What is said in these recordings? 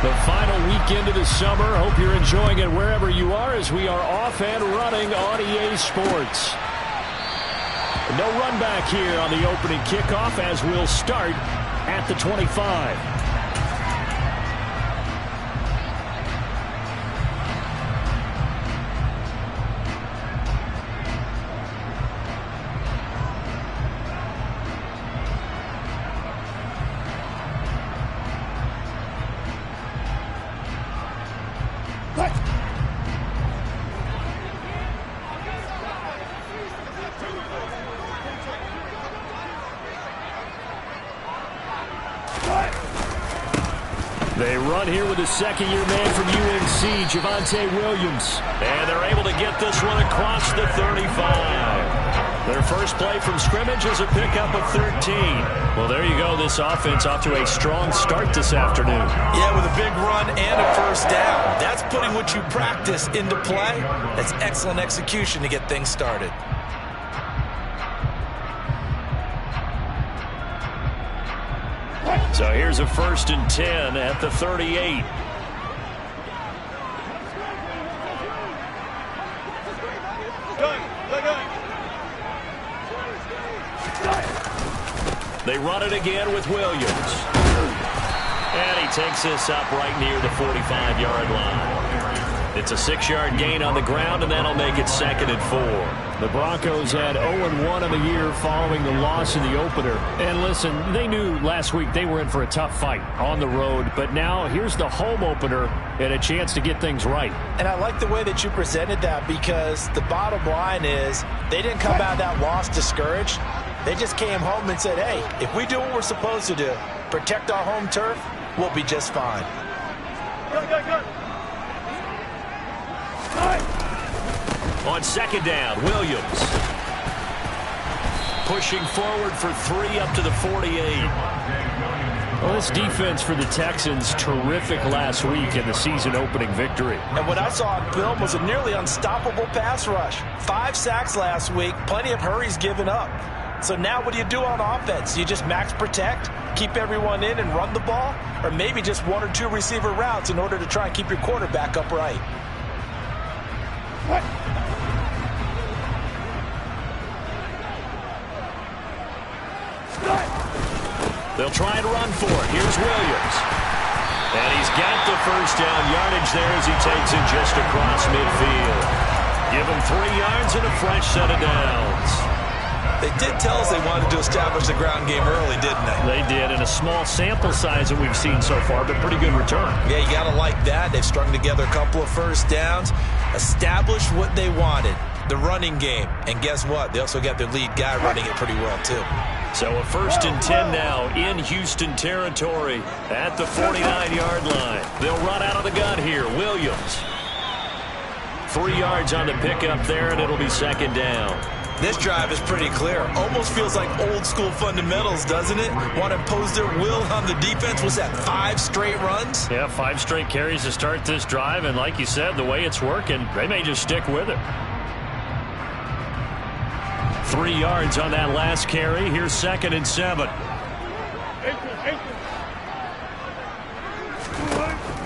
The final weekend of the summer. Hope you're enjoying it wherever you are as we are off and running on EA Sports. No run back here on the opening kickoff as we'll start at the 25. They run here with a second-year man from UNC, Javonte Williams. And they're able to get this one across the 35. Their first play from scrimmage is a pickup of 13. Well, there you go. This offense off to a strong start this afternoon. Yeah, with a big run and a first down. That's putting what you practice into play. That's excellent execution to get things started. So here's a 1st and 10 at the 38. They run it again with Williams. And he takes this up right near the 45-yard line. It's a 6-yard gain on the ground, and that'll make it 2nd and 4. The Broncos had 0-1 in the year following the loss in the opener. And listen, they knew last week they were in for a tough fight on the road. But now here's the home opener and a chance to get things right. And I like the way that you presented that, because the bottom line is they didn't come out of that loss discouraged. They just came home and said, hey, if we do what we're supposed to do, protect our home turf, we'll be just fine. Go. On 2nd down, Williams. Pushing forward for 3 up to the 48. Well, this defense for the Texans, terrific last week in the season-opening victory. And what I saw on film was a nearly unstoppable pass rush. 5 sacks last week, plenty of hurries given up. So now what do you do on offense? You just max protect, keep everyone in and run the ball, or maybe just 1 or 2 receiver routes in order to try and keep your quarterback upright. They'll try and run for it. Here's Williams. And he's got the first down yardage there as he takes it just across midfield. Give him 3 yards and a fresh set of downs. They did tell us they wanted to establish the ground game early, didn't they? They did, in a small sample size that we've seen so far, but pretty good return. Yeah, you got to like that. They've strung together a couple of first downs, established what they wanted, the running game. And guess what? They also got their lead guy running it pretty well, too. So a 1st and 10 now in Houston territory at the 49-yard line. They'll run out of the gun here. Williams. 3 yards on the pickup there, and it'll be 2nd down. This drive is pretty clear. Almost feels like old-school fundamentals, doesn't it? Want to impose their will on the defense. Was that 5 straight runs? Yeah, 5 straight carries to start this drive, and like you said, the way it's working, they may just stick with it. 3 yards on that last carry. Here's 2nd and 7.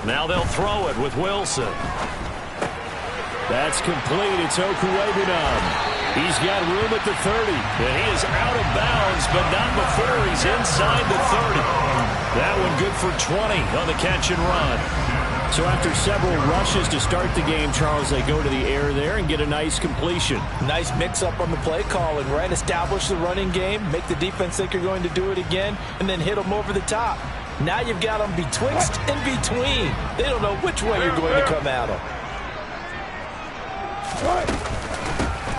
Now they'll throw it with Wilson. That's complete. It's Okuegbunam. He's got room at the 30. And he is out of bounds, but not before he's inside the 30. That one good for 20 on the catch and run. So after several rushes to start the game, Charles, they go to the air there and get a nice completion. Nice mix-up on the play calling, right? Establish the running game, make the defense think you're going to do it again, and then hit them over the top. Now you've got them betwixt and between. They don't know which way you're going to come at them.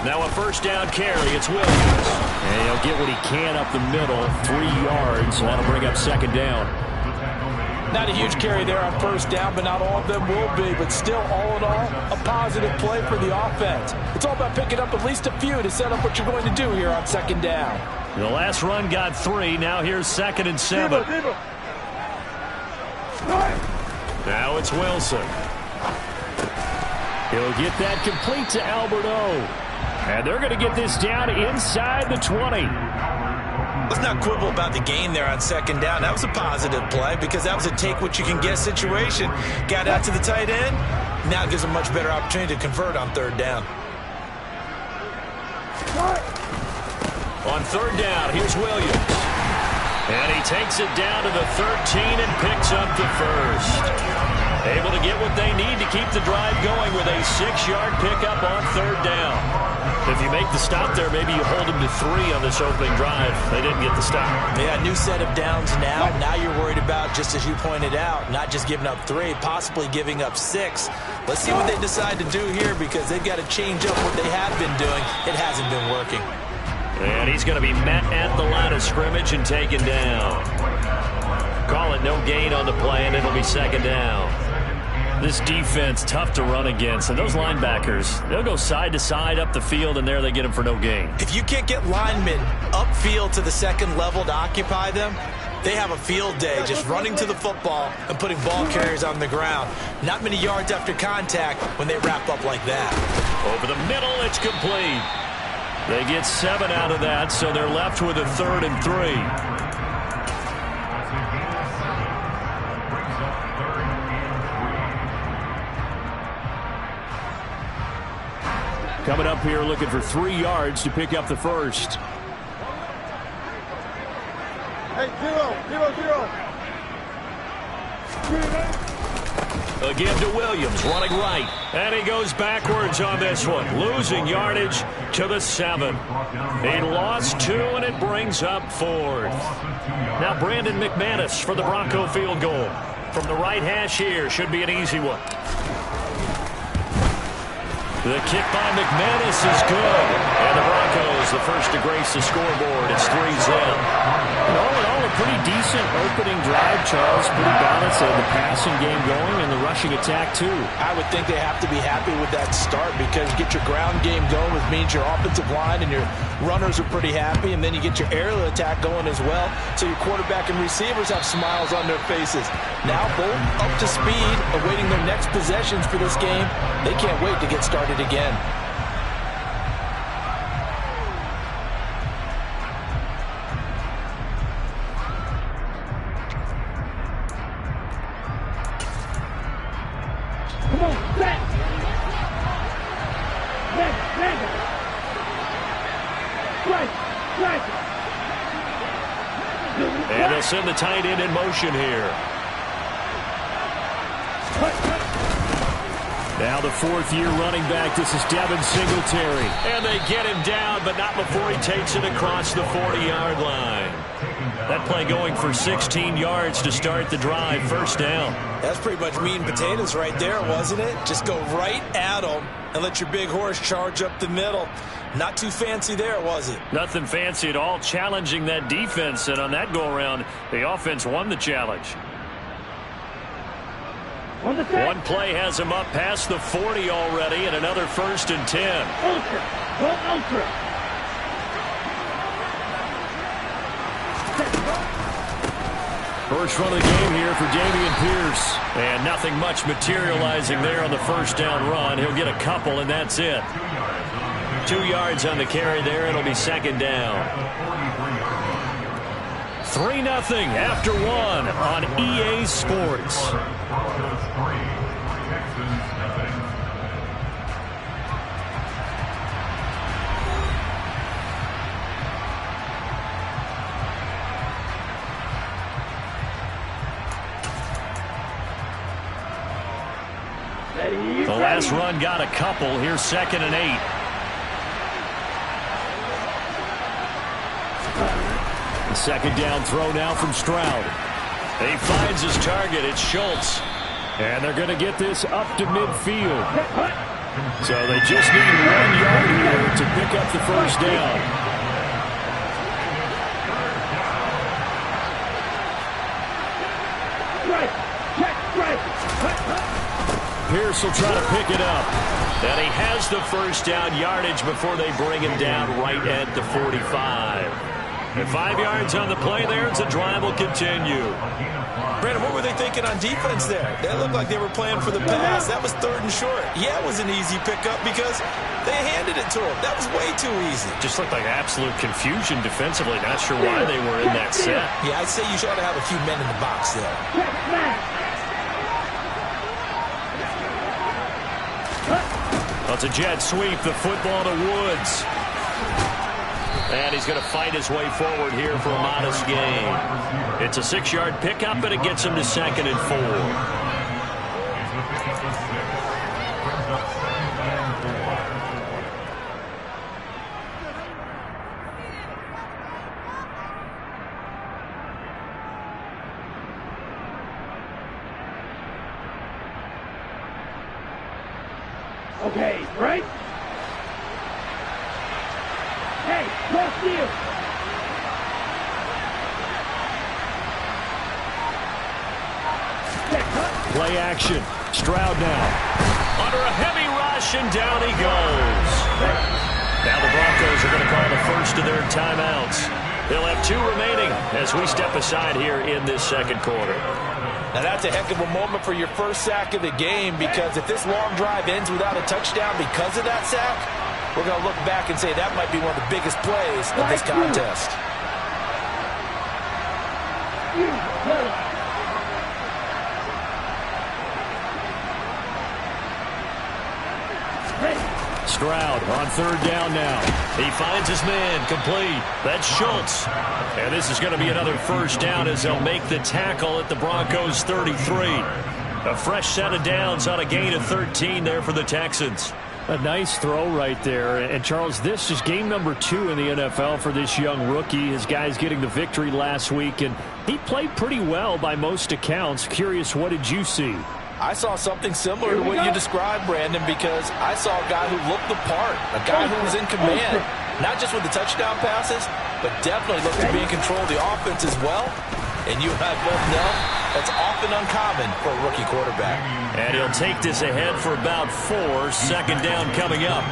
Now a 1st down carry. It's Williams. And he'll get what he can up the middle. 3 yards. And that'll bring up 2nd down. Not a huge carry there on 1st down, but not all of them will be. But still, all in all, a positive play for the offense. It's all about picking up at least a few to set up what you're going to do here on 2nd down. The last run got 3. Now here's 2nd and 7. Now it's Wilson. He'll get that complete to Alberto. And they're going to get this down inside the 20. Let's not quibble about the gain there on second down. That was a positive play because that was a take-what-you-can-get situation. Got out to the tight end. Now gives a much better opportunity to convert on third down. On third down, here's Williams. And he takes it down to the 13 and picks up the first. Able to get what they need to keep the drive going with a 6-yard pickup on third down. If you make the stop there, maybe you hold them to 3 on this opening drive. They didn't get the stop. Yeah, new set of downs now. Now you're worried about, just as you pointed out, not just giving up 3, possibly giving up 6. Let's see what they decide to do here because they've got to change up what they have been doing. It hasn't been working. And he's going to be met at the line of scrimmage and taken down. Call it no gain on the play, and it'll be second down. This defense, tough to run against. And those linebackers, they'll go side to side up the field, and there they get them for no gain. If you can't get linemen upfield to the second level to occupy them, they have a field day just running to the football and putting ball carriers on the ground. Not many yards after contact when they wrap up like that. Over the middle, it's complete. They get 7 out of that, so they're left with a 3rd and 3. Coming up here looking for 3 yards to pick up the first. Hey, 0-0-0. Again to Williams, running right. And he goes backwards on this one, losing yardage to the 7. He lost 2, and it brings up 4th. Now Brandon McManus for the Bronco field goal. From the right hash here, should be an easy one. The kick by McManus is good. And the Broncos, the first to grace the scoreboard. It's 3-0. All in all, a pretty decent opening drive, Charles. Pretty balanced. They had the passing game going and the rushing attack, too. I would think they have to be happy with that start because you get your ground game going, which means your offensive line and your runners are pretty happy, and then you get your aerial attack going as well. So your quarterback and receivers have smiles on their faces. Now both up to speed, awaiting their next possessions for this game. They can't wait to get started again. Come on, back. Back. Right. And they'll send the tight end in motion here. Now the 4th-year running back. This is Devin Singletary. And they get him down, but not before he takes it across the 40-yard line. That play going for 16 yards to start the drive. First down. That's pretty much meat and potatoes right there, wasn't it? Just go right at them and let your big horse charge up the middle. Not too fancy there, was it? Nothing fancy at all, challenging that defense. And on that go-around, the offense won the challenge. One play has him up past the 40 already, and another 1st and 10. Ultra. First run of the game here for Dameon Pierce. And nothing much materializing there on the first down run. He'll get a couple, and that's it. 2 yards on the carry there. It'll be second down. 3-0 after 1 on EA Sports. The last run got a couple. Here's 2nd and 8. The second down throw now from Stroud. He finds his target. It's Schultz. And they're going to get this up to midfield. So they just need 1 yard here to pick up the first down. Pierce will try to pick it up. And he has the first down yardage before they bring him down right at the 45. And 5 yards on the play there as the drive will continue. Brandon, what were they thinking on defense there? That looked like they were playing for the pass. That was 3rd and short. Yeah, it was an easy pickup because they handed it to him. That was way too easy. Just looked like absolute confusion defensively. Not sure why they were in that set. Yeah, I'd say you should have a few men in the box there. That's a jet sweep. The football to Woods. And he's going to fight his way forward here for a modest gain. It's a 6-yard pickup, and it gets him to 2nd and 4. Okay, right? Hey, cross field. Play action. Stroud now. Under a heavy rush, and down he goes. Now the Broncos are going to call the first of their timeouts. They'll have 2 remaining as we step aside here in this 2nd quarter. Now, that's a heck of a moment for your first sack of the game, because if this long drive ends without a touchdown because of that sack, we're going to look back and say that might be one of the biggest plays of this contest. Stroud on 3rd down now. He finds his man, complete. That's Schultz. And this is going to be another first down as they'll make the tackle at the Broncos 33. A fresh set of downs on a gain of 13 there for the Texans. A nice throw right there. And, Charles, this is game number 2 in the NFL for this young rookie. His guys getting the victory last week, and he played pretty well by most accounts. Curious, what did you see? I saw something similar to what you described, Brandon, because I saw a guy who looked the part, a guy who was in command, not just with the touchdown passes, but definitely looked to be in control of the offense as well. And you and I both know that's often uncommon for a rookie quarterback. And he'll take this ahead for about 4. 2nd down coming up.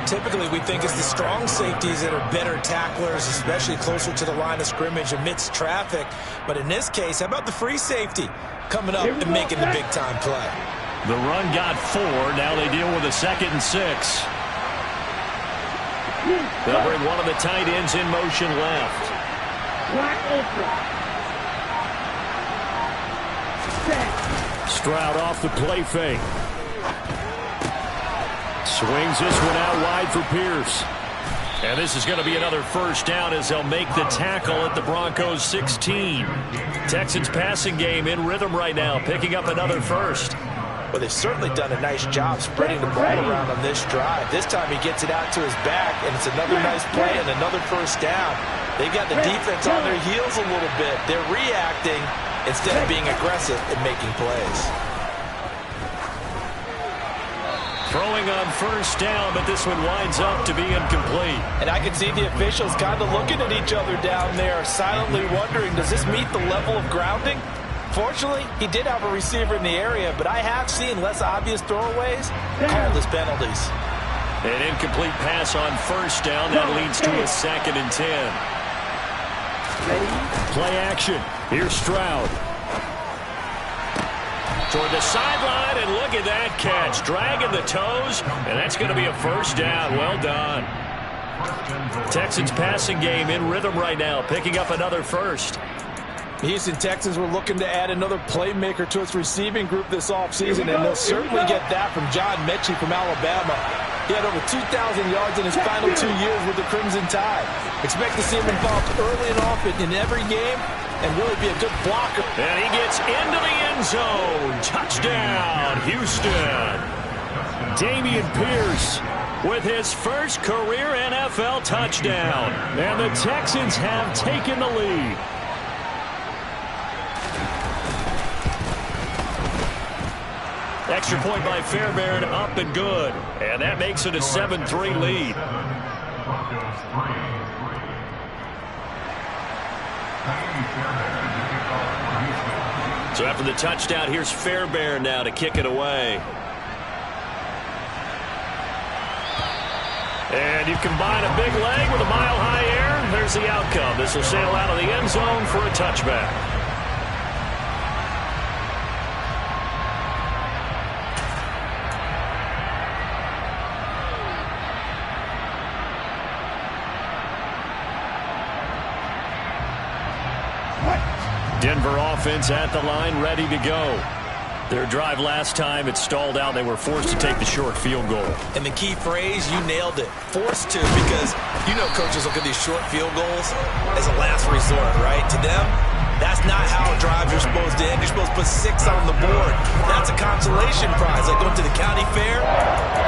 Typically, we think it's the strong safeties that are better tacklers, especially closer to the line of scrimmage amidst traffic. But in this case, how about the free safety coming up and making the big-time play? The run got 4. Now they deal with a 2nd and 6. They'll bring one of the tight ends in motion left. Black ultra. Stroud off the play fake. Swings this one out wide for Pierce. And this is going to be another first down as they'll make the tackle at the Broncos 16. Texans passing game in rhythm right now, picking up another first. Well, they've certainly done a nice job spreading the ball around on this drive. This time he gets it out to his back, and it's another nice play and another first down. They've got the defense on their heels a little bit. They're reacting instead of being aggressive and making plays. Throwing on first down, but this one winds up to be incomplete. And I can see the officials kind of looking at each other down there, silently wondering, does this meet the level of grounding? Fortunately, he did have a receiver in the area, but I have seen less obvious throwaways called as penalties. An incomplete pass on first down. That leads to a 2nd and 10. Play action. Here's Stroud. Toward the sideline, and look at that catch. Dragging the toes, and that's going to be a first down. Well done. Texans passing game in rhythm right now, picking up another first. The Houston Texans were looking to add another playmaker to its receiving group this offseason, and they'll certainly get that from John Mechie from Alabama. He had over 2,000 yards in his final 2 years with the Crimson Tide. Expect to see him involved early and often in every game and really be a good blocker. And he gets into the end zone. Touchdown, Houston. Dameon Pierce with his first career NFL touchdown. And the Texans have taken the lead. Extra point by Fairbairn, up and good. And that makes it a 7-3 lead. So after the touchdown, here's Fairbairn now to kick it away. And you combine a big leg with a mile-high air, there's the outcome. This will sail out of the end zone for a touchback. Denver offense at the line, ready to go. Their drive last time, it stalled out. They were forced to take the short field goal. And the key phrase, you nailed it. Forced to, because you know coaches look at these short field goals as a last resort, right? To them, that's not how drives are supposed to end. You're supposed to put 6 on the board. That's a consolation prize. Like going to the county fair,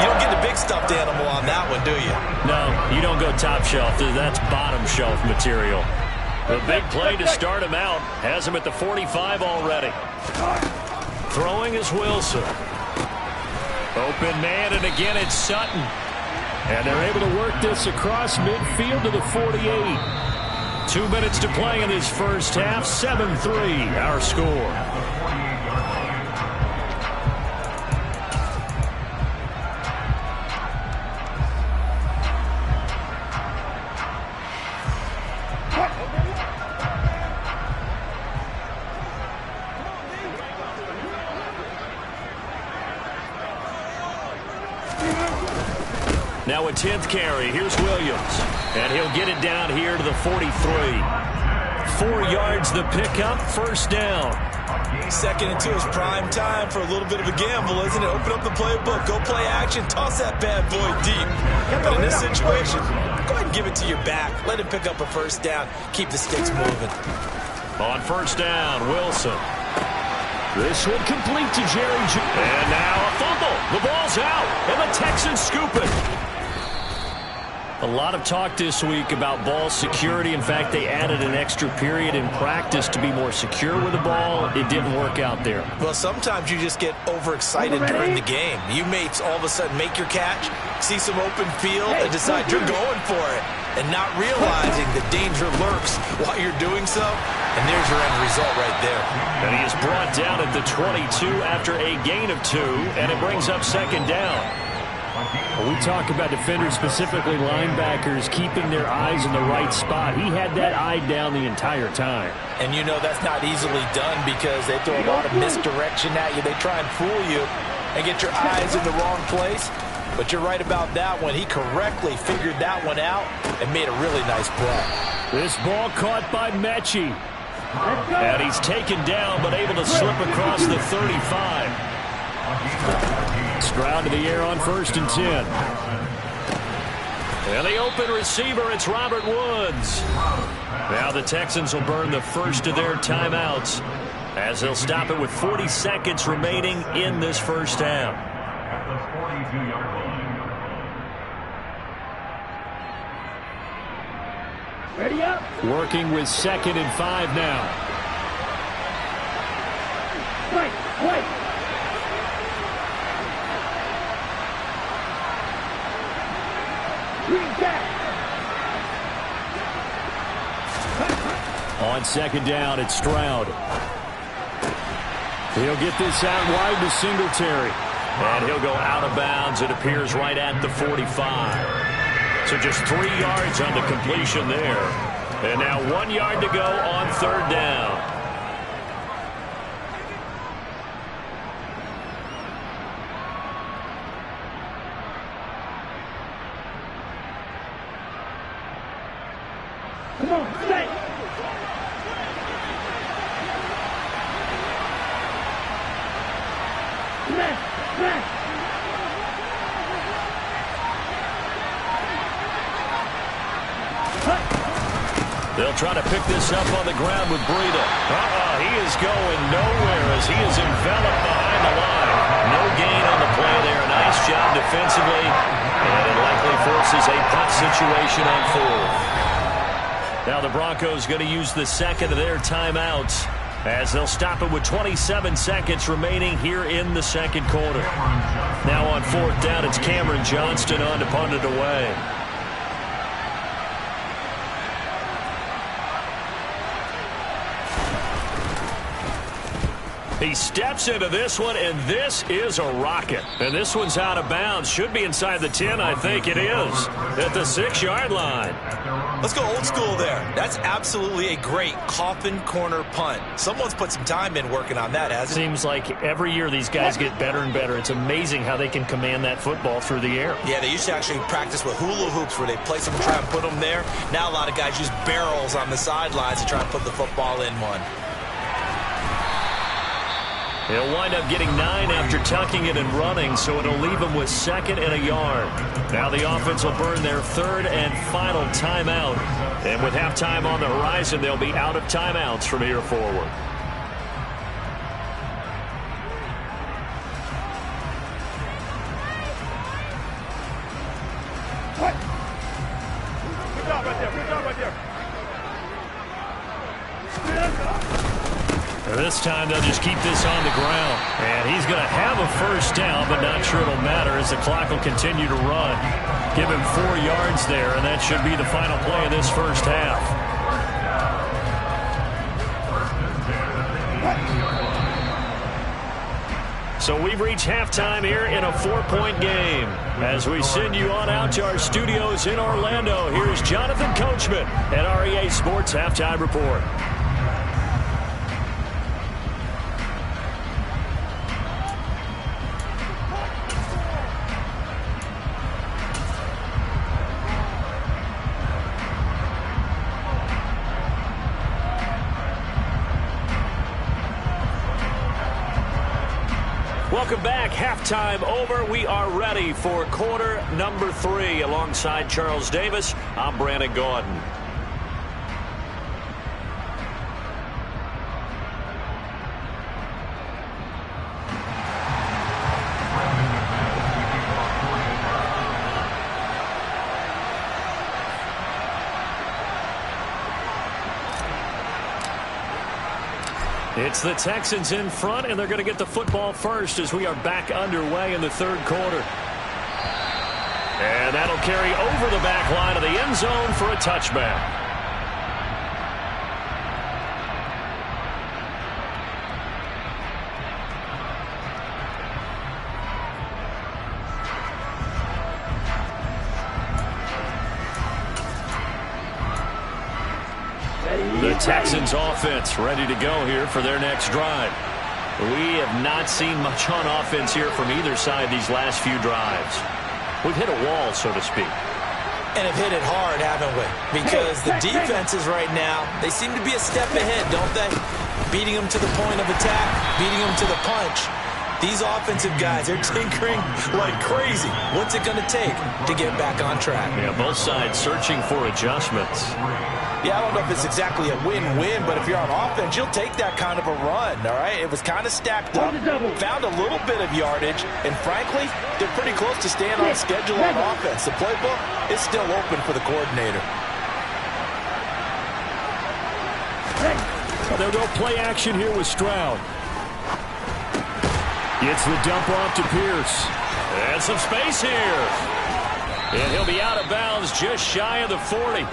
you don't get the big stuffed animal on that one, do you? No, you don't go top shelf. That's bottom shelf material. The big play to start him out. Has him at the 45 already. Throwing is Wilson. Open man, and again it's Sutton. And they're able to work this across midfield to the 48. 2 minutes to play in this first half. 7-3, our score. Now a 10th carry. Here's Williams. And he'll get it down here to the 43. 4 yards the pickup. First down. 2nd and 2 is prime time for a little bit of a gamble, isn't it? Open up the playbook. Go play action. Toss that bad boy deep. But in this situation, go ahead and give it to your back. Let him pick up a first down. Keep the sticks moving. On first down, Wilson. This one complete to Jerry. And now a fumble. The ball's out. And the Texans scoop it. A lot of talk this week about ball security. In fact, they added an extra period in practice to be more secure with the ball. It didn't work out there. Well, sometimes you just get overexcited during the game. You may all of a sudden make your catch, see some open field, and decide you're going for it, and not realizing the danger lurks while you're doing so. And there's your end result right there. And he is brought down at the 22 after a gain of 2, and it brings up second down. We talk about defenders, specifically linebackers, keeping their eyes in the right spot. He had that eye down the entire time. And you know that's not easily done because they throw a lot of misdirection at you. They try and fool you and get your eyes in the wrong place. But you're right about that one. He correctly figured that one out and made a really nice play. This ball caught by Mechie. And he's taken down but able to slip across the 35. Stroud to the air on 1st and 10. And the open receiver, it's Robert Woods. Now the Texans will burn the first of their timeouts as they'll stop it with 40 seconds remaining in this first half. At the 42-yard line. Ready up. Working with 2nd and 5 now. Wait. On 2nd down, it's Stroud. He'll get this out wide to Singletary. And he'll go out of bounds, it appears, right at the 45. So just 3 yards on the completion there. And now 1 yard to go on 3rd down. Come on, stay. Smash. They'll try to pick this up on the ground with Breida. He is going nowhere as he is enveloped behind the line. No gain on the play there. Nice job defensively. And it likely forces a punt situation on 4th. Now the Broncos going to use the second of their timeouts as they'll stop it with 27 seconds remaining here in the second quarter. Now on 4th down, it's Cameron Johnston on to punt it away. He steps into this one, and this is a rocket. And this one's out of bounds. Should be inside the 10, I think it is, at the 6-yard line. Let's go old school there. That's absolutely a great coffin corner punt. Someone's put some time in working on that, hasn't it? Seems like every year these guys get better and better. It's amazing how they can command that football through the air. Yeah, they used to actually practice with hula hoops where they place them and try and put them there. Now a lot of guys use barrels on the sidelines to try and put the football in one. He'll wind up getting 9 after tucking it and running, so it'll leave him with 2nd and a yard. Now the offense will burn their 3rd and final timeout. And with halftime on the horizon, they'll be out of timeouts from here forward. Good job right there. Good job right there. This time they'll just keep this on the ground. And he's going to have a first down, but not sure it'll matter as the clock will continue to run. Give him 4 yards there, and that should be the final play of this first half. So we've reached halftime here in a 4-point game. As we send you on out to our studios in Orlando, here's Jonathan Coachman at REA Sports Halftime Report. Welcome back. Halftime over. We are ready for quarter number 3. Alongside Charles Davis, I'm Brandon Gaudin. It's the Texans in front, and they're going to get the football first as we are back underway in the 3rd quarter. And that'll carry over the back line of the end zone for a touchback. The Texans offense ready to go here for their next drive. We have not seen much on offense here from either side these last few drives. We've hit a wall, so to speak. And have hit it hard, haven't we? Because the defenses right now, they seem to be a step ahead, don't they? Beating them to the point of attack, beating them to the punch. These offensive guys, they're tinkering like crazy. What's it going to take to get back on track? Yeah, both sides searching for adjustments. Yeah, I don't know if it's exactly a win-win, but if you're on offense, you'll take that kind of a run, all right? It was kind of stacked up, found a little bit of yardage, and frankly, they're pretty close to staying on schedule on offense. The playbook is still open for the coordinator. They'll go play action here with Stroud. Gets the dump off to Pierce. And some space here. And he'll be out of bounds just shy of the 40.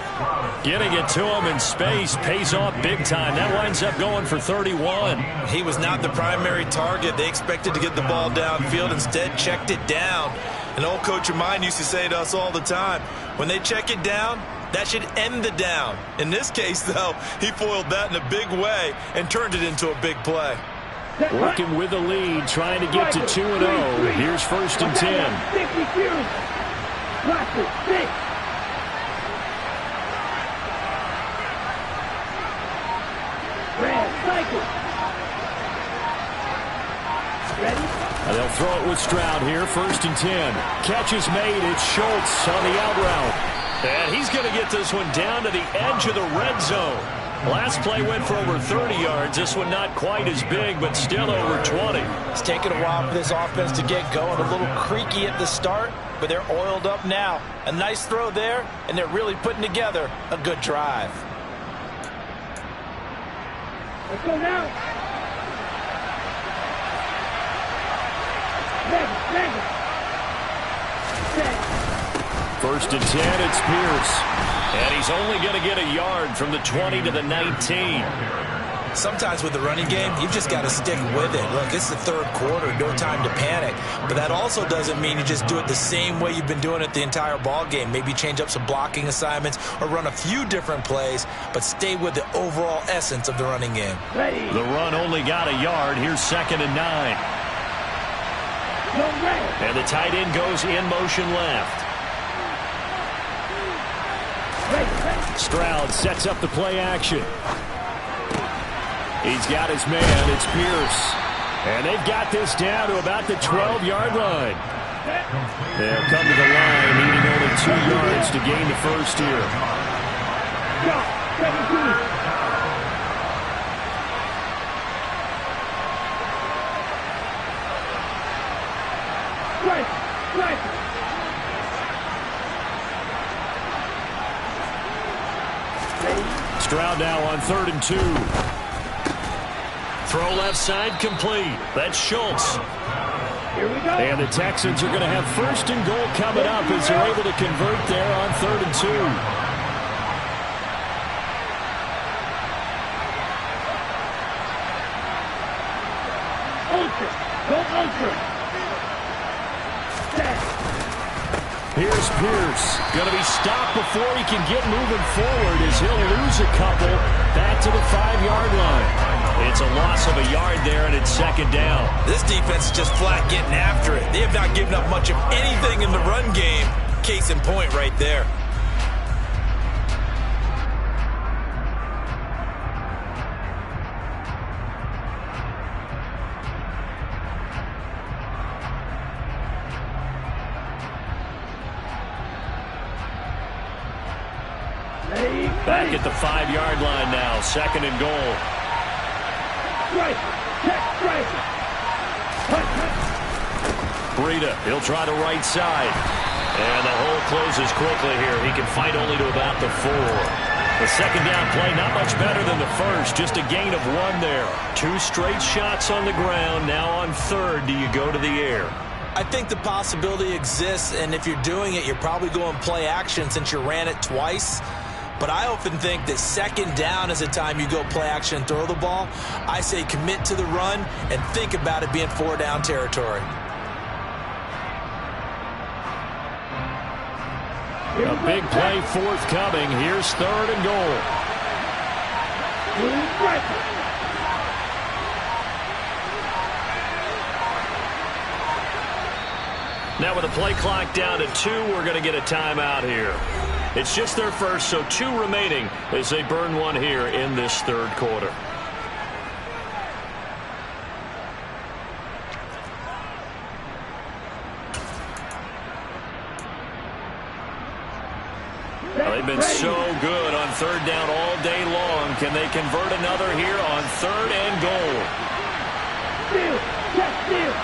Getting it to him in space pays off big time. That winds up going for 31. He was not the primary target. They expected to get the ball downfield. Instead, checked it down. An old coach of mine used to say to us all the time, when they check it down, that should end the down. In this case, though, he foiled that in a big way and turned it into a big play. Working with the lead, trying to get to 2-0. Here's 1st and 10. They'll throw it with Stroud here. 1st and 10. Catch is made. It's Schultz on the out route. And he's going to get this one down to the edge of the red zone. Last play went for over 30 yards. This one not quite as big, but still over 20. It's taken a while for this offense to get going. A little creaky at the start, but they're oiled up now. A nice throw there, and they're really putting together a good drive. Let's go now. 1st and 10, it's Pierce. And he's only going to get a yard from the 20 to the 19. Sometimes with the running game, you've just got to stick with it. Look, it's the third quarter, no time to panic. But that also doesn't mean you just do it the same way you've been doing it the entire ball game. Maybe change up some blocking assignments or run a few different plays, but stay with the overall essence of the running game. The run only got a yard. Here's 2nd and 9. And the tight end goes in motion left. Stroud sets up the play action. He's got his man. It's Pierce. And they've got this down to about the 12-yard line. They'll come to the line, needing only 2 yards to gain the first here. Stroud now on 3rd and 2. Throw left side complete. That's Schultz. Here we go. And the Texans are going to have 1st and goal coming up as they're able to convert there on 3rd and 2. Ultra. Go ultra. Here's Pierce. Going to be stopped before he can get moving forward as he'll lose a couple back to the 5-yard line. It's a loss of a yard there, and it's 2nd down. This defense is just flat getting after it. They have not given up much of anything in the run game. Case in point right there. Back at the 5-yard line now, 2nd and goal. Breida, he'll try the right side. And the hole closes quickly here. He can fight only to about the 4. The 2nd down play, not much better than the first. Just a gain of 1 there. 2 straight shots on the ground. Now on 3rd, do you go to the air? I think the possibility exists, and if you're doing it, you're probably going play action since you ran it twice. But I often think that 2nd down is the time you go play action and throw the ball. I say commit to the run and think about it being 4-down territory. A big play forthcoming. Here's 3rd and goal. Now with the play clock down to 2, we're going to get a timeout here. It's just their first, so 2 remaining as they burn 1 here in this 3rd quarter. Well, they've been so good on 3rd down all day long. Can they convert another here on 3rd and goal? Steal. Just steal.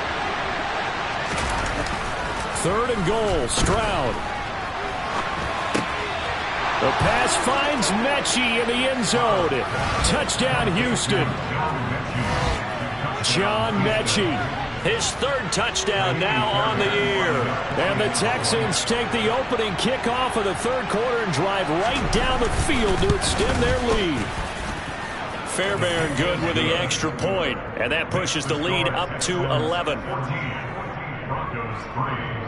3rd and goal, Stroud. The pass finds Mechie in the end zone. Touchdown, Houston. John Mechie, his 3rd touchdown now on the year. And the Texans take the opening kickoff of the 3rd quarter and drive right down the field to extend their lead. Fairbairn good with the extra point, and that pushes the lead up to 11. Broncos 3.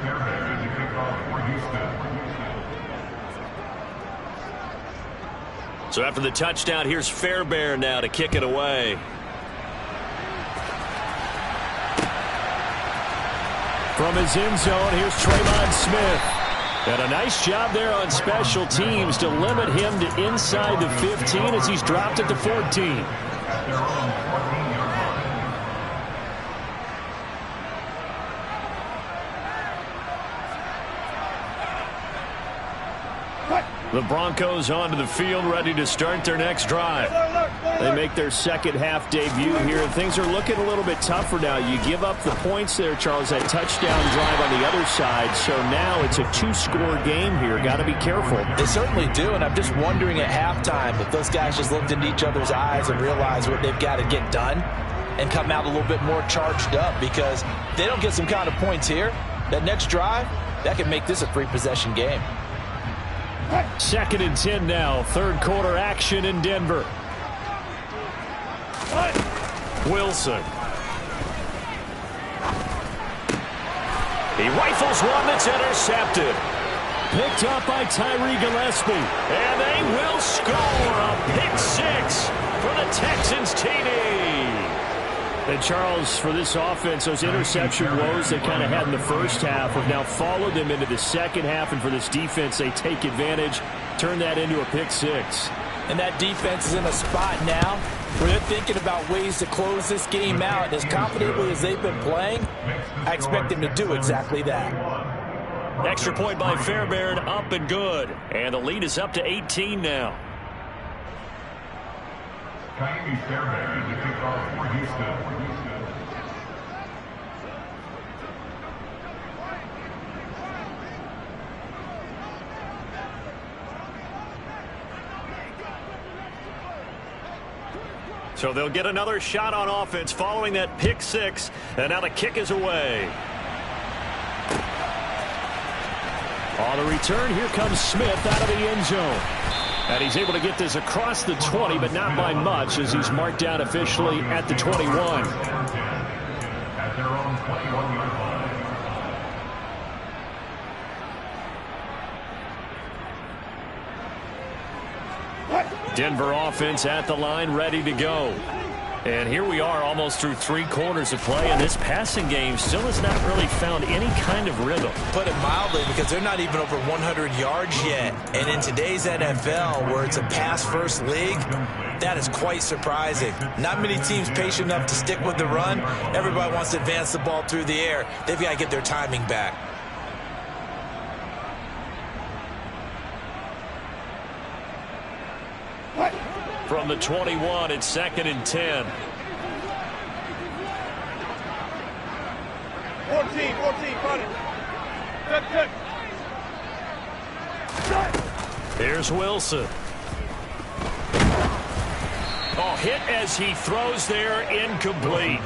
Fairbairn to kick off for Houston. So after the touchdown, here's Fairbairn now to kick it away. From his end zone, here's Trayvon Smith. And a nice job there on special teams to limit him to inside the 15 as he's dropped it to 14. At their own 14-yard line. The Broncos onto the field, ready to start their next drive. They make their second half debut here, and things are looking a little bit tougher now. You give up the points there, Charles, that touchdown drive on the other side. So now it's a 2-score game here. Got to be careful. They certainly do, and I'm just wondering at halftime if those guys just looked into each other's eyes and realized what they've got to get done and come out a little bit more charged up, because if they don't get some kind of points here, that next drive, that could make this a 3-possession game. 2nd and 10 now. Third quarter action in Denver. Wilson. He rifles one that's intercepted. Picked up by Tyree Gillespie. And they will score a pick 6 for the Texans TD. And Charles, for this offense, those interception woes they kind of had in the first half have now followed them into the second half. And for this defense, they take advantage, turn that into a pick 6. And that defense is in a spot now where they're thinking about ways to close this game out. And as confidently as they've been playing, I expect them to do exactly that. Extra point by Fairbairn, up and good. And the lead is up to 18 now. Fairbairn, the kickoff for Houston. So they'll get another shot on offense following that pick 6. And now the kick is away. On the return, here comes Smith out of the end zone. And he's able to get this across the 20, but not by much, as he's marked down officially at the 21. At their own 21-yard line. Denver offense at the line, ready to go. And here we are almost through 3 quarters of play, and this passing game still has not really found any kind of rhythm. Put it mildly, because they're not even over 100 yards yet. And in today's NFL, where it's a pass-first league, that is quite surprising. Not many teams patient enough to stick with the run. Everybody wants to advance the ball through the air. They've got to get their timing back. From the 21, it's 2nd and 10. 14, run it. Here's Wilson. Oh, hit as he throws there, incomplete.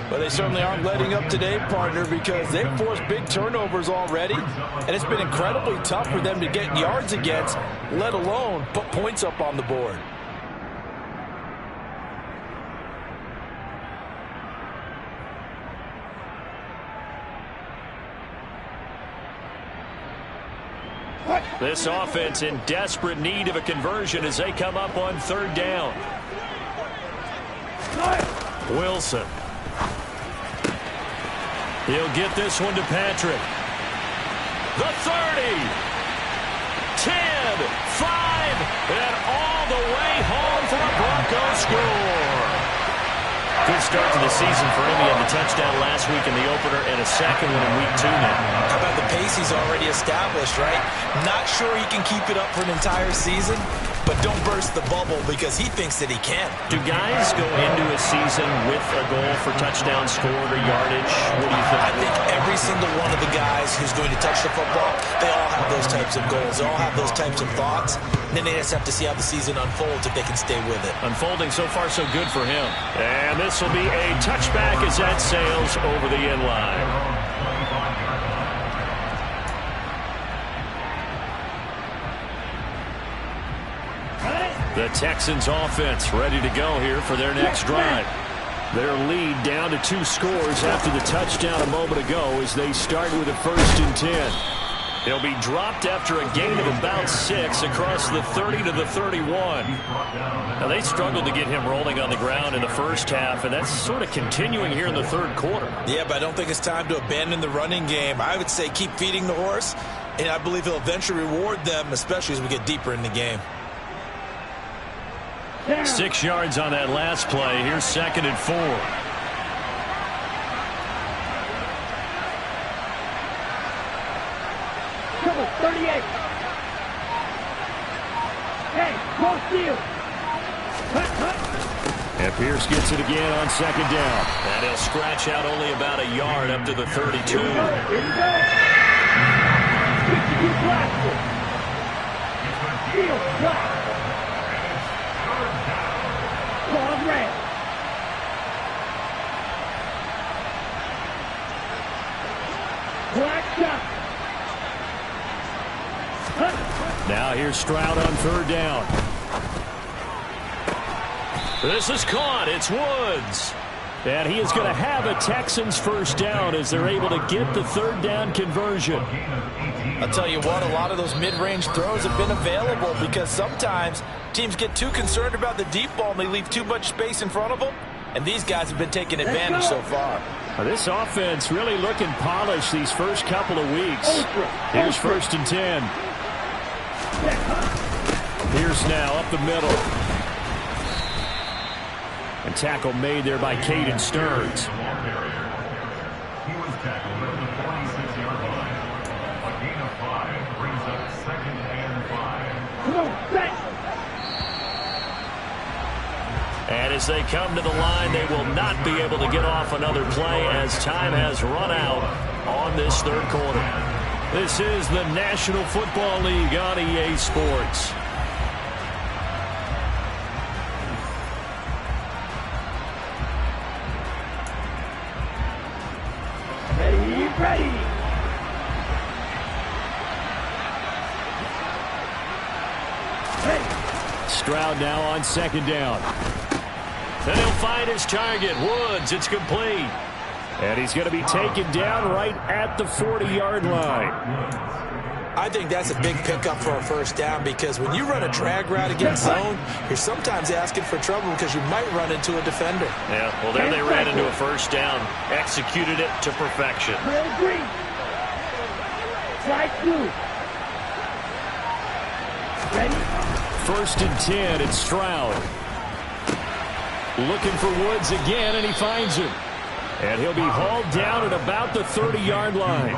But they certainly aren't letting up today, partner, because they've forced big turnovers already, and it's been incredibly tough for them to get yards against, let alone put points up on the board. This offense in desperate need of a conversion as they come up on 3rd down. Wilson. He'll get this one to Patrick. The 30. 10, 5, and all the way home for a Broncos score. Good start to the season for him. He had the touchdown last week in the opener and a second one in week 2 now. How about the pace he's already established, right? Not sure he can keep it up for an entire season, but don't burst the bubble because he thinks that he can. Do guys go into a season with a goal for touchdown scored or yardage? What do you think? I think every single one of the guys who's going to touch the football, they all have those types of goals. They all have those types of thoughts. And then they just have to see how the season unfolds if they can stay with it. Unfolding so far so good for him. And this will be a touchback as that sails over the end line. The Texans offense ready to go here for their next drive. Their lead down to 2 scores after the touchdown a moment ago as they start with a 1st and 10. He'll be dropped after a gain of about 6 across the 30 to the 31. Now, they struggled to get him rolling on the ground in the first half, and that's sort of continuing here in the 3rd quarter. Yeah, but I don't think it's time to abandon the running game. I would say keep feeding the horse, and I believe he'll eventually reward them, especially as we get deeper in the game. 6 yards on that last play. Here's 2nd and 4. steal. And Pierce gets it again on second down. And he'll scratch out only about a yard up to the 32. Here we go. 62 blaster. Steal, black. Claws red. Black shot. Now here's Stroud on third down. This is caught. It's Woods. And he is going to have a Texans first down as they're able to get the third down conversion. I'll tell you what, a lot of those mid-range throws have been available because sometimes teams get too concerned about the deep ball and they leave too much space in front of them. And these guys have been taking advantage so far. This offense really looking polished these first couple of weeks. Here's first and 10. Pierce now up the middle. And tackle made there by Caden Stearns. He was tackled at the 46-yard line. A gain of 5 brings up 2nd and 5. Come on, set. And as they come to the line, they will not be able to get off another play as time has run out on this third quarter. This is the National Football League on EA Sports. Ready. Stroud now on second down. Then he'll find his target, Woods. It's complete. And he's going to be taken down right at the 40-yard line. I think that's a big pickup for a first down because when you run a drag route against zone, you're sometimes asking for trouble because you might run into a defender. Yeah, well, there they ran into a first down. Executed it to perfection. Red green. Flag blue. Ready. First and 10, it's Stroud. Looking for Woods again, and he finds him. And he'll be hauled down at about the 30-yard line.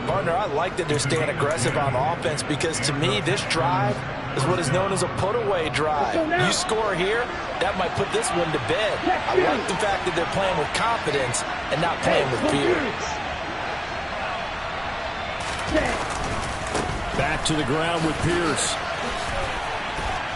Partner, I like that they're staying aggressive on offense because to me, this drive is what is known as a put-away drive. You score here, that might put this one to bed. I like the fact that they're playing with confidence and not playing with fear. Back to the ground with Pierce.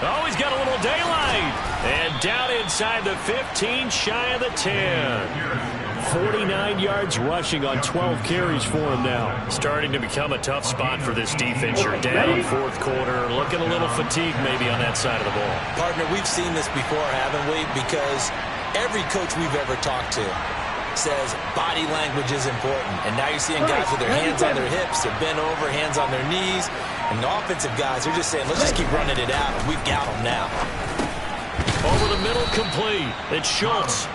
Oh, he's got a little daylight. And down inside the 15, shy of the 10. 49 yards rushing on 12 carries for him now. Starting to become a tough spot for this defense. You're down fourth quarter. Looking a little fatigued maybe on that side of the ball. Partner, we've seen this before, haven't we? Because every coach we've ever talked to says body language is important. And now you're seeing guys with their hands on their hips, they're bent over, hands on their knees. And the offensive guys, they're just saying, let's just keep running it out, and we've got them now. Over the middle, complete. It's Schultz.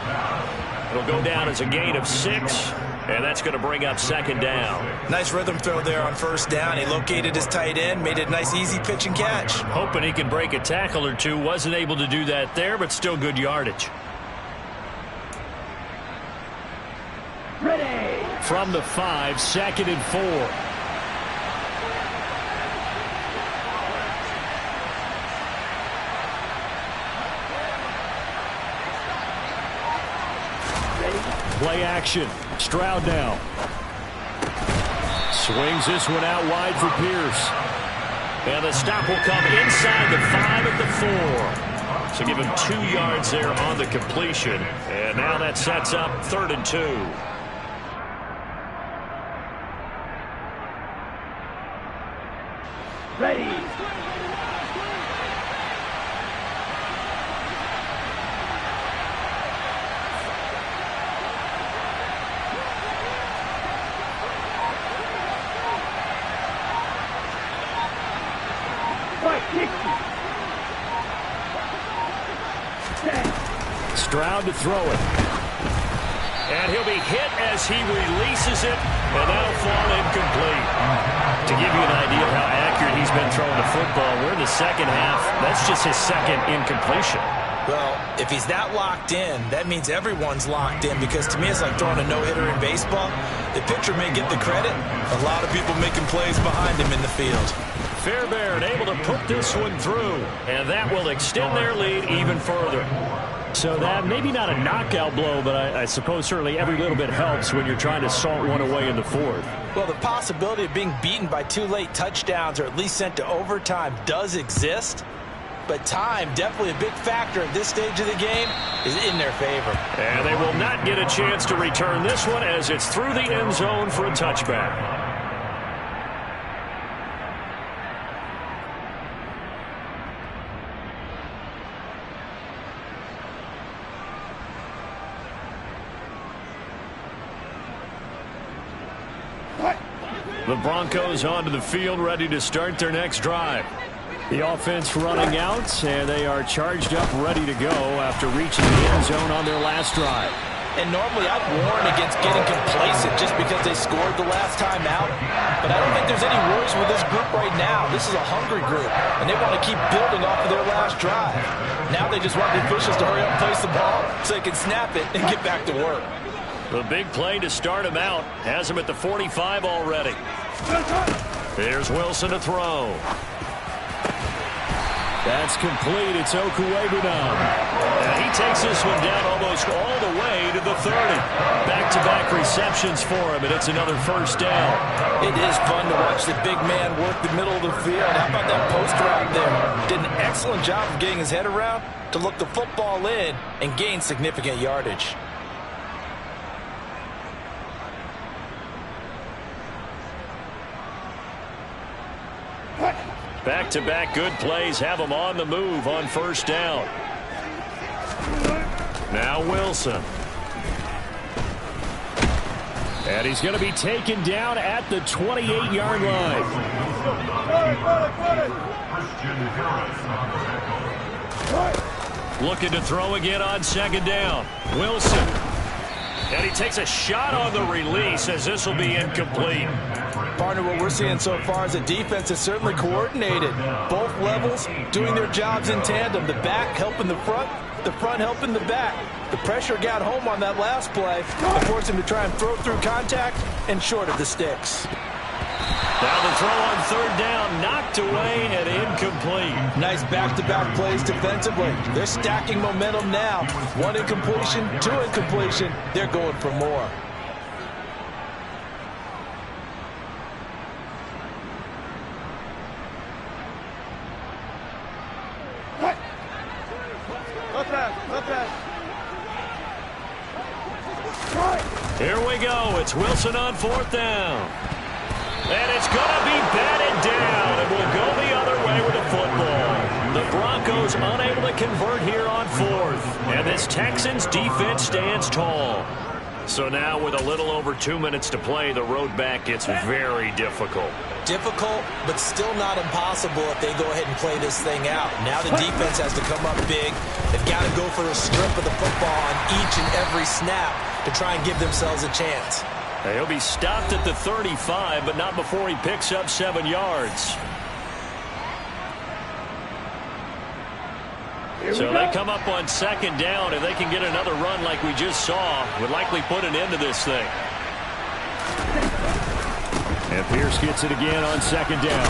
It'll go down as a gain of 6, and that's going to bring up second down. Nice rhythm throw there on first down. He located his tight end, made it a nice, easy pitch and catch. Hoping he can break a tackle or two. Wasn't able to do that there, but still good yardage. Ready. From the 5, 2nd and 4. Play action. Stroud now. Swings this one out wide for Pierce. And the stop will come inside the 5 at the 4. So give him 2 yards there on the completion. And now that sets up 3rd and 2. Ready. Stroud to throw it. And he'll be hit as he releases it, and that'll fall incomplete. To give you an idea of how accurate he's been throwing the football, we're in the second half. That's just his second incompletion. Well, if he's that locked in, that means everyone's locked in because to me it's like throwing a no-hitter in baseball. The pitcher may get the credit, a lot of people making plays behind him in the field. Fairbairn able to put this one through, and that will extend their lead even further. So that maybe not a knockout blow, but I suppose certainly every little bit helps when you're trying to salt one away in the fourth. Well, the possibility of being beaten by 2 late touchdowns or at least sent to overtime does exist. But time, definitely a big factor at this stage of the game, is in their favor. And they will not get a chance to return this one as it's through the end zone for a touchback. The Broncos onto the field, ready to start their next drive. The offense running out, and they are charged up, ready to go after reaching the end zone on their last drive. And normally I'd warn against getting complacent just because they scored the last time out. But I don't think there's any worries with this group right now. This is a hungry group, and they want to keep building off of their last drive. Now they just want the officials to hurry up and place the ball so they can snap it and get back to work. The big play to start him out has him at the 45 already. Here's Wilson to throw. That's complete. It's Okuwebunam. And he takes this one down almost all the way to the 30. Back-to-back receptions for him, and it's another first down. It is fun to watch the big man work the middle of the field. How about that post route there? Did an excellent job of getting his head around to look the football in and gain significant yardage. Back-to-back good plays have him on the move on first down. Now Wilson. And he's going to be taken down at the 28-yard line. Looking to throw again on second down. Wilson. And he takes a shot on the release as this will be incomplete. Partner, what we're seeing so far is a defense that's certainly coordinated. Both levels doing their jobs in tandem. The back helping the front helping the back. The pressure got home on that last play and forced him to try and throw through contact and short of the sticks. Now the throw on third down, knocked away and incomplete. Nice back-to-back plays defensively. They're stacking momentum now. 1 incompletion, 2 incompletion. They're going for more. Here we go. It's Wilson on fourth down. And it's going to be batted down. It will go the other way with the football. The Broncos unable to convert here on fourth. And this Texans defense stands tall. So now with a little over 2 minutes to play, the road back gets very difficult. Difficult, but still not impossible if they go ahead and play this thing out. Now the defense has to come up big. They've got to go for a strip of the football on each and every snap to try and give themselves a chance. He'll be stopped at the 35, but not before he picks up 7 yards. So they come up on second down. If they can get another run like we just saw, would likely put an end to this thing. And Pierce gets it again on second down.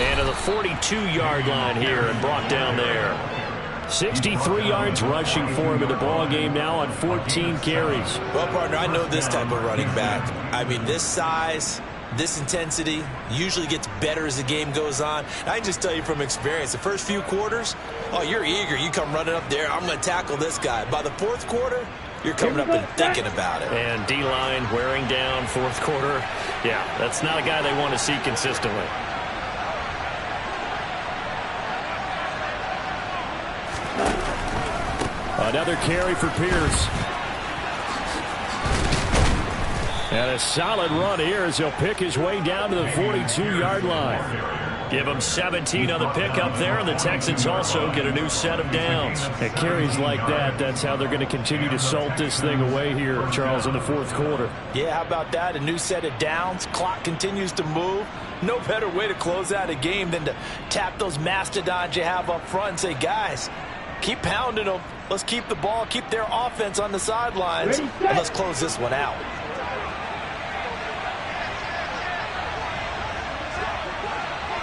And to the 42-yard line here and brought down there. 63 yards rushing for him in the ball game now on 14 carries. Well, partner, I know this type of running back. I mean, this size, this intensity usually gets better as the game goes on. And I can just tell you from experience, the first few quarters, oh, you're eager. You come running up there, I'm going to tackle this guy. By the fourth quarter, you're coming up and thinking about it. And D-line wearing down fourth quarter. Yeah, that's not a guy they want to see consistently. Another carry for Pierce. And a solid run here as he'll pick his way down to the 42-yard line. Give him 17 on the pickup there, and the Texans also get a new set of downs. At carries like that, that's how they're going to continue to salt this thing away here, Charles, in the fourth quarter. Yeah, how about that? A new set of downs. Clock continues to move. No better way to close out a game than to tap those mastodons you have up front and say, guys, keep pounding them. Let's keep the ball, keep their offense on the sidelines, and let's close this one out.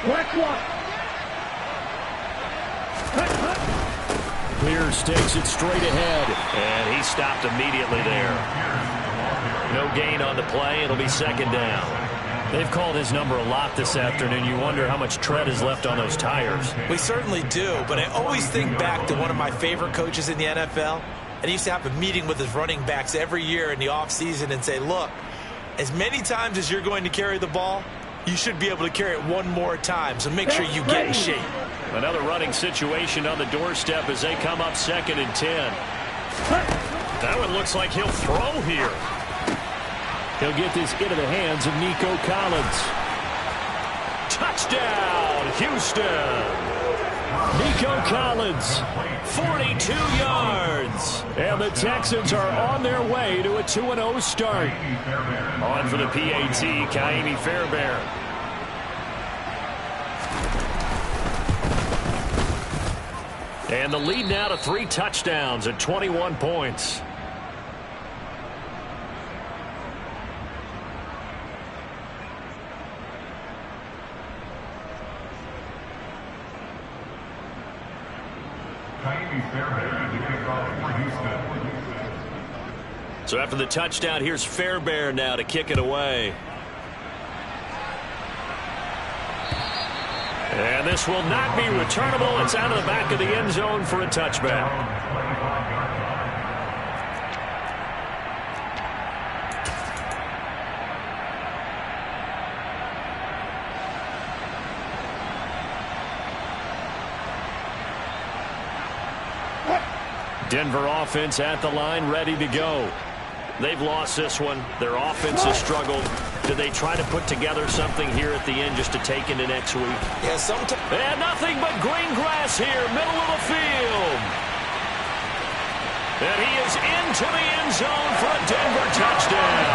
Clock. Pierce takes it straight ahead. And he stopped immediately there. No gain on the play. It'll be second down. They've called his number a lot this afternoon. You wonder how much tread is left on those tires. We certainly do, but I always think back to one of my favorite coaches in the NFL. And he used to have a meeting with his running backs every year in the offseason and say, look, as many times as you're going to carry the ball, you should be able to carry it one more time, so make sure you get in shape. Another running situation on the doorstep as they come up 2nd and 10. That one looks like he'll throw here. He'll get this into the hands of Nico Collins. Touchdown, Houston. Nico Collins, 42 yards. and the Texans are on their way to a 2-0 start. On for the PAT, Kaimi Fairbairn. And the lead now to 3 touchdowns at 21 points. So after the touchdown, here's Fairbairn now to kick it away. And this will not be returnable. It's out of the back of the end zone for a touchback. Denver offense at the line, ready to go. They've lost this one. Their offense has struggled. Do they try to put together something here at the end just to take into next week? Yeah, sometimes. And nothing but green grass here, middle of the field. And he is into the end zone for a Denver touchdown.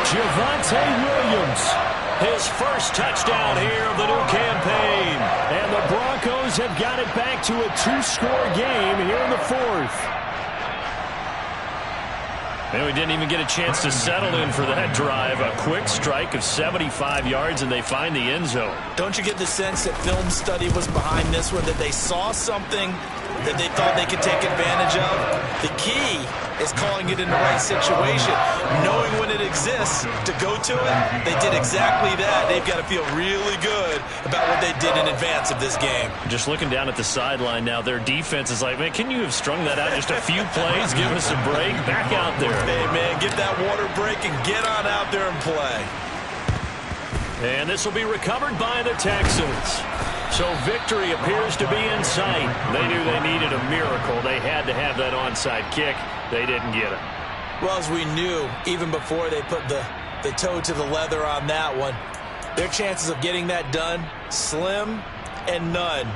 Javonte Williams. His first touchdown here of the new campaign. And the Broncos have got it back to a 2-score game here in the 4th. And we didn't even get a chance to settle in for that drive. A quick strike of 75 yards, and they find the end zone. Don't you get the sense that film study was behind this one, that they saw something that they thought they could take advantage of? The key is calling it in the right situation, knowing when it exists to go to it. They did exactly that. They've got to feel really good about what they did in advance of this game. Just looking down at the sideline now, their defense is like, man, can you have strung that out just a few plays? Give us a break. Back out there. Hey, man, get that water break and get on out there and play. And this will be recovered by the Texans. So victory appears to be in sight. They knew they needed a miracle. They had to have that onside kick. They didn't get it. Well, as we knew, even before they put the toe to the leather on that one, their chances of getting that done, slim and none.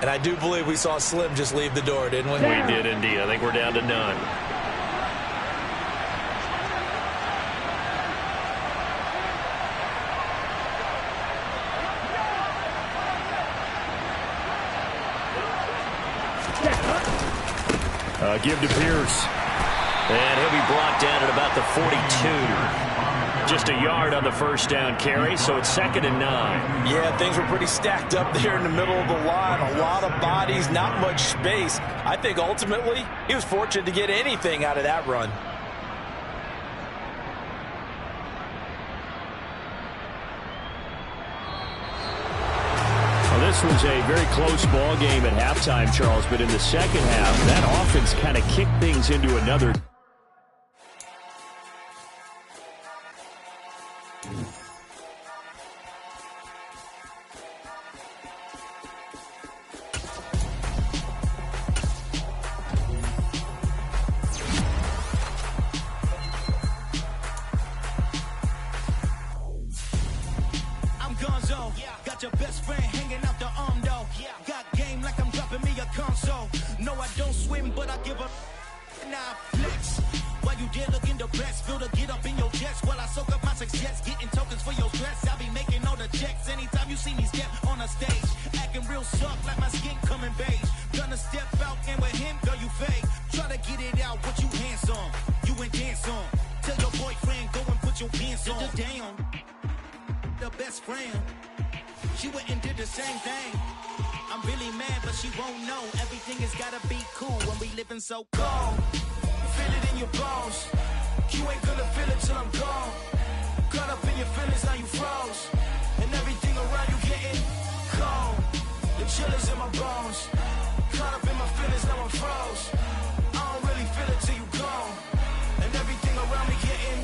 And I do believe we saw Slim just leave the door, didn't we? We did indeed. I think we're down to none. Give to Pierce. And he'll be brought down at about the 42. Just a yard on the first down carry, so it's 2nd and 9. Yeah, things were pretty stacked up there in the middle of the line. A lot of bodies, not much space. I think ultimately he was fortunate to get anything out of that run. This was a very close ball game at halftime, Charles, but in the second half, that offense kind of kicked things into another. Your best friend hanging out the arm though. Got game like I'm dropping me a console. No, I don't swim, but I give up. Now flex. While you dare look in the best, feel to get up in your chest while I soak up my success, getting tokens for your stress. I'll be making all the checks anytime you see me step on a stage, acting real soft like my skin coming beige. Gonna step out and with him, girl, you fake. Try to get it out, what you hands on? You ain't dance on. Tell your boyfriend go and put your pants on. Down, the best friend. she went and did the same thing. I'm really mad, but she won't know. Everything has gotta be cool when we living so cold. Feel it in your bones. You ain't gonna feel it till I'm gone. Caught up in your feelings, now you froze. And everything around you getting cold. The chill is in my bones. Caught up in my feelings, now I'm froze. I don't really feel it till you gone. And everything around me getting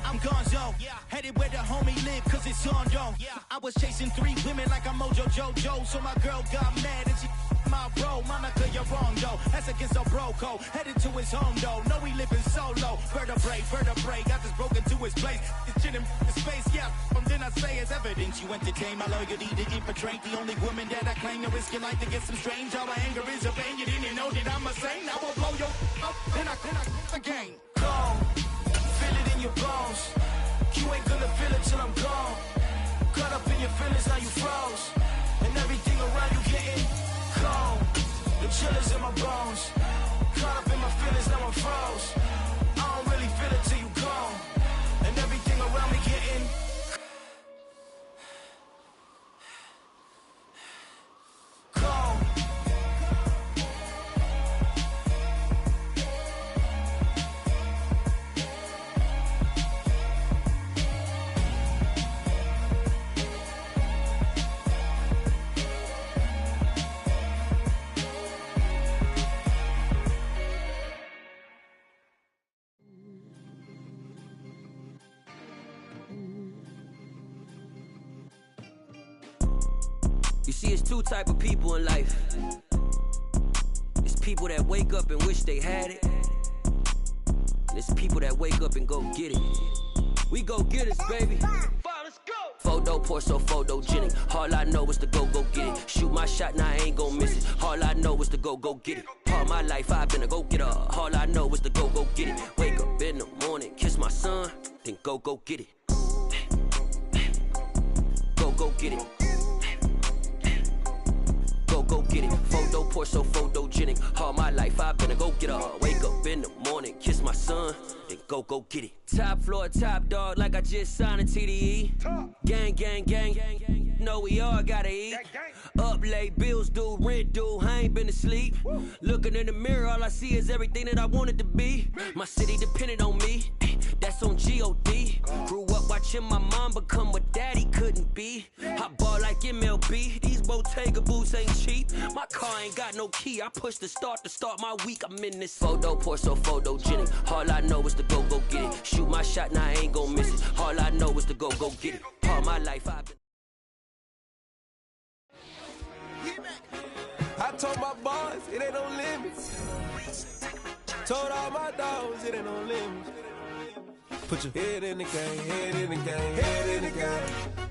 I'm gonzo, headed where the homie live, cause it's on though. I was chasing 3 women like I'm Mojo Jojo, so my girl got mad and she my bro. Monica, you're wrong though, that's against our bro code. Headed to his home though, no he living solo. Vertebrae, got this broken to his place. It's chin in space, from then I say it's evidence. You entertain my loyalty to infiltrate the only woman that I claim to risk your life to get some strange. All my anger is a pain, you didn't know that I'm a saint. I will blow your up, then I again. Go. Feel it in your bones. You ain't gonna feel it till I'm gone. Caught up in your feelings, now you froze. And everything around you getting cold. The chill is in my bones. Caught up in my feelings, now I'm froze. I don't really feel it till you gone. And everything around me getting cold. You see, it's 2 type of people in life. It's people that wake up and wish they had it. And it's people that wake up and go get it. We go get it, baby. Let's go. Photo, Porso, photogenic. All I know is to go get it. Shoot my shot, now I ain't gon' miss it. All I know is to go get it. All my life I've been a go-getter. All I know is to go get it. Wake up in the morning, kiss my son, then go get it. Go get it. Go get it. Photo, Porso, photogenic. All my life I've been a go-getter. Wake up in the morning, kiss my son, then go get it. Top floor, top dog, like I just signed a TDE. Gang. Know we all gotta eat. Up late, bills due, rent due, I ain't been asleep. Looking in the mirror, all I see is everything that I wanted to be. My city depended on me, that's on G.O.D. Grew up watching my mom become what daddy couldn't be. I ball like MLB, these Bottega boots ain't cheap. My car ain't got no key, I push the start to start my week. I'm in this photo, Porso, photogenic. All I know is to go get it. Shoot my shot, now I ain't gon' miss it. All I know is to go get it. All my life I've been. I told my boys it ain't no limits. Told all my dogs it ain't no limits. Put your head in the game, head in the game, head in the game.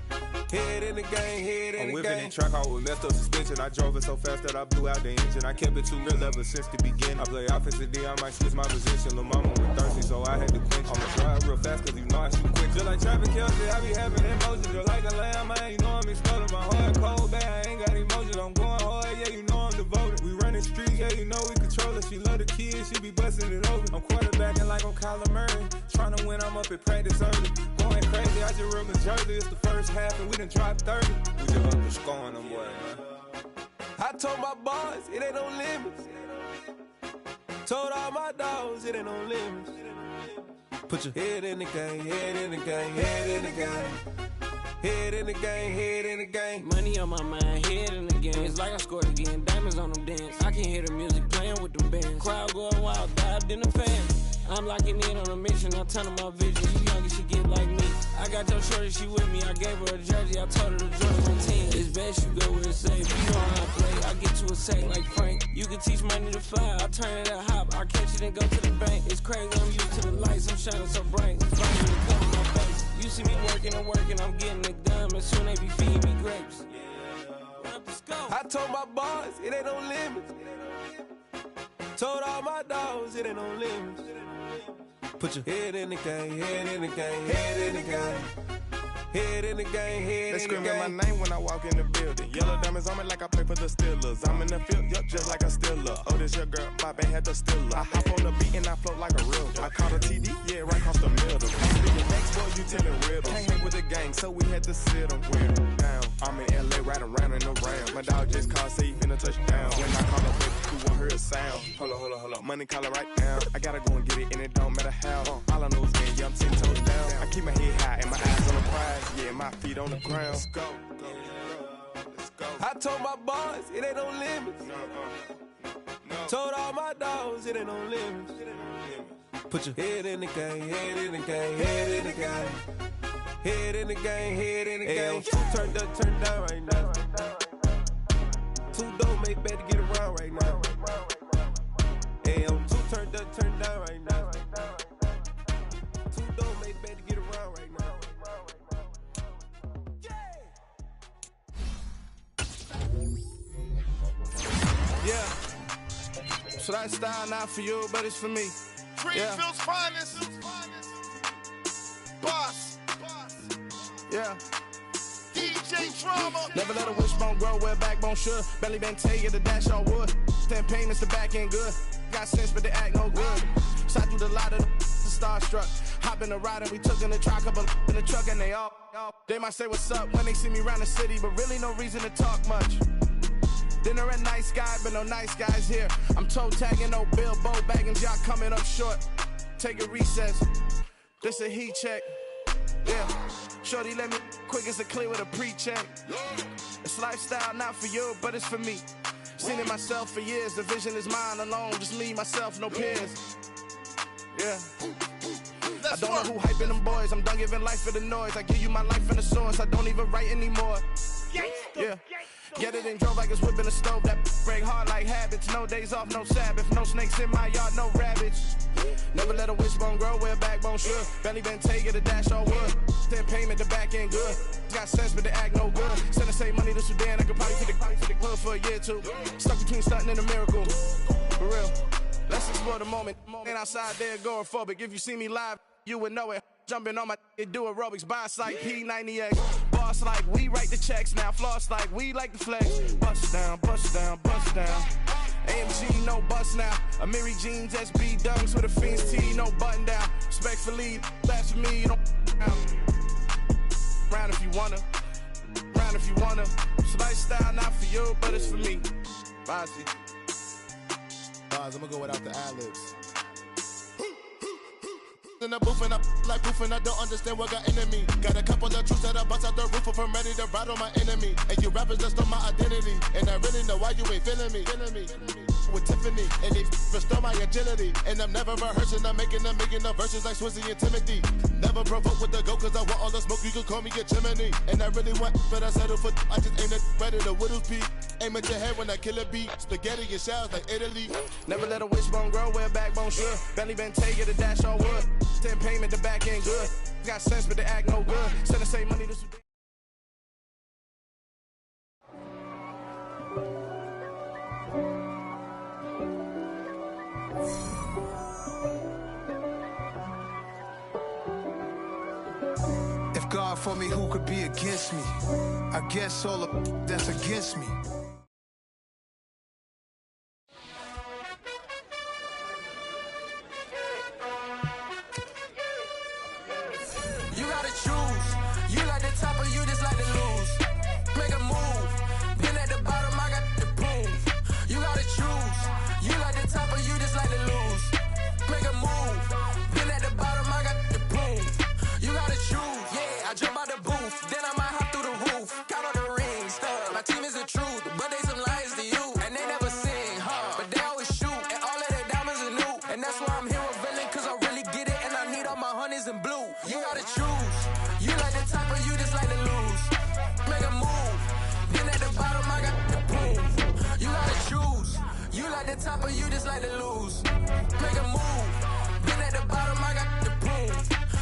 Head in the game, head in the game. I'm whipping in track out with messed up suspension. I drove it so fast that I blew out the engine. I kept it too real ever since the beginning. I play offensive D, I might switch my position. Lil' mama was thirsty, so I had to quench. I'ma drive real fast, cause you know I shoot quick. Just like traffic Kelsey, I be having emotions. Just like a lamb, I ain't know I'm exploding. My heart cold, bad, I ain't got emotions. I'm going hard, yeah, you know I'm devoted. We running streets, yeah, you know we control it. She love the kids, she be busting it over. I'm quarterbacking like I'm Kyler Murray. Trying to win, I'm up at practice early. Going crazy, I just rub the jersey. It's the first half and we done dropped 30. We just up to scoring them, boy, man. I told my boys it ain't no limits. Told all my dogs it ain't no limits. Put your head in the game, head in the game, head in the game. Head in the game, head in the game. Money on my mind, head in the game. It's like I scored again, diamonds on them dance. I can hear the music playing with them bands. Crowd going wild, dived in the fan. I'm locking in on a mission, I'm turning my vision. You young and she get like me. I got your shorty, she with me. I gave her a jersey, I told her to join my team. It's best you go where it's safe. You know how I play, I get to a sack like Frank. You can teach money to fly, I turn it at hop. I catch it and go to the bank. It's crazy, I'm used to the lights, I'm shining so bright. Flying to cover my face. You see me working and working, I'm getting it done. And soon they be feeding me grapes. I told my boys it ain't no limits. Told all my dogs it ain't no limits. Put your head in the game, head in the game, head in the game. Head in the game, head They in the game. screaming my name when I walk in the building. Yellow diamonds on me like I play for the Steelers. I'm in the field, yup, just like a still up. Oh, this your girl, my band had to still up. I hop on the beat and I float like a river. I caught a TD, yeah, right across the middle. The next boy, you telling riddles. Can't hang with the gang, so we had to sit them down. I'm in LA, right around and around. My dog just called, say he finna touch down. When I call up, who won't hear a sound? Hold up, money call it right now. I gotta go and get it, and it don't matter how. All I know is getting, yeah, I'm 10 toes down. I keep my head high and my eyes on the prize. Yeah, my feet on the ground. Let's go. I told my boys, it ain't no limits. Told all my dogs, it ain't no limits. Put your head in the game, head in the game, head in the game. Head in the game, head in the game. Two turned up, turned down right now. Two don't make better get around right now. Hey, I'm two turned up, turned down right now. Two don't make better get around right now. Yeah. So that style not for you, but it's for me. Greenfield's finest. Boss. Yeah. DJ Drama. Never let a wishbone grow where backbone should. Belly been take it, the dash all wood. 10 payments, the back end good. Got sense, but they act no good. Shot through the lot of the starstruck. Hop in the ride and we took in the truck, couple in the truck, and they all. They might say what's up when they see me around the city, but really no reason to talk much. Dinner at nice guy, but no nice guys here. I'm toe tagging, no Bilbo bagging, y'all coming up short. Take a recess. This a heat check. Yeah. Shorty let me quick as a clear with a pre-check. It's lifestyle not for you, but it's for me. Seen it myself for years. The vision is mine alone. Just me, myself, no peers. Yeah. I don't know who hyping them boys. I'm done giving life for the noise. I give you my life in the source. I don't even write anymore. Yeah. Get it and drove like it's whipping a stove. That break hard like habits. No days off, no Sabbath. No snakes in my yard, no rabbits. Never let a wishbone grow where backbone should. Belly been take it, a dash all wood. 10 payment, the back end good. Got sense, but they act no good. Send the same money to Sudan. I could probably take the club for a year or two. Stuck between stunting and a miracle. For real. Let's explore the moment. Ain't outside there agoraphobic. If you see me live, you would know it. Jumping on my do aerobics, boss like P90X. Boss like we write the checks now. Floss like we like the flex. Bust down, bust down, bust down. AMG, no bust now. Amiri jeans, SB dunks with a Fiends T, no button down. Respectfully, that's for me, you don't round if you wanna. Round if you wanna. It's lifestyle not for you, but it's for me. Bossy. Bars, I'm gonna go without the ad-libs. In the booth and I like proof and I don't understand what got into me. Got a couple of truths that I bust out the roof if I'm ready to rattle my enemy. And you rappers just stole my identity, and I really know why you ain't feeling me. With Tiffany, and they restore my agility. And I'm never rehearsing, I'm making the verses like Swizzy and Timothy. Never provoke with the go, cause I want all the smoke, you can call me a chimney. And I really want, but I settle for, I just aim at better the widow's peak. Aim at your head when I kill a beat. Spaghetti and shells like Italy. Never let a wishbone grow where backbone should. Belly been take it, a dash all wood. 10 payment, the back end good. Got sense, but they act no good. Send the same money to Sudan. If God for me, who could be against me? I guess all of that's against me. You gotta choose. You like the top or you just like to lose. Make a move. Been at the bottom, I got the prove. You gotta choose. You like the top or you just like to lose. Make a move. Been at the bottom, I got the prove. You gotta choose. Yeah, I jump out the booth. Then I might hop through the roof. Count all the rings. My team is the truth, but they some liars to you. And they never sing, but they always shoot. And all of their diamonds are new. And that's why I'm here revealing, cause I really get it. And I need all my honeys in blue. You gotta choose. You like the top or you just like to lose. Make a move. Then at the bottom I got the proof. You gotta choose. You like the top or you just like to lose. Make a move. Then at the bottom I got the proof.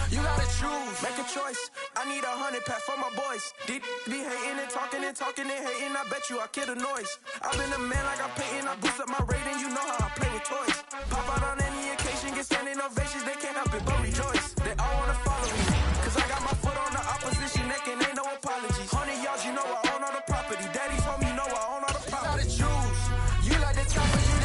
You gotta choose. Make a choice. I need 100 pack for my boys. Be hating and talking and hating. I bet you I kill the noise. I've been a man like I'm painting. I boost up my rating. You know how I play with toys. Pop out on any occasion. Get standing ovations. They can't help it but rejoice. They all wanna follow me. Cause I got my foot on the opposition neck and ain't no apologies. 100 yards, you know I own all the property. Daddy's home, you know I own all the property. You gotta choose. You like the top or you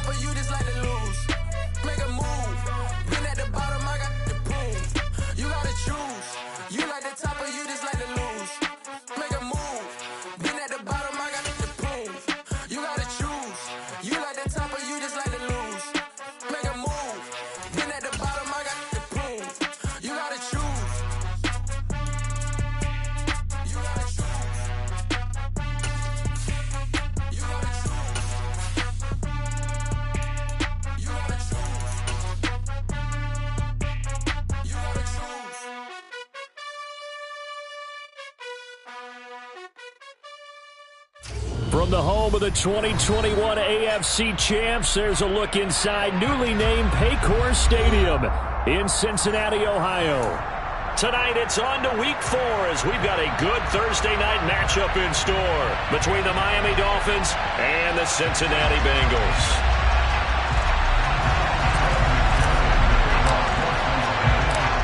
top of you just like to lose. Make a move. Been at the bottom, I got the boom. You gotta choose. You like the top of you just like to lose. Make a move. Been at the bottom, I got the boom. You gotta choose. You like the top of you just like to lose. Make a move. Been at the bottom, I got the boom. You gotta choose. You gotta choose. You gotta choose. You gotta choose. You gotta choose. From the home of the 2021 AFC champs, there's a look inside newly named Paycor Stadium in Cincinnati, Ohio. Tonight it's on to Week 4 as we've got a good Thursday night matchup in store between the Miami Dolphins and the Cincinnati Bengals.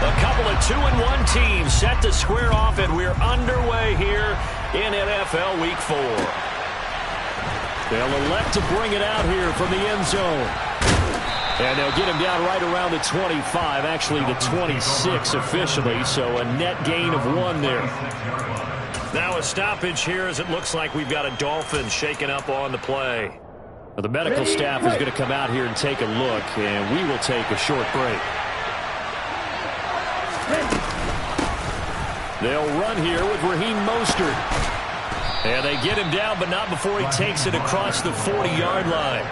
A couple of 2-1 teams set to square off, and we're underway here in NFL Week 4. They'll elect to bring it out here from the end zone. And they'll get him down right around the 25, actually the 26 officially, so a net gain of 1 there. Now a stoppage here as it looks like we've got a Dolphin shaken up on the play. Well, the medical staff is going to come out here and take a look, and we will take a short break. They'll run here with Raheem Mostert. And they get him down, but not before he takes it across the 40-yard line.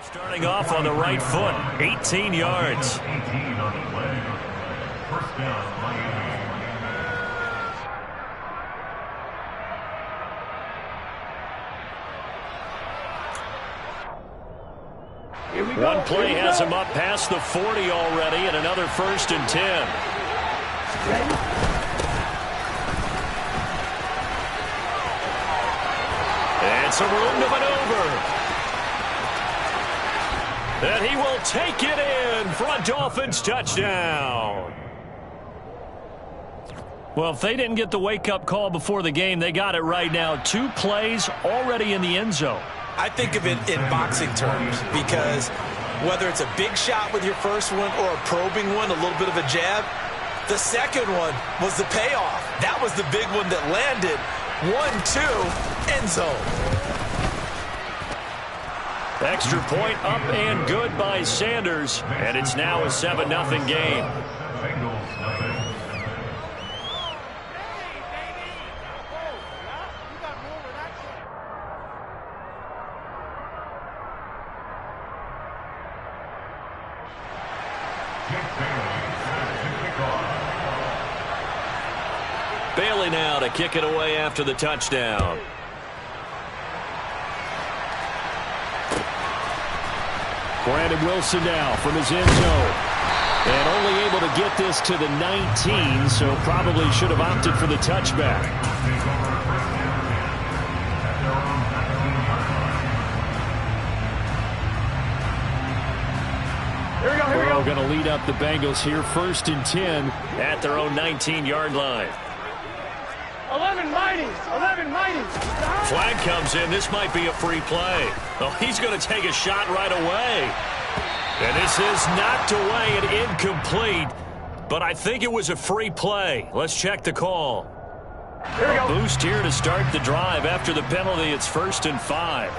Starting off on the right foot, 18 yards. 18 on the play. First down, Miami. One play has him up past the 40 already, and another 1st and 10. And some room to maneuver. And he will take it in for a Dolphins touchdown. Well, if they didn't get the wake-up call before the game, they got it right now. 2 plays already in the end zone. I think of it in boxing terms because whether it's a big shot with your first one or a probing one, a little bit of a jab, the second one was the payoff. That was the big one that landed. 1-2, end zone. Extra point up and good by Sanders, and it's now a 7-0 game. Bengals nothing. Bailey now to kick it away after the touchdown. Brandon Wilson now from his end zone. And only able to get this to the 19, so probably should have opted for the touchback. Here we go, here we go. Going to lead up the Bengals here, 1st and 10 at their own 19-yard line. 11 mighty. Flag comes in. This might be a free play. Oh, he's going to take a shot right away. And this is knocked away and incomplete. But I think it was a free play. Let's check the call. A boost here to start the drive. After the penalty, it's 1st and 5.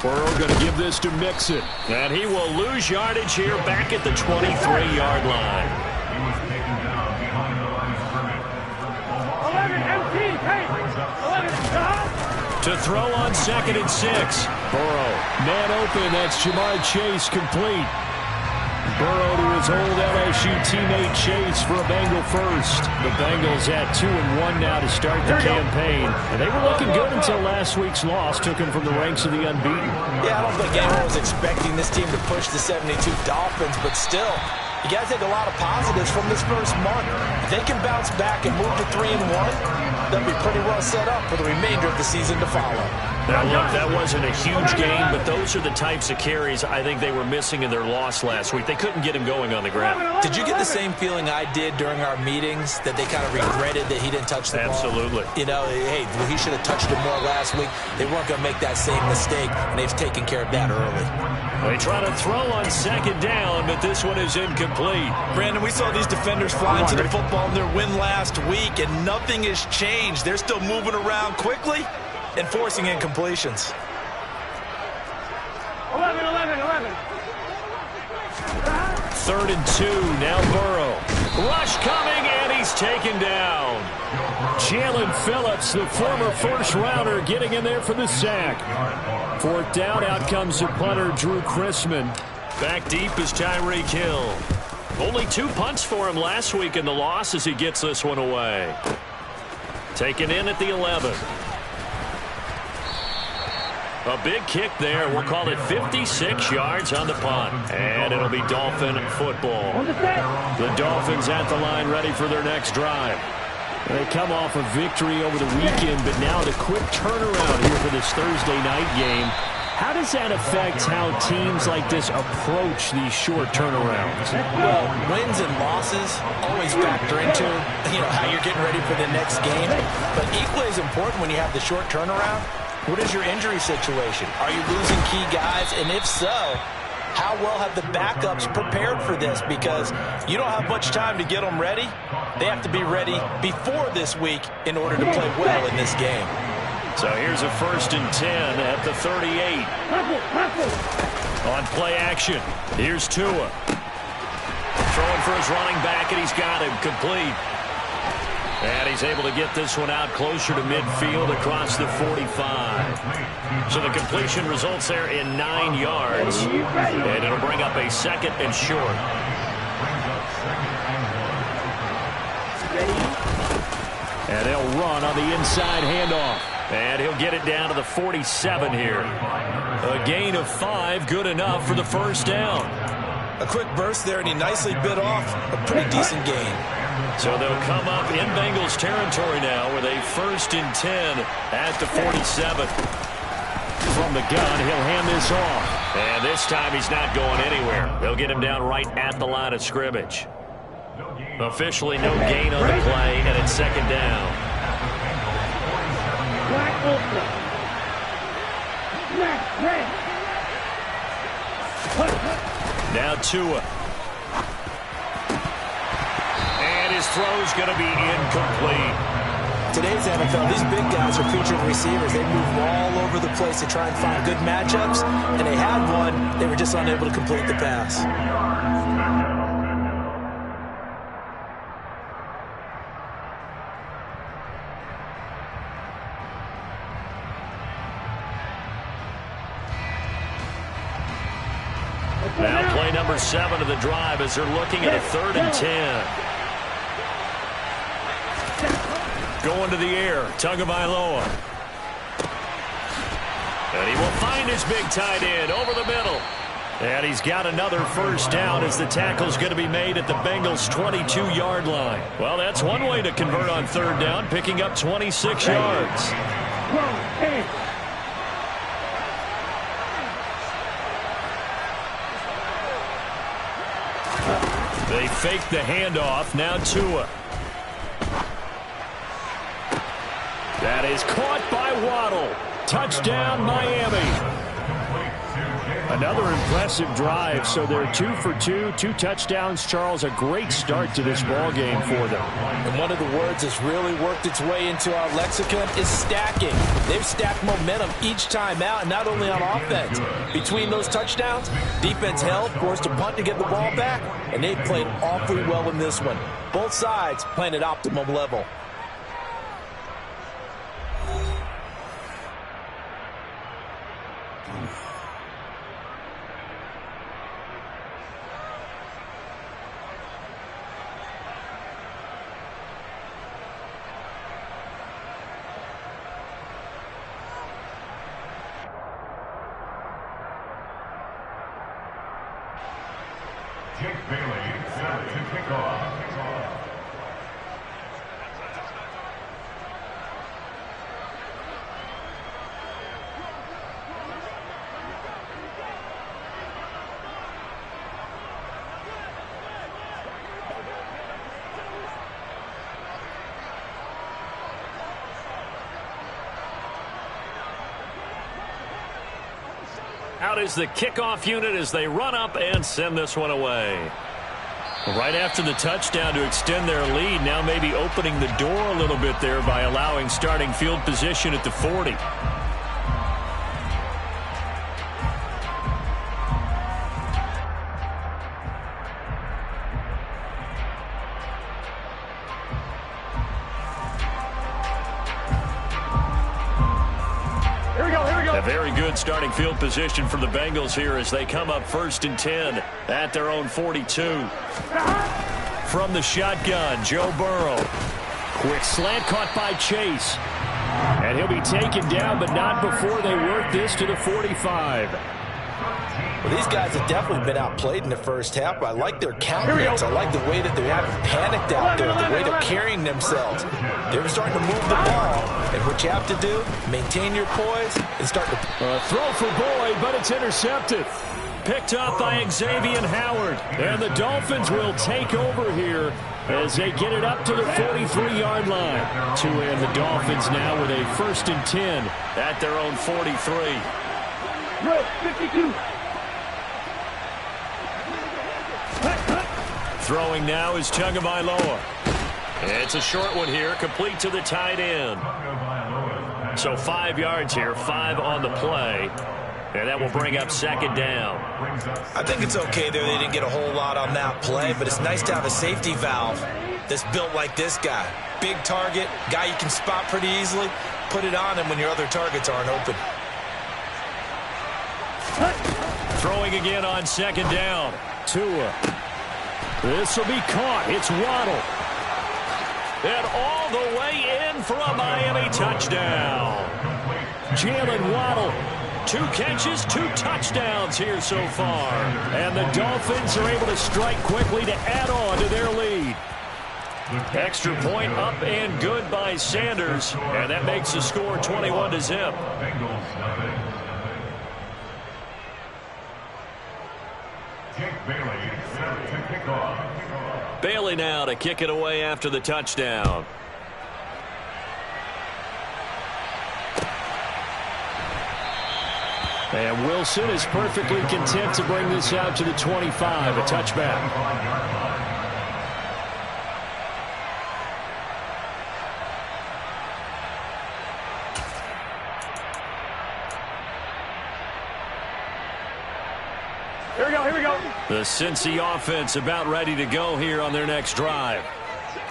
Burrow going to give this to Mixon. And he will lose yardage here back at the 23-yard line. He was taken down behind the line of scrimmage. 11 empty. Hey. 11 To throw on 2nd and 6. Burrow, man open. That's Jamar Chase complete. Burrow to his old LSU teammate Chase for a Bengal first. The Bengals at 2-1 now to start the campaign. And they were looking good until last week's loss took them from the ranks of the unbeaten. Yeah, I don't think anyone was expecting this team to push the 72 Dolphins, but still, you got to take a lot of positives from this first month. If they can bounce back and move to 3-1, they'll be pretty well set up for the remainder of the season to follow. Now, look, that wasn't a huge game, but those are the types of carries I think they were missing in their loss last week. They couldn't get him going on the ground. Did you get the same feeling I did during our meetings, that they kind of regretted that he didn't touch the ball? Absolutely. You know, hey, he should have touched it more last week. They weren't going to make that same mistake, and they've taken care of that early. They try to throw on 2nd down, but this one is incomplete. Brandon, we saw these defenders fly into the football in their win last week, and nothing has changed. They're still moving around quickly and forcing incompletions. 11. 3rd and 2, now Burrow. Rush coming, and he's taken down. Jalen Phillips, the former first-rounder, getting in there for the sack. 4th down, out comes the punter, Drew Chrisman. Back deep is Tyreek Hill. Only 2 punts for him last week in the loss as he gets this one away. Taken in at the 11. A big kick there. We'll call it 56 yards on the punt. And it'll be Dolphin football. The Dolphins at the line ready for their next drive. They come off a victory over the weekend, but now the quick turnaround here for this Thursday night game. How does that affect how teams like this approach these short turnarounds? Well, wins and losses always factor into, how you're getting ready for the next game. But equally as important when you have the short turnaround, what is your injury situation? Are you losing key guys? And if so, how well have the backups prepared for this? Because you don't have much time to get them ready. They have to be ready before this week in order to play well in this game. So here's a 1st and 10 at the 38. On play action, here's Tua. Throwing for his running back, and he's got him complete. And he's able to get this one out closer to midfield across the 45. So the completion results there in 9 yards. And it'll bring up a 2nd and short. And they'll run on the inside handoff. And he'll get it down to the 47 here. A gain of 5, good enough for the 1st down. A quick burst there, and he nicely bit off a pretty decent gain. So they'll come up in Bengals territory now with a 1st and 10 at the 47. From the gun, he'll hand this off. And this time he's not going anywhere. They'll get him down right at the line of scrimmage. Officially no gain on the play, and it's 2nd down. Now Tua. And his throw's going to be incomplete. Today's NFL, these big guys are featured receivers. They move all over the place to try and find good matchups, and they had one. They were just unable to complete the pass. Now play number 7 of the drive as they're looking at a 3rd and 10. Going to the air, Tagovailoa. And he will find his big tight end over the middle. And he's got another 1st down as the tackle's going to be made at the Bengals' 22-yard line. Well, that's one way to convert on 3rd down, picking up 26 yards. They fake the handoff. Now Tua. That is caught by Waddle. Touchdown, Miami. Another impressive drive, so they're 2 for 2, 2 touchdowns. Charles, a great start to this ball game for them. And one of the words that's really worked its way into our lexicon is stacking. They've stacked momentum each time out, and not only on offense. Between those touchdowns, defense held, forced a punt to get the ball back, and they played awfully well in this one. Both sides playing at optimum level. Jake Bailey set to kick off. Out is the kickoff unit as they run up and send this one away. Right after the touchdown to extend their lead, now maybe opening the door a little bit there by allowing starting field position at the 40. A very good starting field position for the Bengals here as they come up 1st and 10 at their own 42. From the shotgun, Joe Burrow. Quick slant caught by Chase. And he'll be taken down, but not before they work this to the 45. Well, these guys have definitely been outplayed in the first half, but I like their countenance. I like the way that they haven't panicked out there, the way they're carrying themselves. They're starting to move the ball, and what you have to do, maintain your poise and start to... Throw for Boyd, but it's intercepted. Picked up by Xavier Howard. And the Dolphins will take over here as they get it up to the 43-yard line. To end the Dolphins now with a 1st and 10 at their own 43. Red 52. Throwing now is Tagovailoa. It's a short one here, complete to the tight end. So 5 yards here, 5 on the play. And that will bring up 2nd down. I think it's okay there. They didn't get a whole lot on that play, but it's nice to have a safety valve that's built like this guy. Big target, guy you can spot pretty easily. Put it on him when your other targets aren't open. Throwing again on 2nd down. Tua. This will be caught. It's Waddle. And all the way in for a Miami touchdown. Jalen Waddle. 2 catches, 2 touchdowns here so far. And the Dolphins are able to strike quickly to add on to their lead. Extra point up and good by Sanders. And that makes the score 21-0. Jake Bailey set to kick off. Bailey now to kick it away after the touchdown. And Wilson is perfectly content to bring this out to the 25, a touchback. Here we go. The Cincy offense about ready to go here on their next drive.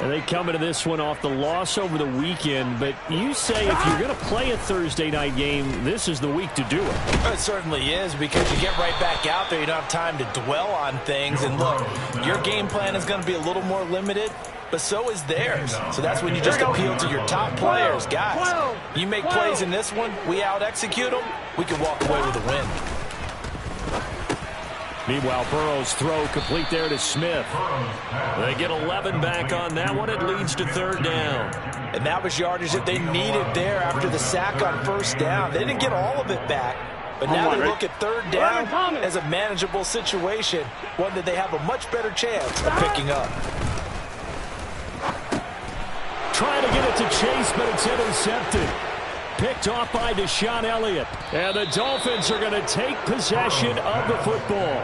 And they come into this one off the loss over the weekend, but you say if you're going to play a Thursday night game, this is the week to do it. It certainly is, because you get right back out there. You don't have time to dwell on things. And look, your game plan is going to be a little more limited, but so is theirs. So that's when you just appeal to your top players. Guys, you make plays in this one, we out-execute them, we can walk away with a win. Meanwhile, Burrow's throw complete there to Smith. They get 11 back on that one. It leads to 3rd down. And that was yardage that they needed there after the sack on 1st down. They didn't get all of it back, but now they look at 3rd down as a manageable situation, one that they have a much better chance of picking up. trying to get it to Chase, but it's intercepted. Picked off by Deshaun Elliott. And the Dolphins are going to take possession of the football.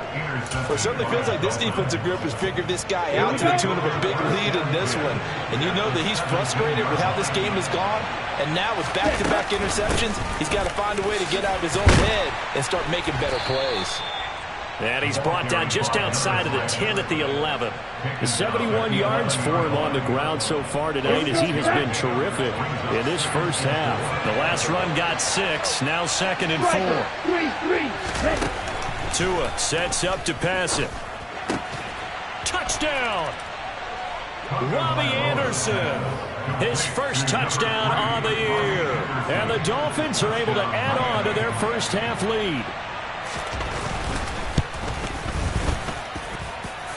Well, it certainly feels like this defensive group has figured this guy out to the tune of a big lead in this one. And you know that he's frustrated with how this game has gone. And now with back-to-back interceptions, he's got to find a way to get out of his own head and start making better plays. And he's brought down just outside of the 10 at the 11. The 71 yards for him on the ground so far tonight as he has been terrific in this first half. The last run got 6, now 2nd and 4. Tua sets up to pass it. Touchdown! Robbie Anderson, his first touchdown on the year. And the Dolphins are able to add on to their first half lead.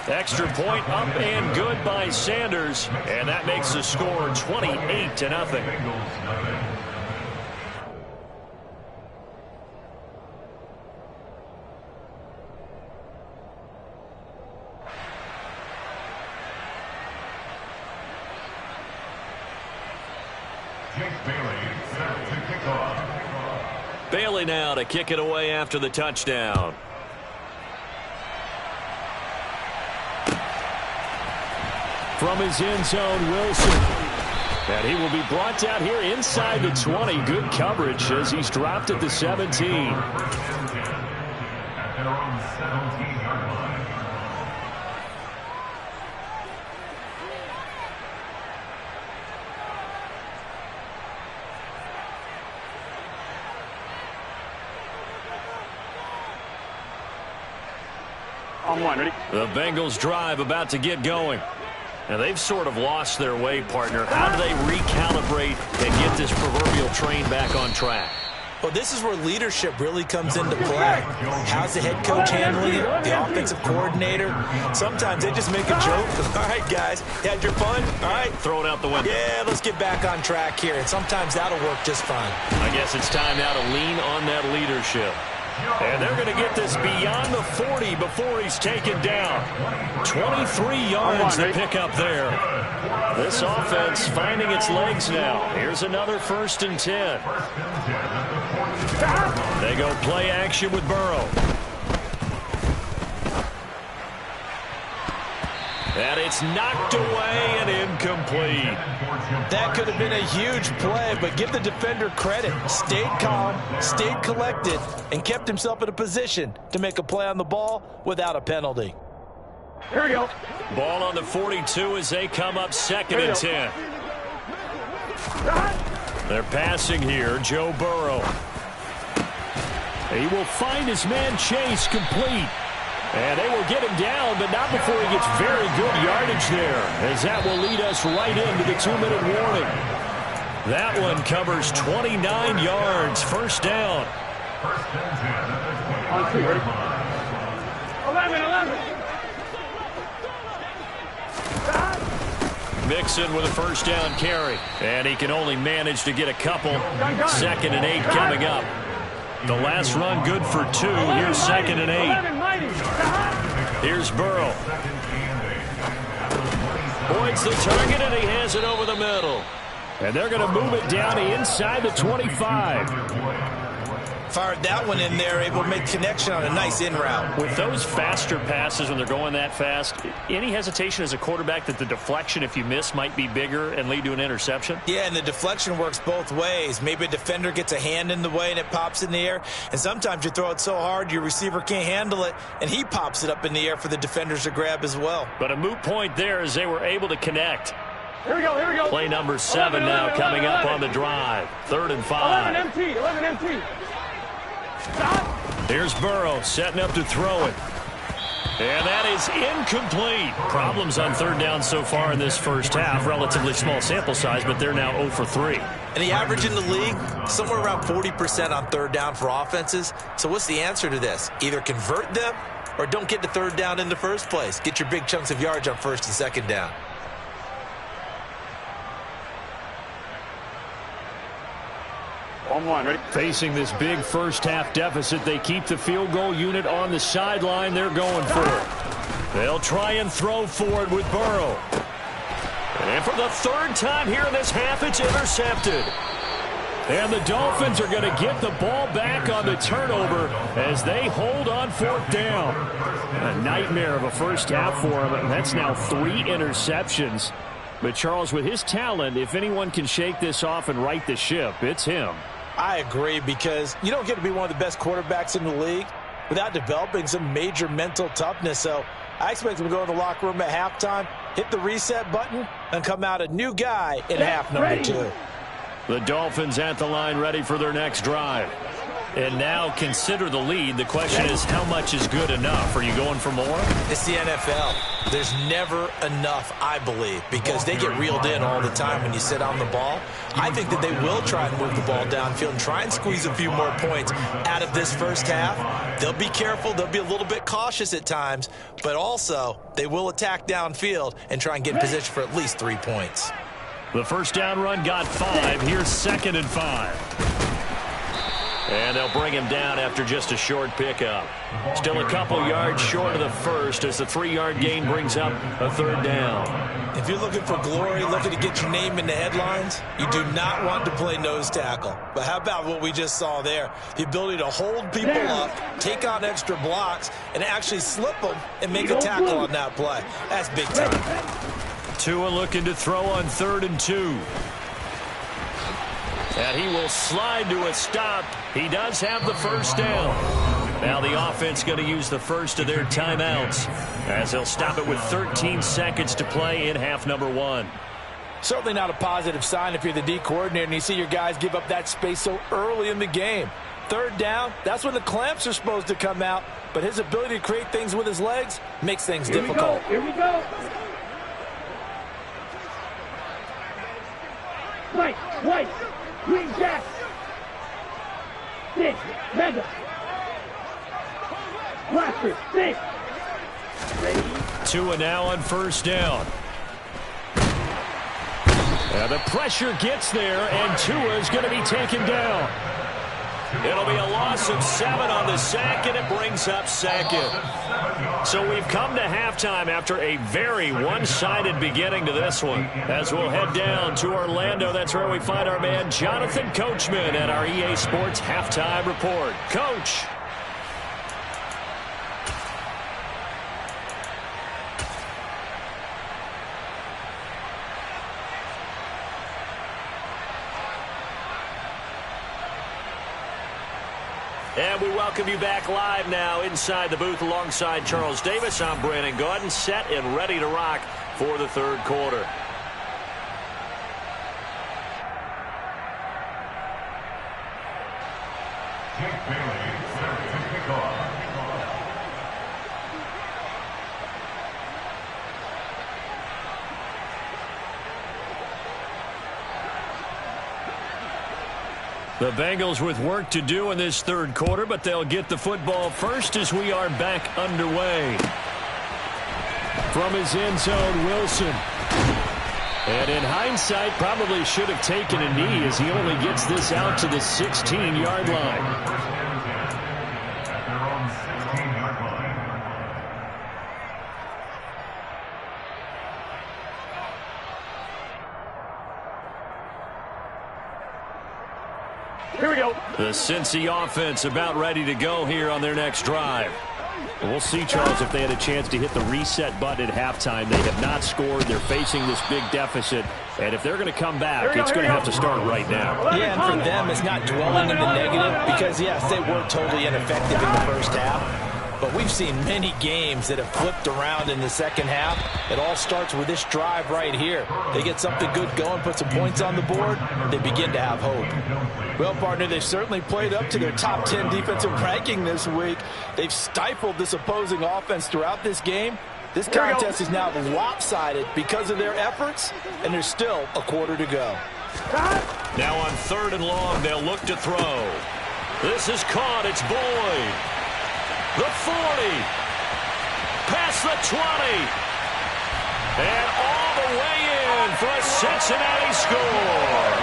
Extra point up and good by Sanders, and that makes the score 28-0. Bailey now to kick it away after the touchdown. From his end zone, Wilson. And he will be brought down here inside the 20. Good coverage as he's dropped at the 17. At their own 17-yard line. On one, ready? The Bengals drive about to get going. Now, they've sort of lost their way, partner. How do they recalibrate and get this proverbial train back on track? Well, this is where leadership really comes into play. How's the head coach handling it? The offensive coordinator? Sometimes they just make a joke. All right, guys, you had your fun? All right. Throw it out the window. Yeah, let's get back on track here. And sometimes that'll work just fine. I guess it's time now to lean on that leadership. And they're going to get this beyond the 40 before he's taken down. 23 yards to pick up there. This offense finding its legs now. Here's another 1st and 10. They go play action with Burrow. And it's knocked away and incomplete. That could have been a huge play, but give the defender credit. Stayed calm, stayed collected, and kept himself in a position to make a play on the ball without a penalty. Here we go. Ball on the 42 as they come up 2nd and 10. They're passing here. Joe Burrow. He will find his man Chase complete. And they will get him down, but not before he gets very good yardage there, as that will lead us right into the 2-minute warning. That one covers 29 yards. 1st down. On 2, ready? 11. Mixon with a 1st down carry. And he can only manage to get a couple. 2nd and 8 coming up. The last run good for 2. Here's 2nd and 8. Here's Burrow. Boyd's the target, and he has it over the middle. And they're going to move it down inside the 25. Fired that one in there, able to make connection on a nice in route. With those faster passes when they're going that fast, any hesitation as a quarterback that the deflection, if you miss, might be bigger and lead to an interception? Yeah, and the deflection works both ways. Maybe a defender gets a hand in the way and it pops in the air. And sometimes you throw it so hard your receiver can't handle it, and he pops it up in the air for the defenders to grab as well. But a moot point there as they were able to connect. Here we go, here we go. Play number 7 now coming up on the drive. 3rd and 5. 11 MT. Here's Burrow setting up to throw it. And that is incomplete. Problems on 3rd down so far in this first half. Relatively small sample size, but they're now 0 for 3. And the average in the league, somewhere around 40% on 3rd down for offenses. So what's the answer to this? Either convert them or don't get to 3rd down in the first place. Get your big chunks of yards on 1st and 2nd down. On 1, ready? Facing this big first half deficit, they keep the field goal unit on the sideline. They're going for it. They'll try and throw for it with Burrow. And for the third time here in this half, it's intercepted. And the Dolphins are going to get the ball back on the turnover as they hold on fourth down. A nightmare of a first half for him, and that's now 3 interceptions. But Charles, with his talent, if anyone can shake this off and right the ship, it's him. I agree, because you don't get to be one of the best quarterbacks in the league without developing some major mental toughness. So I expect him to go in the locker room at halftime, hit the reset button, and come out a new guy in half number 2. The Dolphins at the line, ready for their next drive. And now consider the lead. The question is, how much is good enough? Are you going for more? It's the NFL. There's never enough, I believe, because they get reeled in all the time when you sit on the ball. I think that they will try and move the ball downfield and try and squeeze a few more points out of this first half. They'll be careful. They'll be a little bit cautious at times, but also they will attack downfield and try and get in position for at least 3 points. The first down run got 5. Here's 2nd and 5. And they'll bring him down after just a short pickup. Still a couple yards short of the first as the 3-yard gain brings up a 3rd down. If you're looking for glory, looking to get your name in the headlines, you do not want to play nose tackle. But how about what we just saw there? The ability to hold people up, take on extra blocks, and actually slip them and make a tackle on that play. That's big time. Tua looking to throw on 3rd and 2. And he will slide to a stop. He does have the first down. Now the offense going to use the first of their timeouts as they'll stop it with 13 seconds to play in half number 1. Certainly not a positive sign if you're the D coordinator and you see your guys give up that space so early in the game. 3rd down, that's when the clamps are supposed to come out, but his ability to create things with his legs makes things difficult. Here we go. White. Green Jack. 6. Mega. Blaster. 6. Tua now on first down. And the pressure gets there, and Tua is going to be taken down. It'll be a loss of 7 on the sack, and it brings up 2nd. So we've come to halftime after a very one-sided beginning to this one. As we'll head down to Orlando, that's where we find our man Jonathan Coachman at our EA Sports Halftime Report. Coach. And we welcome you back live now inside the booth alongside Charles Davis. I'm Brandon Gaudin, set and ready to rock for the 3rd quarter. Jake Bailey, set to kick off. The Bengals with work to do in this 3rd quarter, but they'll get the football first as we are back underway. From his end zone, Wilson. And in hindsight, probably should have taken a knee as he only gets this out to the 16-yard line. Here we go. The Cincy offense about ready to go here on their next drive. We'll see, Charles, if they had a chance to hit the reset button at halftime. They have not scored. They're facing this big deficit. And if they're going to come back, it's going to have to start right now. Yeah, and for them, it's not dwelling in the negative because, yes, they were totally ineffective in the first half. But we've seen many games that have flipped around in the second half. It all starts with this drive right here. They get something good going, put some points on the board, they begin to have hope. Well, partner, they've certainly played up to their top 10 defensive ranking this week. They've stifled this opposing offense throughout this game. This contest is now lopsided because of their efforts, and there's still a quarter to go. Now on 3rd and long, they'll look to throw. This is caught. It's Boyd. The 40, past the 20, and all the way in for a Cincinnati score.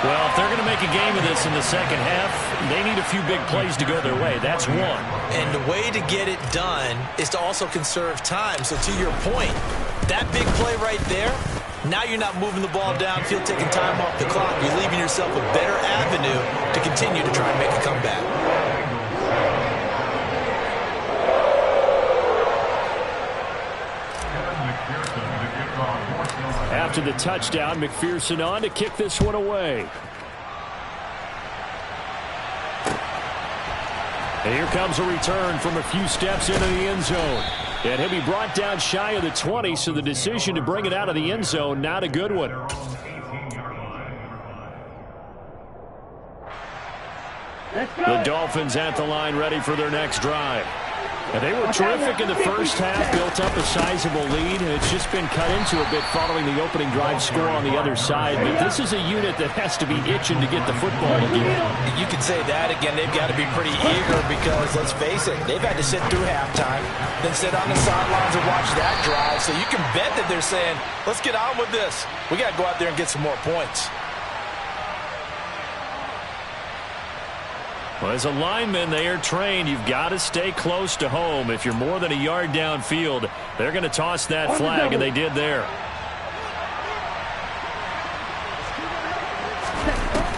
Well, if they're going to make a game of this in the second half, they need a few big plays to go their way. That's one. And the way to get it done is to also conserve time. So to your point, that big play right there, now you're not moving the ball downfield, taking time off the clock. You're leaving yourself a better avenue to continue to try and make a comeback. After the touchdown, McPherson on to kick this one away. And here comes a return from a few steps into the end zone. And he'll be brought down shy of the 20, so the decision to bring it out of the end zone, not a good one. The Dolphins at the line, ready for their next drive. And they were terrific in the first half, built up a sizable lead, and it's just been cut into a bit following the opening drive score on the other side. But this is a unit that has to be itching to get the football again. You could say that again. They've got to be pretty eager because, let's face it, they've had to sit through halftime, then sit on the sidelines and watch that drive. So you can bet that they're saying, let's get on with this. We got to go out there and get some more points. Well, as a lineman, they are trained. You've got to stay close to home. If you're more than a yard downfield, they're going to toss that flag, and they did there.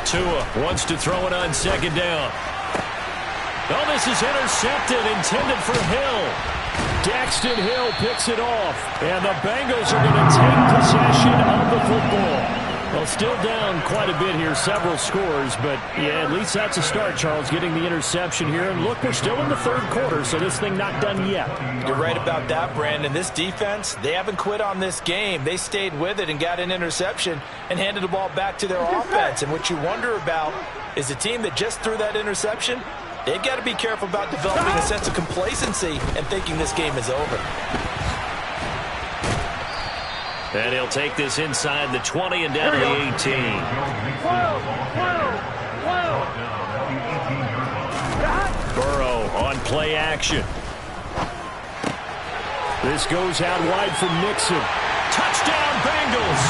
Tua wants to throw it on second down. Oh, this is intercepted, intended for Hill. Daxton Hill picks it off, and the Bengals are going to take possession of the football. Well, still down quite a bit here, several scores, but yeah, at least that's a start, Charles, getting the interception here. And look, we're still in the third quarter, so this thing not done yet. You're right about that, Brandon. This defense, they haven't quit on this game. They stayed with it and got an interception and handed the ball back to their offense. And what you wonder about is the team that just threw that interception, they've got to be careful about developing a sense of complacency and thinking this game is over. And he'll take this inside the 20 and down to the 18. Burrow on play action. This goes out wide from Mixon. Touchdown, Bengals!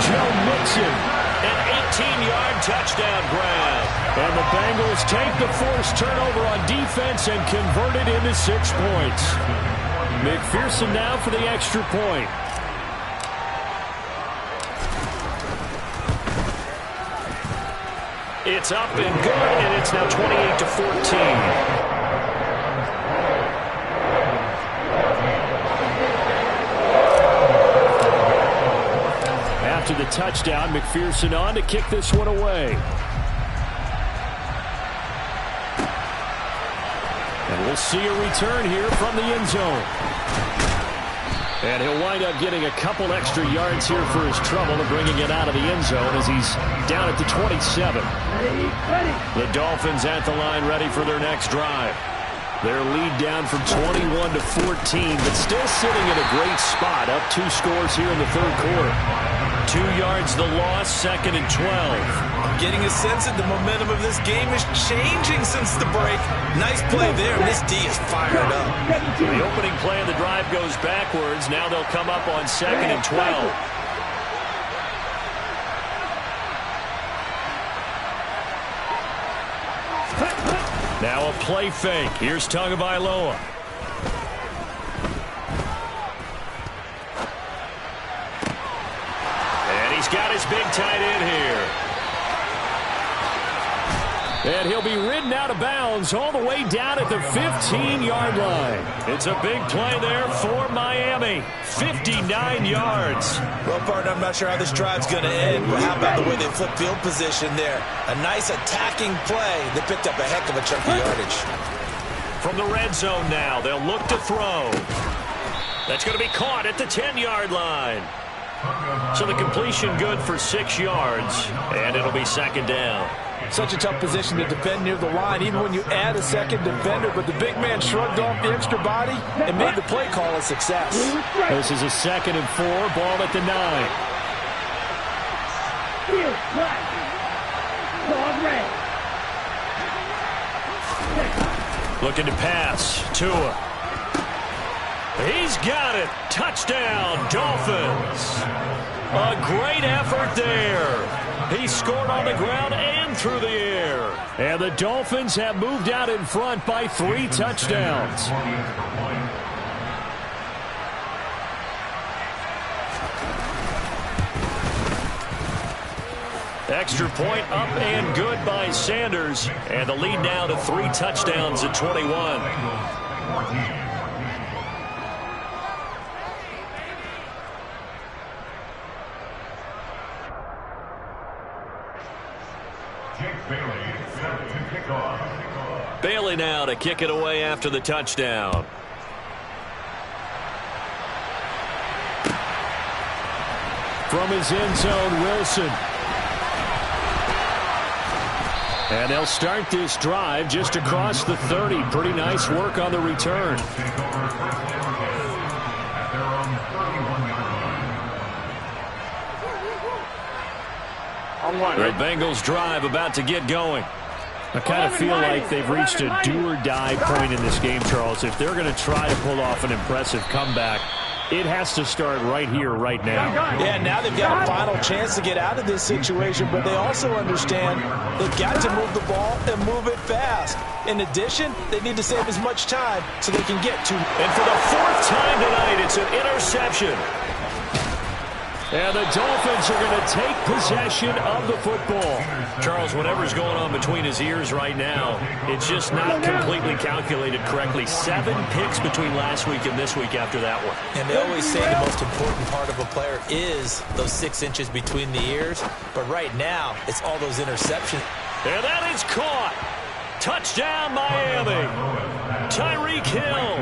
Joe Mixon, an 18-yard touchdown grab. And the Bengals take the forced turnover on defense and convert it into 6 points. McPherson now for the extra point. It's up and good, and it's now 28-14. After the touchdown, McPherson on to kick this one away. And we'll see a return here from the end zone. And he'll wind up getting a couple extra yards here for his trouble and bringing it out of the end zone as he's down at the 27. The Dolphins at the line, ready for their next drive. Their lead down from 21-14, but still sitting in a great spot, up 2 scores here in the third quarter. 2 yards the loss, 2nd and 12. I'm getting a sense that the momentum of this game is changing since the break. Nice play there, and this D is fired up. The opening play of the drive goes backwards. Now they'll come up on 2nd and 12. Now a play fake. Here's Tagovailoa. And he's got his big tight end here. And he'll be ridden out of bounds all the way down at the 15-yard line. It's a big play there for Miami. 59 yards. Well, partner, I'm not sure how this drive's going to end, but how about the way they flip field position there? A nice attacking play. They picked up a heck of a chunk of yardage. From the red zone now, they'll look to throw. That's going to be caught at the 10-yard line. So the completion good for 6 yards, and it'll be 2nd down. Such a tough position to defend near the line, even when you add a second defender, but the big man shrugged off the extra body and made the play call a success. This is a 2nd and 4, ball at the 9. Looking to pass, Tua. He's got it. Touchdown, Dolphins. A great effort there. He scored on the ground and through the air. And the Dolphins have moved out in front by 3 touchdowns. Extra point up and good by Sanders. And the lead now to 3 touchdowns at 21. Bailey now to kick it away after the touchdown. From his end zone, Wilson. And they'll start this drive just across the 30. Pretty nice work on the return. The Bengals drive about to get going. I kind of feel like they've reached a do-or-die point in this game, Charles. If they're going to try to pull off an impressive comeback, it has to start right here, right now. Yeah, now they've got a final chance to get out of this situation, but they also understand they've got to move the ball and move it fast. In addition, they need to save as much time so they can get to. And for the 4th time tonight, it's an interception. And the Dolphins are going to take possession of the football. Charles, whatever's going on between his ears right now, it's just not completely calculated correctly. 7 picks between last week and this week after that one. And they always say the most important part of a player is those 6 inches between the ears. But right now, it's all those interceptions. And that is caught. Touchdown, Miami. Tyreek Hill,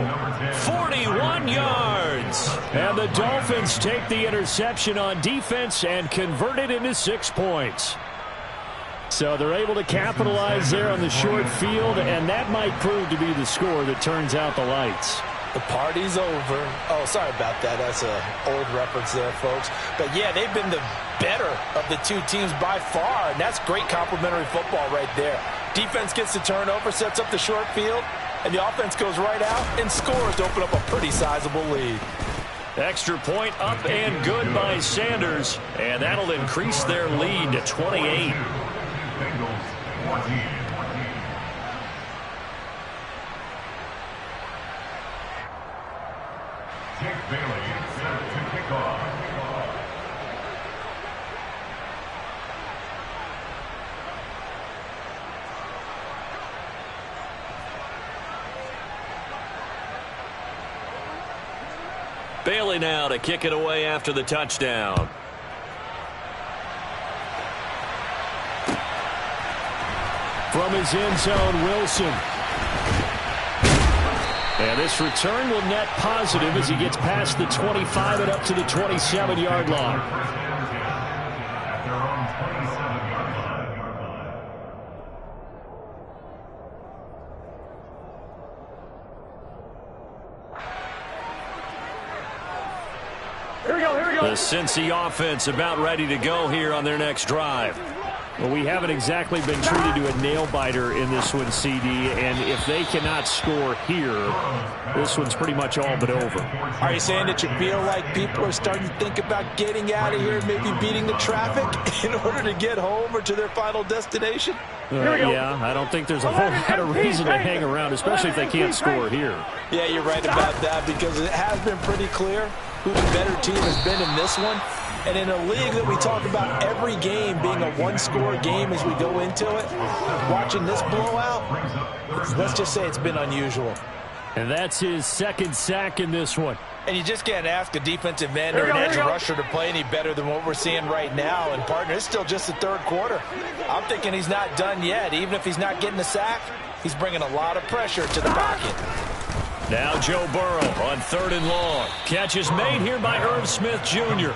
41 yards. And the Dolphins take the interception on defense and convert it into 6 points. So they're able to capitalize there on the short field, and that might prove to be the score that turns out the lights. The party's over. Oh, sorry about that. That's an old reference there, folks. But, yeah, they've been the better of the 2 teams by far, and that's great complimentary football right there. Defense gets the turnover, sets up the short field, and the offense goes right out and scores to open up a pretty sizable lead. Extra point up and good by Sanders, and that'll increase their lead to 28. Bailey set to kick off. Bailey now to kick it away after the touchdown. From his end zone, Wilson. And this return will net positive as he gets past the 25 and up to the 27-yard line. The Cincy offense about ready to go here on their next drive. Well, we haven't exactly been treated to a nail-biter in this one, CD, and if they cannot score here, this one's pretty much all but over. Are you saying that you feel like people are starting to think about getting out of here, maybe beating the traffic in order to get home or to their final destination? Yeah, I don't think there's a whole lot of reason to hang around, especially if they can't score here. Yeah, you're right about that, because it has been pretty clear who the better team has been in this one. And in a league that we talk about every game being a one-score game as we go into it, watching this blowout, let's just say it's been unusual. And that's his 2nd sack in this one. And you just can't ask a defensive end or an edge rusher to play any better than what we're seeing right now. And, partner, it's still just the 3rd quarter. I'm thinking he's not done yet. Even if he's not getting a sack, he's bringing a lot of pressure to the pocket. Now Joe Burrow on 3rd and long. Catch is made here by Irv Smith Jr.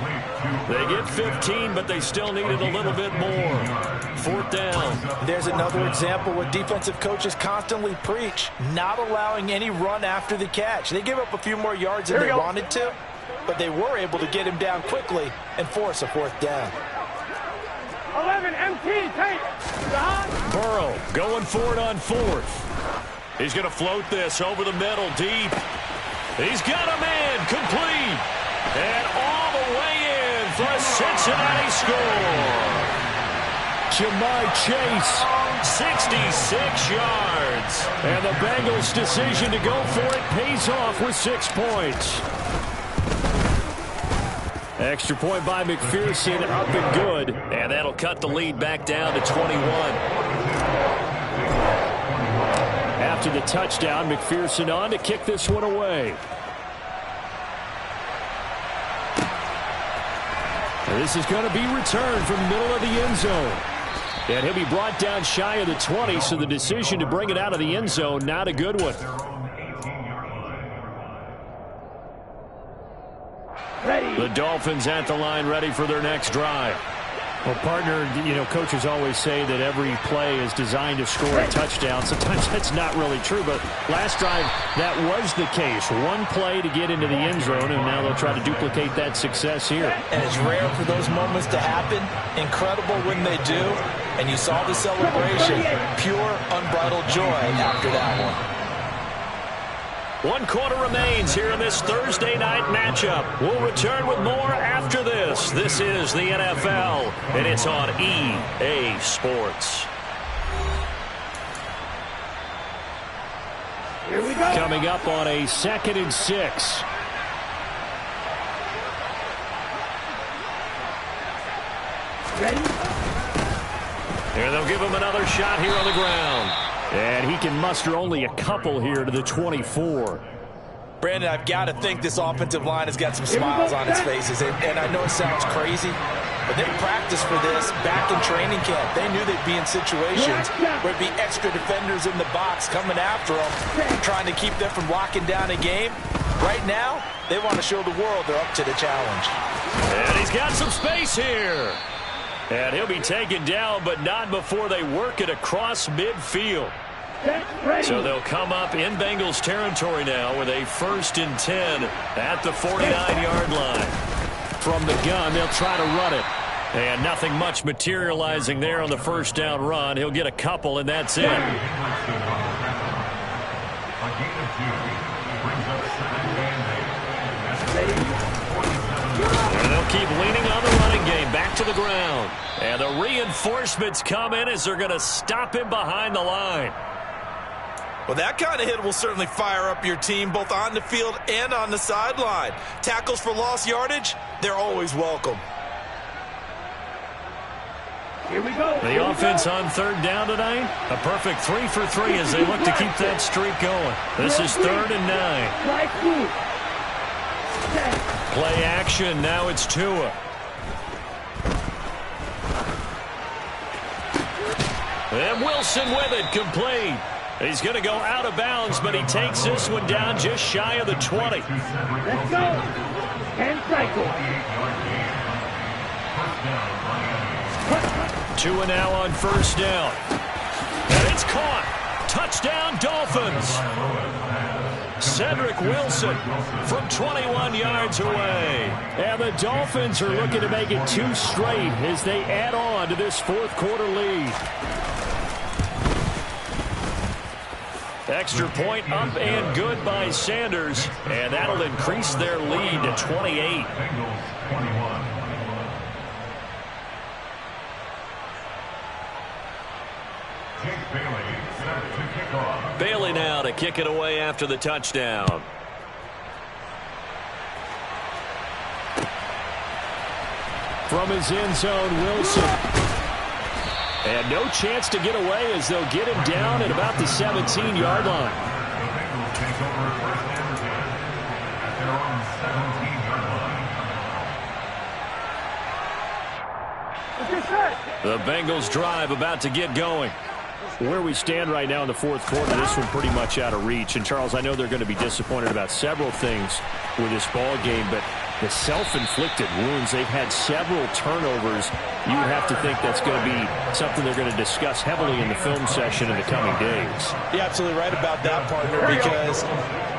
They get 15, but they still needed a little bit more. 4th down. There's another example what defensive coaches constantly preach, not allowing any run after the catch. They give up a few more yards than they wanted to, but they were able to get him down quickly and force a 4th down. 11 MT, take Burrow going for it on 4th. He's going to float this over the middle deep. He's got a man complete. And all the way in for a Cincinnati score. Jamar Chase. 66 yards. And the Bengals' decision to go for it pays off with 6 points. Extra point by McPherson, up and good. And that'll cut the lead back down to 21. After the touchdown, McPherson on to kick this one away. And this is going to be returned from the middle of the end zone. And he'll be brought down shy of the 20, so the decision to bring it out of the end zone, not a good one. The Dolphins at the line, ready for their next drive. Well, partner, coaches always say that every play is designed to score a touchdown. Sometimes that's not really true, but last drive, that was the case. One play to get into the end zone, and now they'll try to duplicate that success here. And it's rare for those moments to happen. Incredible when they do. And you saw the celebration. Pure, unbridled joy after that one. 1 quarter remains here in this Thursday night matchup. We'll return with more after this. This is the NFL, and it's on EA Sports. Here we go. Coming up on a 2nd and 6. Ready? Here they'll give him another shot here on the ground. And he can muster only a couple here to the 24. Brandon, I've got to think this offensive line has got some smiles on its faces. And I know it sounds crazy, but they practiced for this back in training camp. They knew they'd be in situations where it'd be extra defenders in the box coming after them, trying to keep them from locking down a game. Right now, they want to show the world they're up to the challenge. And he's got some space here. And he'll be taken down, but not before they work it across midfield. So they'll come up in Bengals territory now with a 1st and 10 at the 49-yard line. From the gun, they'll try to run it. And nothing much materializing there on the 1st down run. He'll get a couple, and that's it. And they'll keep leaning on the running game. Back to the ground. And the reinforcements come in as they're going to stop him behind the line. Well, that kind of hit will certainly fire up your team both on the field and on the sideline. Tackles for lost yardage, they're always welcome. Here we go. The offense on 3rd down tonight, a perfect 3 for 3 as they look to keep that streak going. This is 3rd and 9. Play action, now it's Tua. And Wilson with it, complete. He's going to go out of bounds, but he takes this one down just shy of the 20. Let's go. And cycle. Tua now on 1st down. And it's caught. Touchdown, Dolphins. Cedric Wilson from 21 yards away. And the Dolphins are looking to make it 2 straight as they add on to this 4th quarter lead. Extra point up and good by Sanders, and that'll increase their lead to 28. Bailey now to kick it away after the touchdown. From his end zone, Wilson. And no chance to get away as they'll get him down at about the 17-yard line. The Bengals drive about to get going. Where we stand right now in the 4th quarter, this one pretty much out of reach. And, Charles, I know they're going to be disappointed about several things with this ball game, but the self-inflicted wounds, they've had several turnovers. You have to think that's going to be something they're going to discuss heavily in the film session in the coming days. You're absolutely right about that, partner, because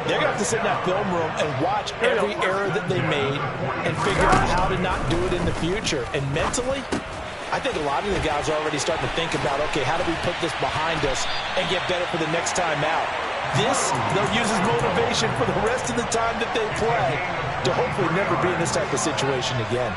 they're going to have to sit in that film room and watch every error that they made and figure out how to not do it in the future. And mentally, I think a lot of the guys are already starting to think about, okay, how do we put this behind us and get better for the next time out? This, they'll use as motivation for the rest of the time that they play. to hopefully never be in this type of situation again.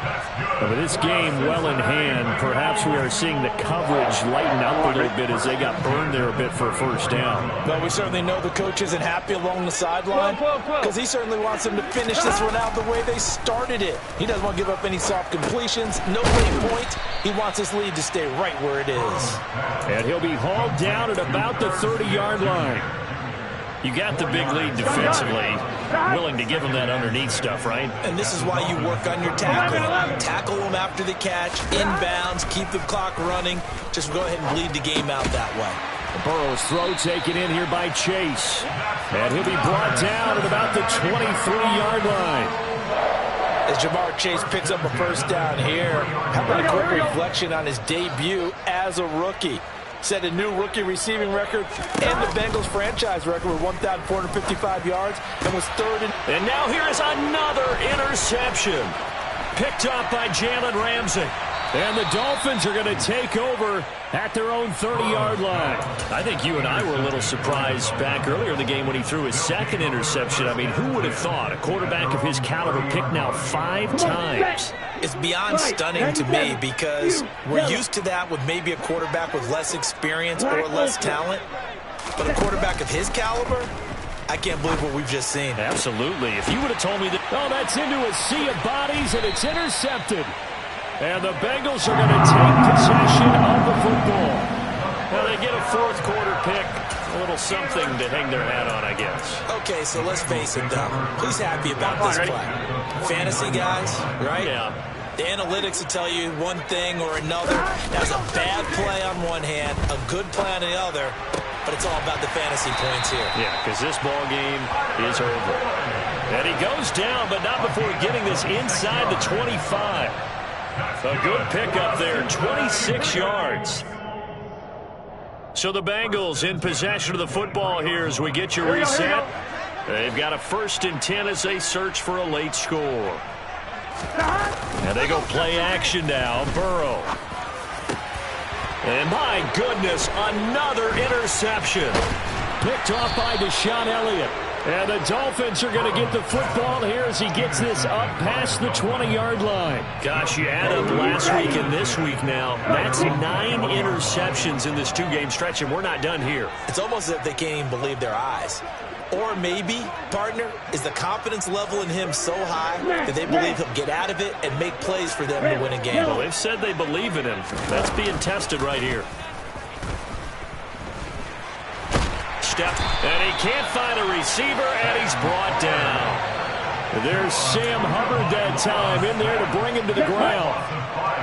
But with this game well in hand, perhaps we are seeing the coverage lighten up a little bit as they got burned there a bit for a first down. Well, we certainly know the coach isn't happy along the sideline because he certainly wants them to finish this one out the way they started it. He doesn't want to give up any soft completions, no late point. He wants this lead to stay right where it is. And he'll be hauled down at about the 30-yard line. You got the big lead defensively, willing to give them that underneath stuff, right? And this is why you work on your tackling. Tackle them after the catch, inbounds, keep the clock running. Just go ahead and bleed the game out that way. Burrow's throw taken in here by Chase. And he'll be brought down at about the 23-yard line. As Jamar Chase picks up a first down here, how about a quick reflection on his debut as a rookie? Set a new rookie receiving record and the Bengals franchise record with 1,455 yards and was third in. And now here is another interception. Picked up by Jalen Ramsey. And the Dolphins are going to take over at their own 30-yard line. I think you and I were a little surprised back earlier in the game when he threw his second interception. I mean, who would have thought a quarterback of his caliber picked now 5 times? It's beyond stunning to me because we're used to that with maybe a quarterback with less experience or less talent. But a quarterback of his caliber, I can't believe what we've just seen. Absolutely. If you would have told me that. Oh, that's into a sea of bodies, and it's intercepted. And the Bengals are going to take possession of the football. Well, they get a fourth quarter pick. A little something to hang their hat on, I guess. Okay, so let's face it, though. Who's happy about this play? Fantasy guys, right? Yeah. The analytics will tell you one thing or another. That's a bad play on one hand, a good play on the other, but it's all about the fantasy points here. Yeah, because this ball game is over. And he goes down, but not before getting this inside the 25. A good pickup there, 26 yards. So the Bengals in possession of the football here as we get you reset. They've got a 1st and 10 as they search for a late score. And they go play action now. Burrow. And my goodness, another interception. Picked off by Deshaun Elliott. And the Dolphins are going to get the football here as he gets this up past the 20-yard line. Gosh, you add up last week and this week now. That's 9 interceptions in this 2-game stretch, and we're not done here. It's almost as if they can't even believe their eyes. Or maybe, partner, is the confidence level in him so high that they believe he'll get out of it and make plays for them to win a game. Well, they've said they believe in him. That's being tested right here. And he can't find a receiver, and he's brought down. There's Sam Hubbard that time in there to bring him to the ground.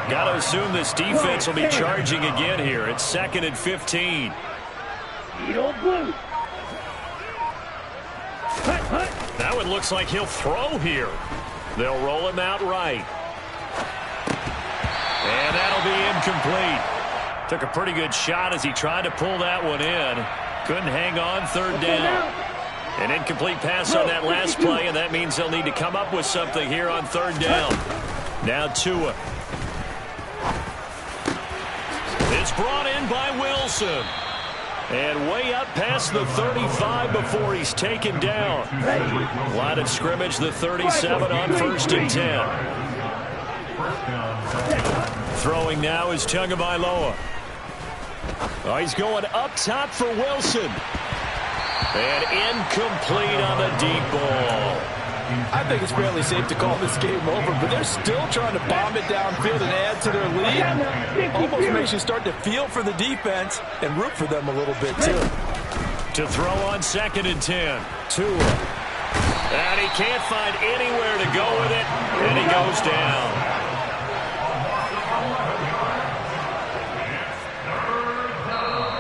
Got to assume this defense will be charging again here. It's 2nd and 15. Now it looks like he'll throw here. They'll roll him out right. And that'll be incomplete. Took a pretty good shot as he tried to pull that one in. Couldn't hang on, 3rd down. An incomplete pass on that last play, and that means they'll need to come up with something here on 3rd down. Now Tua. It's brought in by Wilson. And way up past the 35 before he's taken down. Line of scrimmage, the 37 on 1st and 10. Throwing now is Tagovailoa. Oh, he's going up top for Wilson. And incomplete on the deep ball. I think it's fairly safe to call this game over, but they're still trying to bomb it downfield and add to their lead. Almost makes you start to feel for the defense and root for them a little bit, too. To throw on 2nd and 10. Tua. And he can't find anywhere to go with it, and he goes down.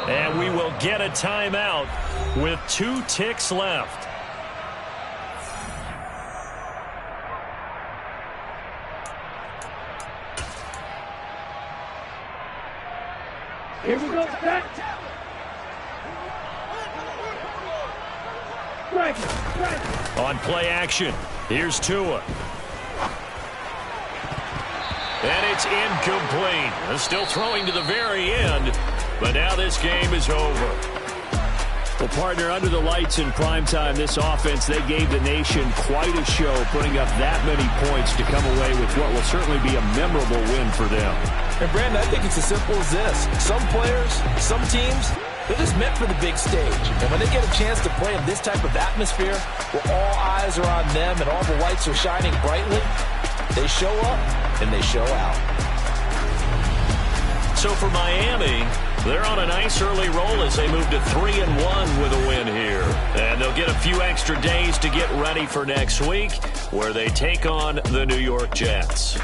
And we will get a timeout with 2 ticks left. Here we go, set. On play action, here's Tua. And it's incomplete. Still throwing to the very end, but now this game is over. Well, partner, under the lights in primetime, this offense, they gave the nation quite a show, putting up that many points to come away with what will certainly be a memorable win for them. And, Brandon, I think it's as simple as this. Some players, some teams, they're just meant for the big stage. And when they get a chance to play in this type of atmosphere where all eyes are on them and all the lights are shining brightly, they show up and they show out. So for Miami, they're on a nice early roll as they move to 3-1 with a win here. And they'll get a few extra days to get ready for next week, where they take on the New York Jets.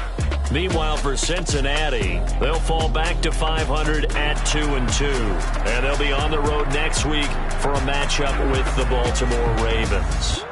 Meanwhile, for Cincinnati, they'll fall back to 500 at 2-2. And they'll be on the road next week for a matchup with the Baltimore Ravens.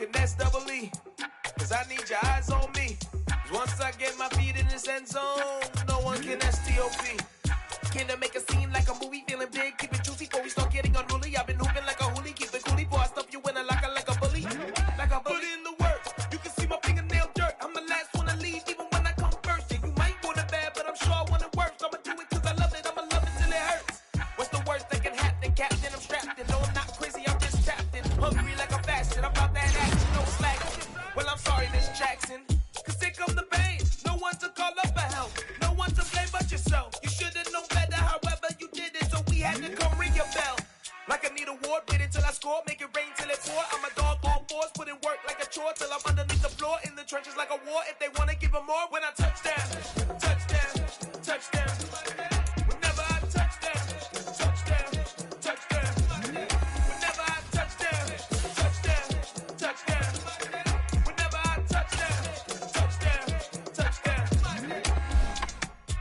that's double E. Cause I need your eyes on me. Once I get my feet in this end zone, no one can STOP. Can I make a scene like a movie? Feeling big, keep it juicy before we start getting unruly. I've been hooping like a hoolie, keep it coolie before I stuff you in a locker like a bully. Like a bully. Put in the work, you can see my fingernail dirt. I'm the last one to leave, even when I come first. Yeah, you might want it bad, but I'm sure I want it worse. I'ma do it cause I love it, I'ma love it till it hurts. What's the worst that can happen, Captain? I'm strapped in, no I'm not crazy, I'm just tapped in. Hungry like a fashion, I'm about that action, no slack. Well, I'm sorry, Miss Jackson, cause here come the pain. No one to call up for help, no one to blame but yourself. You should've known better, however you did it, so we had to come ring your bell. Like I need a ward, wait until I score, make it rain till it pour. I'm a dog on fours, put in work like a chore till I'm underneath the floor, in the trenches like a war. If they wanna give them more, when I touch down, touchdown, touchdown. Whenever I touch down, touchdown, touchdown. Whenever I touch down, touchdown, touchdown. Whenever I touch down, touchdown, touchdown.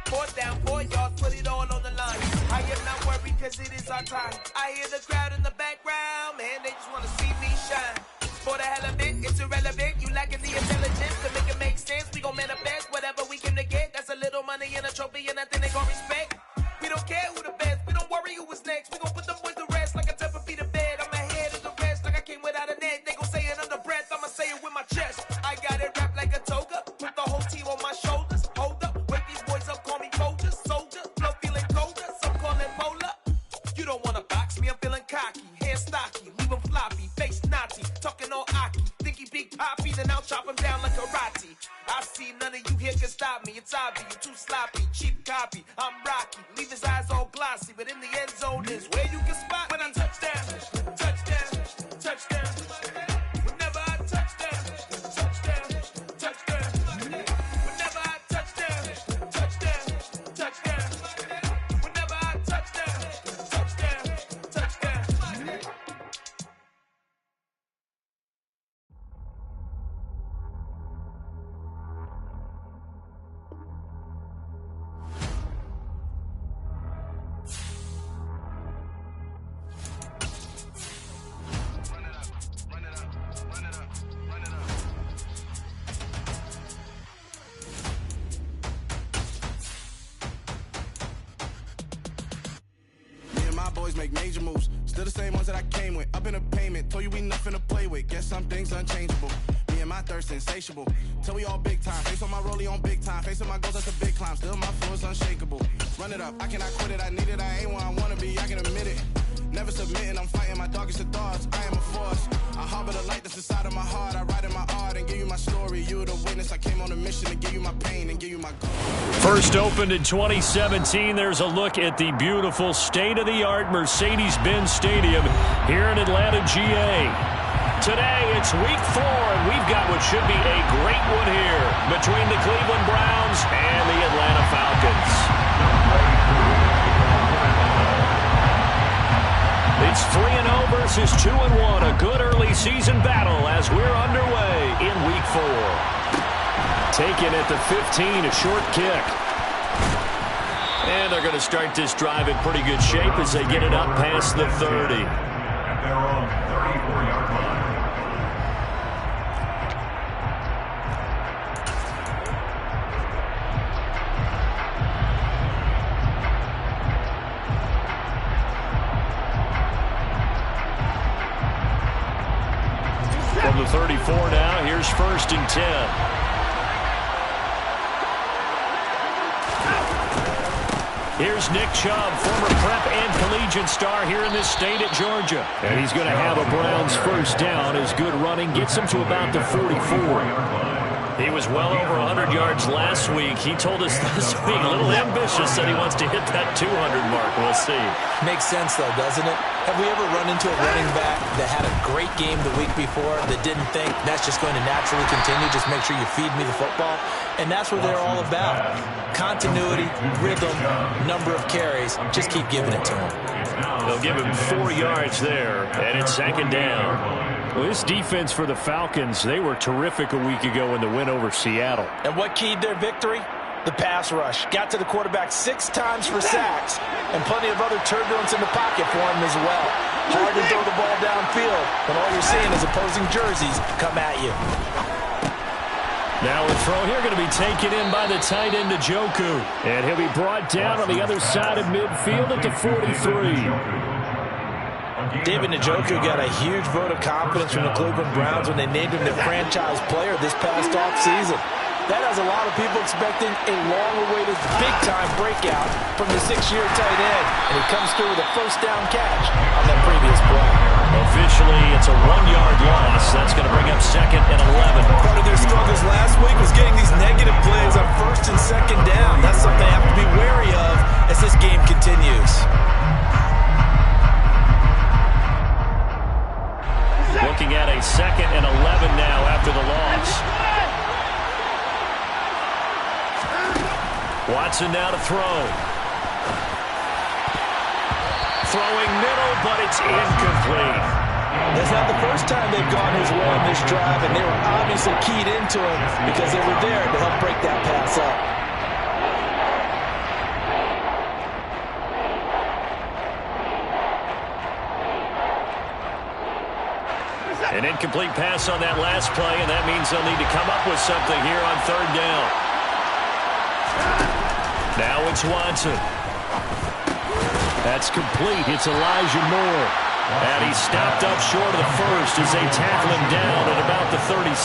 Fourth down, 4 yards, put it all on the line. I am not worried cause it is our time. I hear the crowd in the background, man, they just wanna see me shine. For the hell of it, it's irrelevant. You lacking the intelligence to make it make sense. We gon' manifest whatever we came to get. That's a little money and a trophy and nothing they gon' respect. We don't care who the best, we don't worry who was next. We gon' put them boys to rest like a temper feet of bed. I'm ahead of the rest like I came without a net. They gon' say it under breath, I'ma say it with my chest. I got it wrapped like a toga, put the whole team on my shoulders. Hold up, wake these boys up, call me Folger, soldier. Flow feeling colder, some call it polar. You don't wanna box me, I'm feeling cocky. Hair stocky, leave him floppy, face naughty. Talking all aki, think he big poppy, then I'll chop him down like karate. I see none of you here can stop me. It's obvious, you too sloppy, cheap copy. I'm Rocky, leave his eyes all glossy, but in the end zone is where you can spot when I touch down, touchdown, touchdown. Whenever I touch down, touchdown, touchdown. Whenever I touch down, touchdown, touchdown. Whenever I touch down, touchdown, touchdown. Boys make major moves, still the same ones that I came with. Up in a payment, told you we nothing to play with. Guess some things unchangeable. Me and my thirst insatiable. Till we all big time. Face on my rollie on big time. Facing my goals, that's a big climb. Still my flow is unshakable. Run it up, I cannot quit it. I need it, I ain't where I wanna be. I can admit it. Never submitting, I'm fighting my darkest of thoughts. I am a force. I harbor the light that's inside of my heart. I write in my art and give you my story. You are the witness. I came on a mission to give you my pain and give you my goal. First opened in 2017. There's a look at the beautiful state-of-the-art Mercedes-Benz Stadium here in Atlanta, GA. Today, it's week 4, and we've got what should be a great one here between the Cleveland Browns and the Atlanta Falcons. It's 3-0 versus 2-1, a good early season battle as we're underway in week 4. Taken at the 15, a short kick. And they're going to start this drive in pretty good shape as they get it up past the 30. At their own 34-yard line. From the 34 now, here's 1st and 10. Here's Nick Chubb, former prep and collegiate star here in this state at Georgia. And he's going to have a Browns first down as good running gets him to about the 44. He was well over 100 yards last week. He told us this week, a little ambitious, that he wants to hit that 200 mark. We'll see. Makes sense, though, doesn't it? Have we ever run into a running back that had a great game the week before that didn't think that's just going to naturally continue? Just make sure you feed me the football. And that's what they're all about. Continuity, rhythm, number of carries. Just keep giving it to him. They'll give him 4 yards there, and it's 2nd down. Well, this defense for the Falcons, they were terrific a week ago in the win over Seattle. And what keyed their victory? The pass rush. Got to the quarterback 6 times for sacks, and plenty of other turbulence in the pocket for him as well. Hard to throw the ball downfield when all you're seeing is opposing jerseys come at you. Now a throw here going to be taken in by the tight end Njoku. And he'll be brought down on the other side of midfield at the 43. David Njoku got a huge vote of confidence from the Cleveland Browns when they named him the franchise player this past offseason. That has a lot of people expecting a long-awaited big-time breakout from the 6-year tight end, and he comes through with a first-down catch on that previous play. Officially, it's a 1-yard loss. That's going to bring up 2nd and 11. Part of their struggles last week was getting these negative plays on 1st and 2nd down. That's something they have to be wary of as this game continues. Looking at a 2nd and 11 now after the loss. Watson now to throw. Throwing middle, but it's incomplete. That's not the first time they've gone his way on this drive, and they were obviously keyed into it because they were there to help break that pass up. An incomplete pass on that last play, and that means they'll need to come up with something here on 3rd down. Now it's Watson. That's complete. It's Elijah Moore. And he's stopped up short of the first as they tackle him down at about the 36.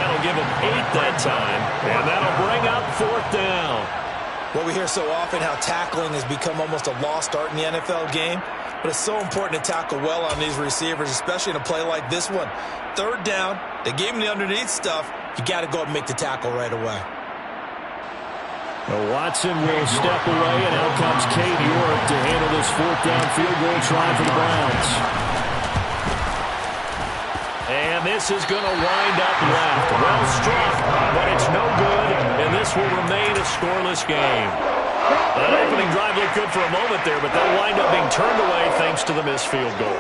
That'll give him 8 that time, and that'll bring up 4th down. Well, we hear so often how tackling has become almost a lost art in the NFL game. But it's so important to tackle well on these receivers, especially in a play like this one. 3rd down, they gave him the underneath stuff. You got to go up and make the tackle right away. Well, Watson will step away, and out comes Cade York to handle this 4th down field goal try for the Browns. And this is going to wind up left. Well struck, but it's no good, and this will remain a scoreless game. That opening drive looked good for a moment there, but they'll wind up being turned away thanks to the missed field goal.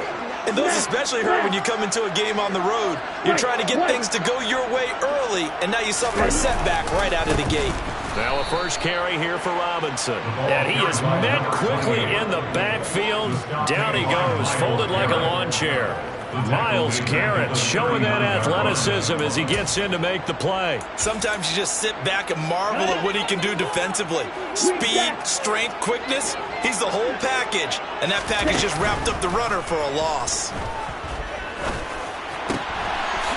And those especially hurt when you come into a game on the road. You're trying to get things to go your way early, and now you suffer a setback right out of the gate. Now a first carry here for Robinson. And he is met quickly in the backfield. Down he goes, folded like a lawn chair. Myles Garrett showing that athleticism as he gets in to make the play. Sometimes you just sit back and marvel at what he can do defensively. Speed, strength, quickness, he's the whole package. And that package just wrapped up the runner for a loss.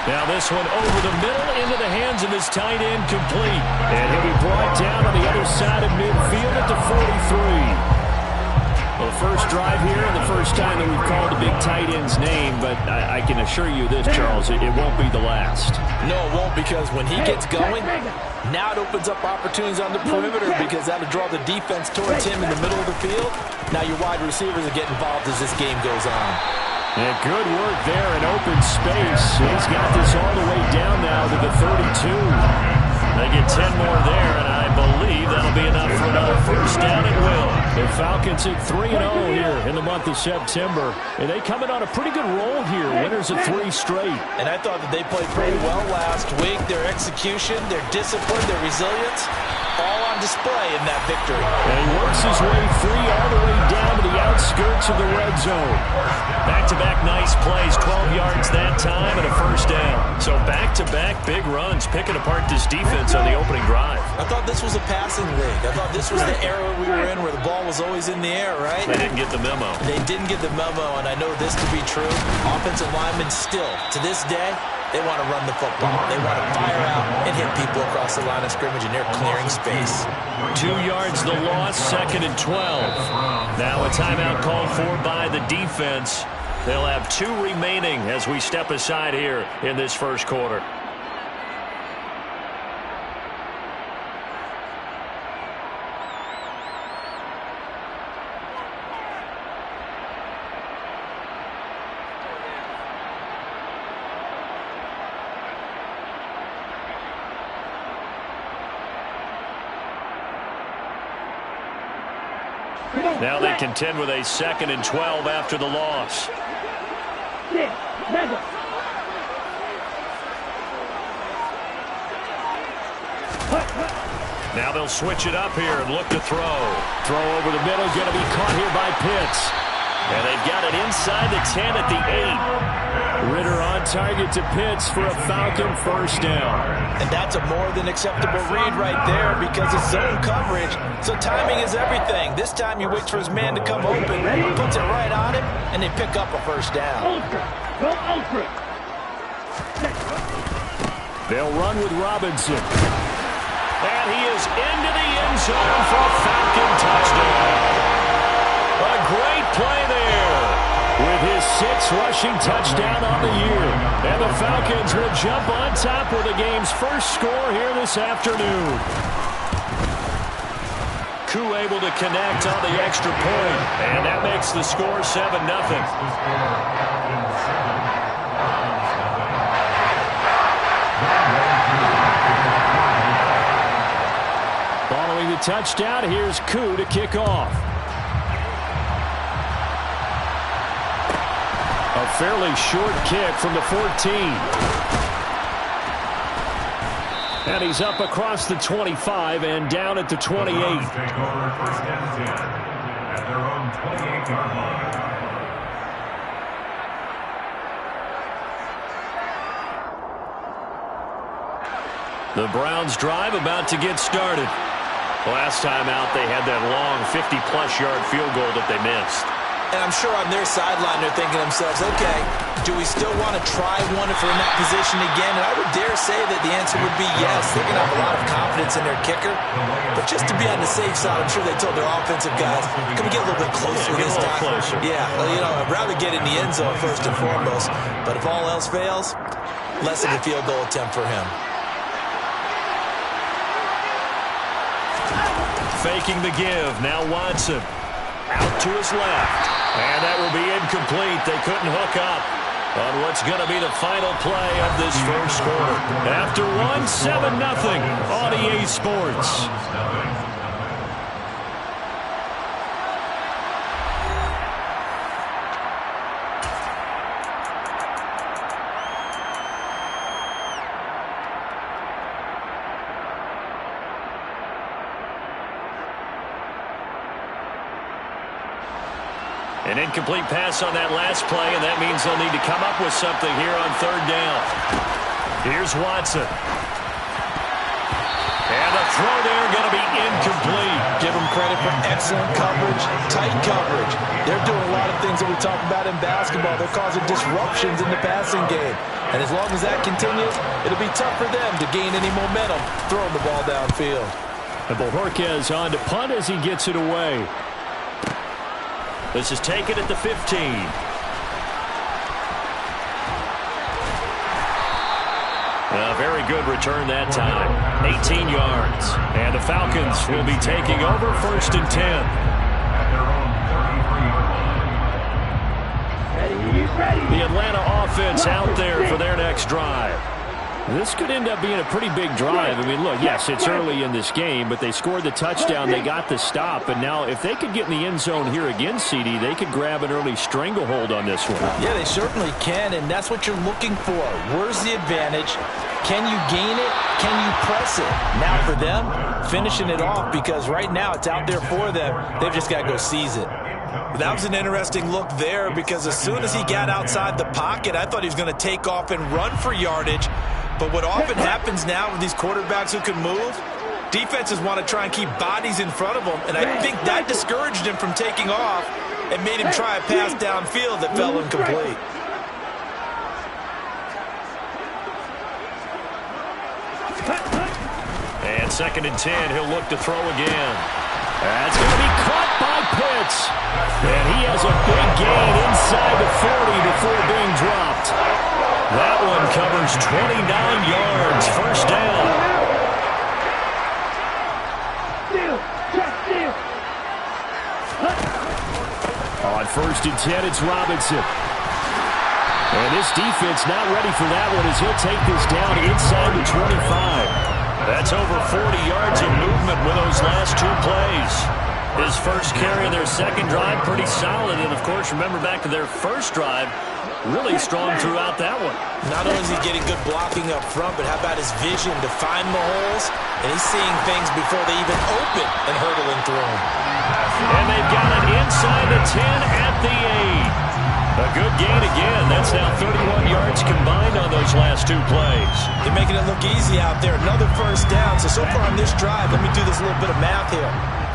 Now this one over the middle into the hands of his tight end, complete. And he'll be brought down on the other side of midfield at the 43. Well, the first drive here and the first time that we've called the big tight end's name, but I can assure you this, Charles, it won't be the last. No, it won't, because when he gets going, now it opens up opportunities on the perimeter because that'll draw the defense towards him in the middle of the field. Now your wide receivers will get involved as this game goes on. And good work there in open space. He's got this all the way down now to the 32. They get 10 more there, and I believe that'll be enough for another first down at will. The Falcons at 3-0 here in the month of September. And they come in on a pretty good roll here. Winners of 3 straight. And I thought that they played pretty well last week. Their execution, their discipline, their resilience, all on display in that victory. And he works his way free all the way down to the outskirts of the red zone. Back-to-back nice plays, 12 yards that time and a first down. So back-to-back big runs, picking apart this defense on the opening drive. I thought this was a passing league. I thought this was the era we were in where the ball was always in the air, right? They didn't get the memo. They didn't get the memo, and I know this to be true. Offensive linemen still, to this day, they want to run the football. They want to fire out and hit people across the line of scrimmage, and they're clearing space. 2 yards the loss, 2nd and 12. Now a timeout called for by the defense. They'll have 2 remaining as we step aside here in this first quarter. Now they contend with a 2nd and 12 after the loss. Now they'll switch it up here and look to throw. Throw over the middle, going to be caught here by Pitts. And they've got it inside the 10 at the 8. Ritter on target to Pitts for a Falcon first down. And that's a more than acceptable read right there because it's zone coverage, so timing is everything. This time he waits for his man to come open, puts it right on him, and they pick up a first down. Go ultra. They'll run with Robinson. And he is into the end zone for a Falcon touchdown. A great play there. With his 6th rushing touchdown on the year. And the Falcons will jump on top with the game's first score here this afternoon. Koo able to connect on the extra point. And that makes the score 7-0. Following the touchdown, here's Koo to kick off. A fairly short kick from the 14. And he's up across the 25 and down at the 28. Take over first and 10 at their own 28-yard line. The Browns drive about to get started. Last time out, they had that long 50-plus yard field goal that they missed. And I'm sure on their sideline they're thinking to themselves, okay, do we still want to try one if we're in that position again? And I would dare say that the answer would be yes. They're going to have a lot of confidence in their kicker. But just to be on the safe side, I'm sure they told their offensive guys, can we get a little bit closer this time? Closer. Yeah, I'd rather get in the end zone first and foremost. But if all else fails, less of a field goal attempt for him. Faking the give. Now Watson out to his left. And that will be incomplete. They couldn't hook up on what's going to be the final play of this first quarter. After one, 7-0 on EA Sports. An incomplete pass on that last play, and that means they'll need to come up with something here on third down. Here's Watson. And the throw there going to be incomplete. Give them credit for excellent coverage, tight coverage. They're doing a lot of things that we talk about in basketball. They're causing disruptions in the passing game. And as long as that continues, it'll be tough for them to gain any momentum throwing the ball downfield. And Bojorquez on to punt as he gets it away. This is taken at the 15. A very good return that time. 18 yards. And the Falcons will be taking over first and 10. The Atlanta offense out there for their next drive. This could end up being a pretty big drive. I mean, look, yes, it's early in this game, but they scored the touchdown. They got the stop. And now if they could get in the end zone here again, CD, they could grab an early stranglehold on this one. Yeah, they certainly can, and that's what you're looking for. Where's the advantage? Can you gain it? Can you press it? Now for them, finishing it off, because right now it's out there for them. They've just got to go seize it. That was an interesting look there, because as soon as he got outside the pocket, I thought he was going to take off and run for yardage. But what often happens now with these quarterbacks who can move, defenses want to try and keep bodies in front of them, and I think that discouraged him from taking off and made him try a pass downfield that fell incomplete. And second and 10, he'll look to throw again. That's going to be caught by Pitts. And he has a big gain inside the 40 before being dropped. That one covers 29 yards, first down. On first and 10, it's Robinson. And this defense not ready for that one as he'll take this down inside the 25. That's over 40 yards of movement with those last two plays. His first carry of their second drive, pretty solid. And, of course, remember back to their first drive, really strong throughout that one. Not only is he getting good blocking up front, but how about his vision to find the holes? And he's seeing things before they even open and hurdling through them. And they've got it inside the 10 at the 8. A good gain again. That's now 31 yards combined on those last 2 plays. They're making it look easy out there. Another first down. So far on this drive, let me do this little bit of math here.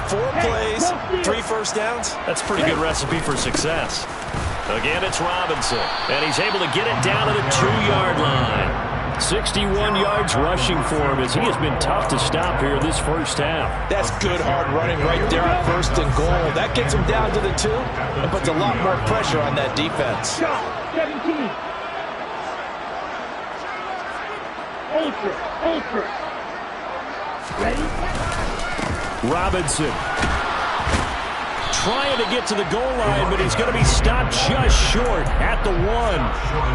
4 plays, 3 first downs. That's a pretty good recipe for success. Again, it's Robinson, and he's able to get it down to the 2-yard line. 61 yards rushing for him as he has been tough to stop here this first half. That's good hard running right there on 1st and goal. That gets him down to the 2 and puts a lot more pressure on that defense. 17. Ultra. Ready? Robinson trying to get to the goal line, but he's going to be stopped just short at the 1.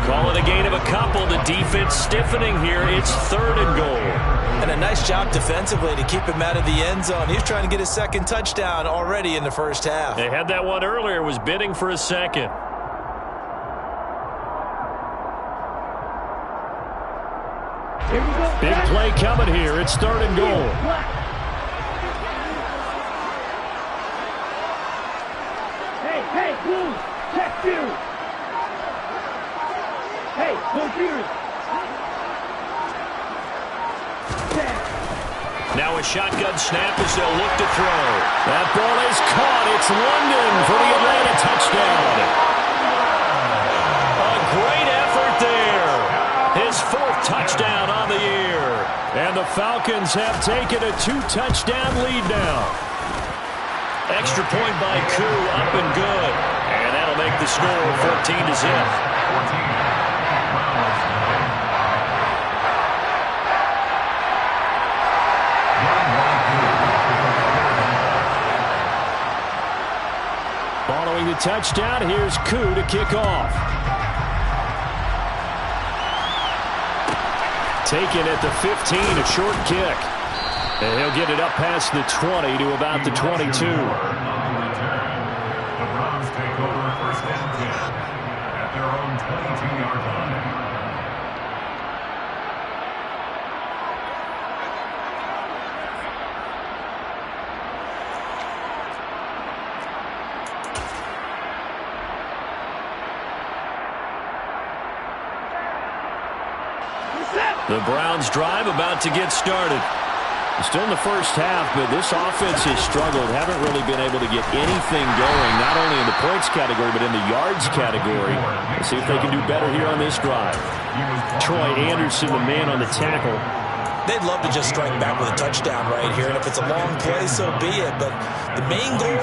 Call it a gain of a couple. The defense stiffening here. It's 3rd and goal. And a nice job defensively to keep him out of the end zone. He's trying to get his 2nd touchdown already in the first half. They had that one earlier, was bidding for a 2nd. Big play coming here. It's 3rd and goal. Hey, Blue, check you. Hey, Blue Peters. Now a shotgun snap as they'll look to throw. That ball is caught. It's London for the Atlanta touchdown. A great effort there. His 4th touchdown on the year. And the Falcons have taken a 2-touchdown lead now. Extra point by Koo, up and good. And that'll make the score 14-0. Following the touchdown, here's Koo to kick off. Taken at the 15, a short kick. And he'll get it up past the 20 to about the 22. The Browns take over 1st and 10 at their own 22-yard line. The Browns drive about to get started. Still in the first half, but this offense has struggled. Haven't really been able to get anything going, not only in the points category, but in the yards category. Let's see if they can do better here on this drive. Troy Anderson, the man on the tackle. They'd love to just strike back with a touchdown right here, and if it's a long play, so be it. But the main goal,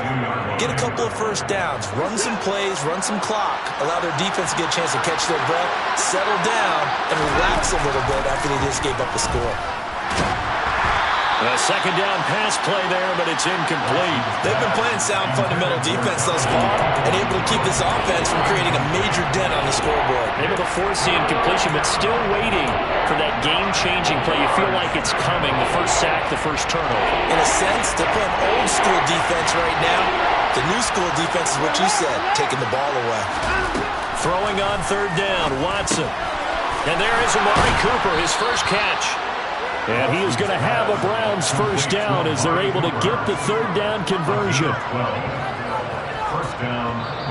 get a couple of first downs, run some plays, run some clock, allow their defense to get a chance to catch their breath, settle down, and relax a little bit after they just gave up the score. A 2nd down pass play there, but it's incomplete. They've been playing sound fundamental defense thus far and able to keep this offense from creating a major dent on the scoreboard. Able to force the incompletion, but still waiting for that game-changing play. You feel like it's coming, the first sack, the first turnover. In a sense, they're playing old-school defense right now. The new-school defense is what you said, taking the ball away. Throwing on 3rd down, Watson. And there is Amari Cooper, his first catch. And he is going to have a Browns first down as they're able to get the 3rd down conversion.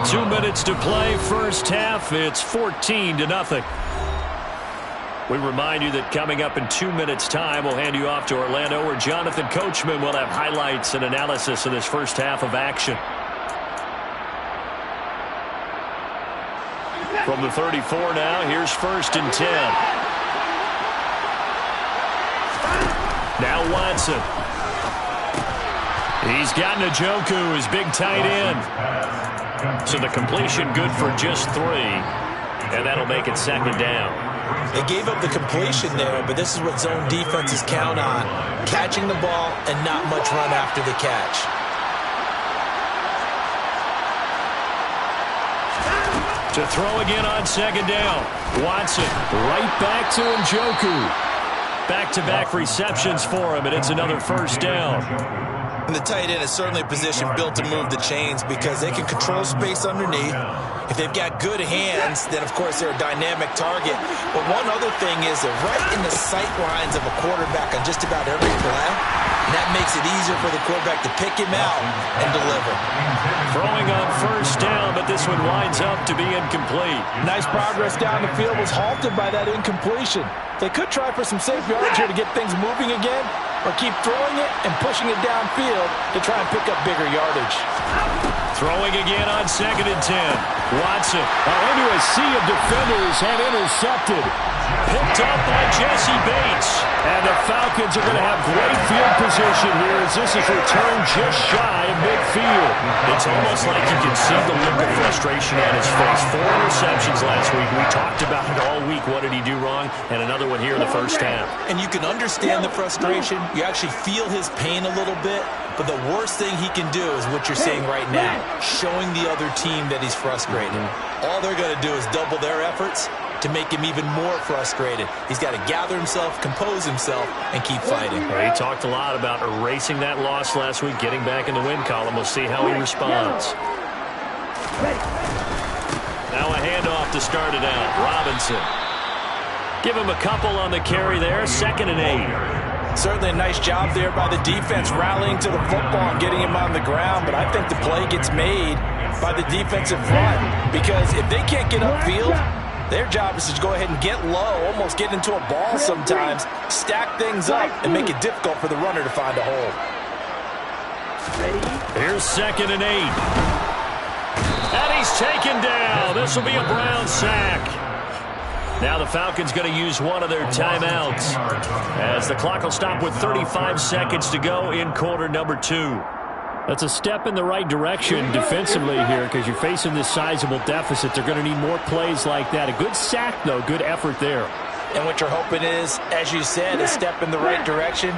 2 minutes to play, first half. It's 14-0. We remind you that coming up in 2 minutes' time, we'll hand you off to Orlando, where Jonathan Coachman will have highlights and analysis of this first half of action. From the 34 now, here's 1st and 10. Now Watson. He's got Njoku, his big tight end. So the completion good for just 3. And that'll make it 2nd down. They gave up the completion there, but this is what zone defenses count on. Catching the ball and not much run after the catch. To throw again on 2nd down. Watson right back to Njoku. Back-to-back receptions for him, and it's another first down. And the tight end is certainly a position built to move the chains because they can control space underneath. If they've got good hands, then, of course, they're a dynamic target. But one other thing is they're right in the sight lines of a quarterback on just about every play. And that makes it easier for the quarterback to pick him out and deliver. Throwing on first down, but this one winds up to be incomplete. Nice progress down the field was halted by that incompletion. They could try for some safe yards here to get things moving again, or keep throwing it and pushing it downfield to try and pick up bigger yardage. Throwing again on 2nd and 10. Watson into a sea of defenders and intercepted. Picked up by Jesse Bates. And the Falcons are going to have great field position here as this is returned just shy of midfield. It's almost like you can see the look of frustration on his face. 4 interceptions last week. We talked about it all week. What did he do wrong? And another one here in the first half. And you can understand the frustration. You actually feel his pain a little bit. But the worst thing he can do is what you're seeing right now, showing the other team that he's frustrated. All they're going to do is double their efforts to make him even more frustrated. He's got to gather himself, compose himself, and keep fighting. Well, he talked a lot about erasing that loss last week, getting back in the win column. We'll see how he responds. Now a handoff to start it out. Robinson. Give him a couple on the carry there. 2nd and 8. Certainly a nice job there by the defense rallying to the football and getting him on the ground, but I think the play gets made by the defensive front because if they can't get upfield, their job is to go ahead and get low, almost get into a ball sometimes, stack things up, and make it difficult for the runner to find a hole. Here's 2nd and 8. And he's taken down. This will be a Brown sack. Now the Falcons going to use one of their timeouts as the clock will stop with 35 seconds to go in quarter number 2. That's a step in the right direction defensively here because you're facing this sizable deficit. They're going to need more plays like that. A good sack, though. Good effort there. And what you're hoping is, as you said, a step in the right direction,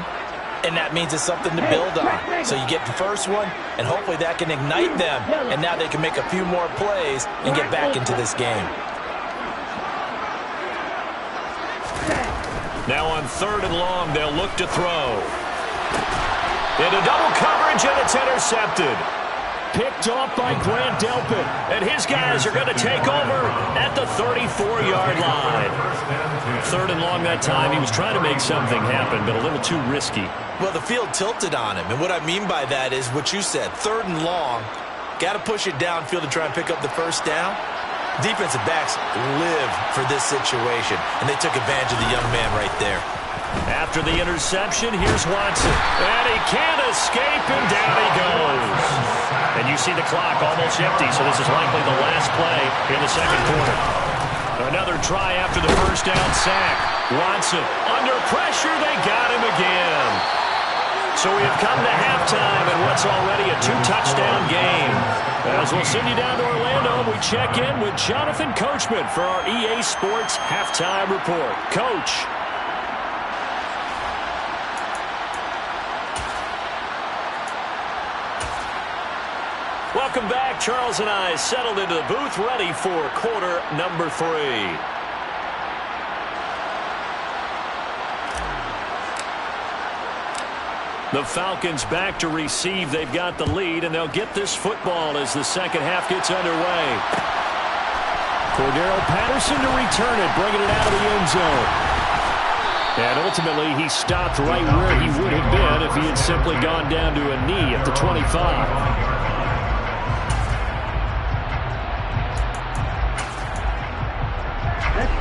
and that means it's something to build on. So you get the first one, and hopefully that can ignite them, and now they can make a few more plays and get back into this game. Now on 3rd and long, they'll look to throw. Into double coverage, and it's intercepted. Picked off by Grant Delpit. And his guys are going to take over at the 34-yard line. 3rd and long that time. He was trying to make something happen, but a little too risky. Well, the field tilted on him, and what I mean by that is what you said. 3rd and long, got to push it downfield to try and pick up the first down. Defensive backs live for this situation, and they took advantage of the young man right there. After the interception, here's Watson. And he can't escape, and down he goes. And you see the clock almost empty, so this is likely the last play in the second quarter. Another try after the first down sack. Watson under pressure. They got him again. So we have come to halftime in what's already a 2-touchdown game. As we'll send you down to Orlando, we check in with Jonathan Coachman for our EA Sports Halftime Report. Coach. Welcome back. Charles and I settled into the booth, ready for quarter number 3. The Falcons back to receive. They've got the lead, and they'll get this football as the second half gets underway. Cordero Patterson to return it, bringing it out of the end zone. And ultimately, he stopped right where he would have been if he had simply gone down to a knee at the 25.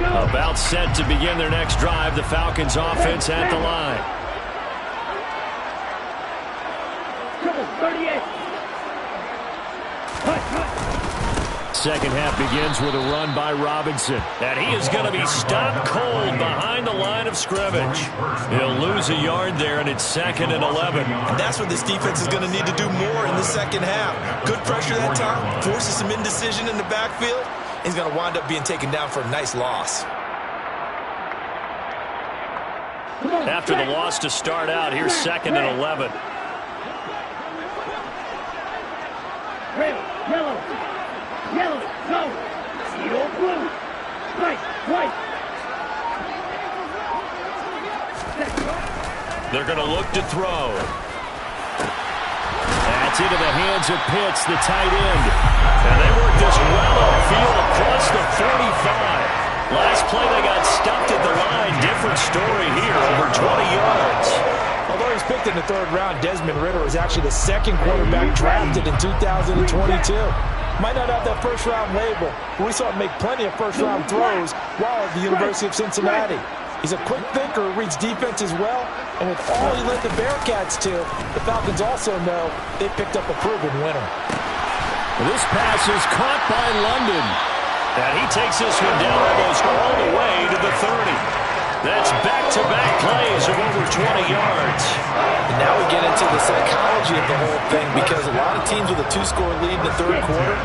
About set to begin their next drive. The Falcons offense at the line. 38. Second half begins with a run by Robinson. And he is going to be stopped cold behind the line of scrimmage. He'll lose a yard there, and it's 2nd and 11. And that's what this defense is going to need to do more in the second half. Good pressure that time, forces some indecision in the backfield. He's going to wind up being taken down for a nice loss. After the loss to start out, here's 2nd and 11. Red, yellow, yellow, go. Yellow, blue, white, white. They're going to look to throw. It's into the hands of Pitts, the tight end. And they work this well upfield across the 45. Last play, they got stuffed at the line. Different story here, over 20 yards. Although he's picked in the 3rd round, Desmond Ridder is actually the 2nd quarterback drafted in 2022. Might not have that first-round label, but we saw him make plenty of first-round throws while at the University of Cincinnati. He's a quick thinker, reads defense as well, and with all he led the Bearcats to, the Falcons also know they picked up a proven winner. This pass is caught by London. And he takes this one down almost all the way to the 30. That's back-to-back plays of over 20 yards. And now we get into the psychology of the whole thing, because a lot of teams with a 2-score lead in the 3rd quarter,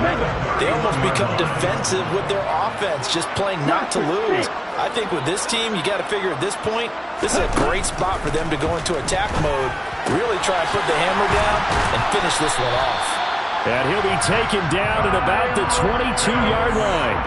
they almost become defensive with their offense, just playing not to lose. I think with this team, you got to figure at this point, this is a great spot for them to go into attack mode, really try and put the hammer down and finish this one off. And he'll be taken down at about the 22-yard line.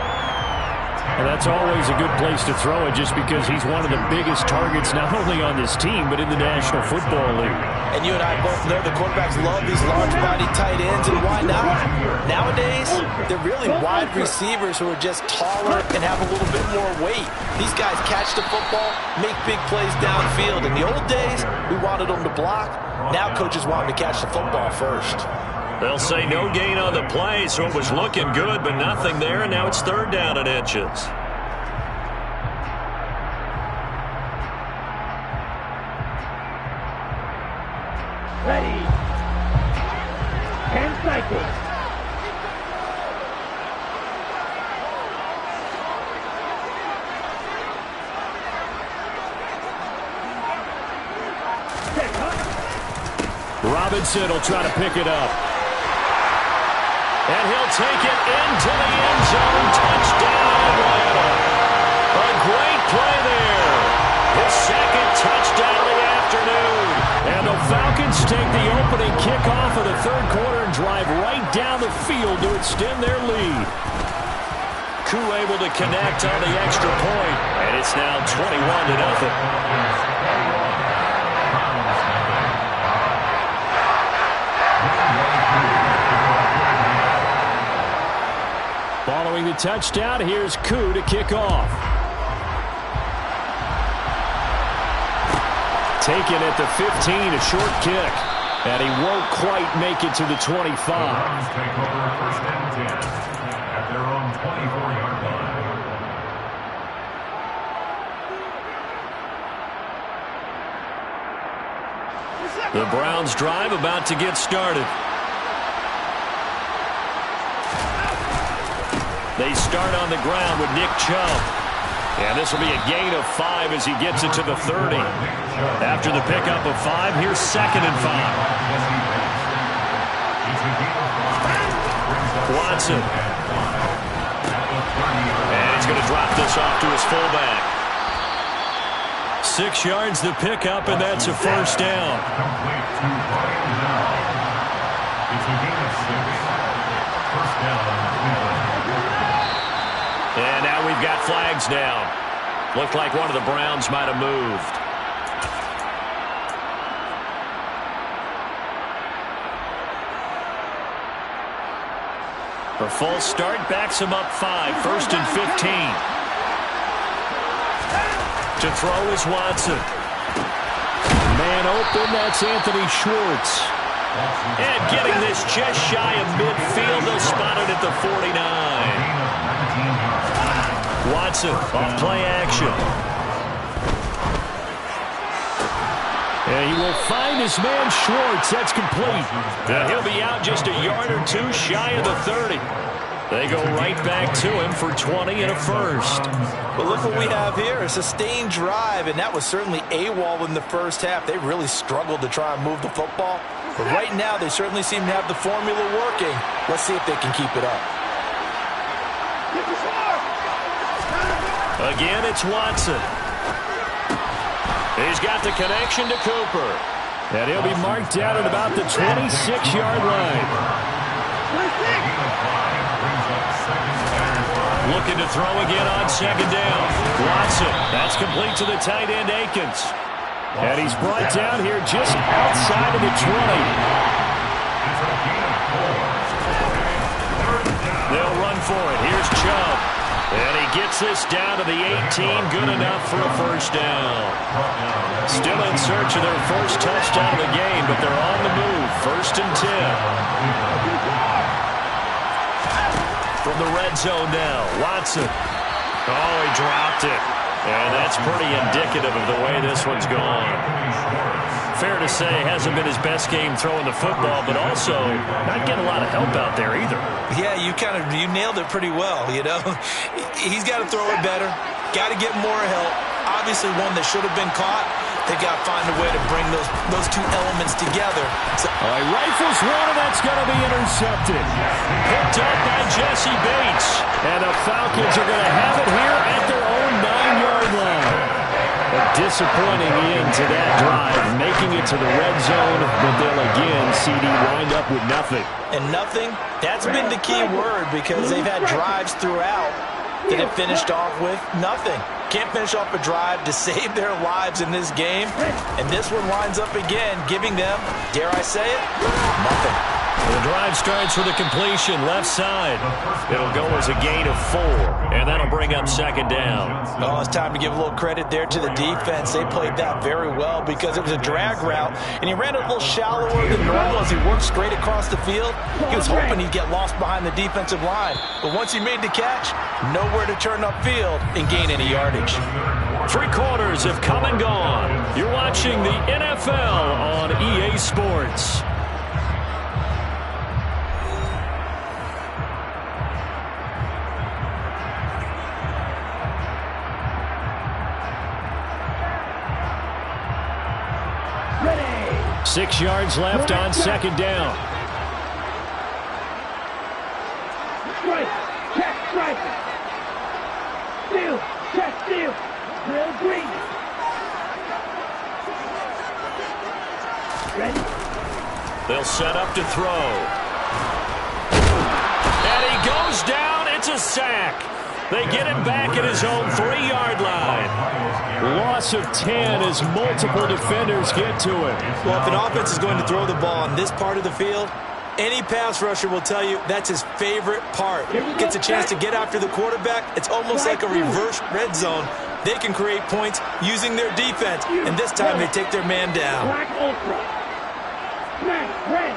And that's always a good place to throw it, just because he's one of the biggest targets not only on this team but in the National Football League. And you and I both know the quarterbacks love these large-body tight ends, and why not? Nowadays, they're really wide receivers who are just taller and have a little bit more weight. These guys catch the football, make big plays downfield. In the old days, we wanted them to block. Now coaches want them to catch the football first. They'll say no gain on the play, so it was looking good, but nothing there, and now it's 3rd down and inches. Ready. 10 cycles. Robinson will try to pick it up. And he'll take it into the end zone. Touchdown, Atlanta. A great play there. His 2nd touchdown of the afternoon. And the Falcons take the opening kickoff of the 3rd quarter and drive right down the field to extend their lead. Koo able to connect on the extra point. And it's now 21-0. Following the touchdown, here's Koo to kick off. Taken at the 15, a short kick. And he won't quite make it to the 25. The Browns take over 1st and 10 at their own 24-yard line. The Browns drive about to get started. They start on the ground with Nick Chubb. And this will be a gain of 5 as he gets it to the 30. After the pickup of 5, here's 2nd and 5. Watson. And he's going to drop this off to his fullback. 6 yards the pickup, and that's a 1st down. It's a gain of 6. 1st down. And now we've got flags down. Looked like one of the Browns might have moved. A false start backs him up 5. 1st and 15. To throw is Watson. Man open, that's Anthony Schwartz. And getting this just shy of midfield, they'll spot it at the 49. Watson off play action. And he will find his man Schwartz. That's complete. And he'll be out just a yard or 2 shy of the 30. They go right back to him for 20 and a 1st. But look what we have here, a sustained drive, and that was certainly AWOL in the 1st half. They really struggled to try and move the football. But right now, they certainly seem to have the formula working. Let's see if they can keep it up. Again, it's Watson. He's got the connection to Cooper. And he'll be marked down at about the 26-yard line. Looking to throw again on 2nd down. Watson, that's complete to the tight end, Akins. And he's brought down here just outside of the 20. for it. Here's Chubb. And he gets this down to the 18. Good enough for a first down. Still in search of their first touchdown of the game, but they're on the move. 1st and 10. From the red zone now, Watson. Oh, he dropped it. And that's pretty indicative of the way this one's gone. Fair to say, hasn't been his best game throwing the football, but also not getting a lot of help out there either. Yeah, you nailed it pretty well, you know. He's got to throw it better. Got to get more help. Obviously one that should have been caught. They've got to find a way to bring those two elements together. So, he rifles one, and that's going to be intercepted. Picked up by Jesse Bates. And the Falcons are going to have it here at their own 9-yard line. A disappointing end to that drive, making it to the red zone, but they'll again, CD, wind up with nothing. And nothing, that's been the key word, because they've had drives throughout that have finished off with nothing. Can't finish off a drive to save their lives in this game. And this one winds up again, giving them, dare I say it, nothing. The drive starts with a completion, left side. It'll go as a gain of 4, and that'll bring up 2nd down. Oh, it's time to give a little credit there to the defense. They played that very well because it was a drag route, and he ran it a little shallower than normal as he worked straight across the field. He was hoping he'd get lost behind the defensive line, but once he made the catch, nowhere to turn upfield and gain any yardage. 3 quarters have come and gone. You're watching the NFL on EA Sports. Ready. 6 yards left on 2nd down. Strike. Check. Strike. Steal. Check. Steal. Drill green. Ready. They'll set up to throw. And he goes down. It's a sack. They get him back at his own 3-yard line. Loss of 10 as multiple defenders get to it. Well, if an offense is going to throw the ball on this part of the field, any pass rusher will tell you that's his favorite part. Gets a chance to get after the quarterback. It's almost like a reverse red zone. They can create points using their defense, and this time they take their man down. Black Ultra. Smash. Red.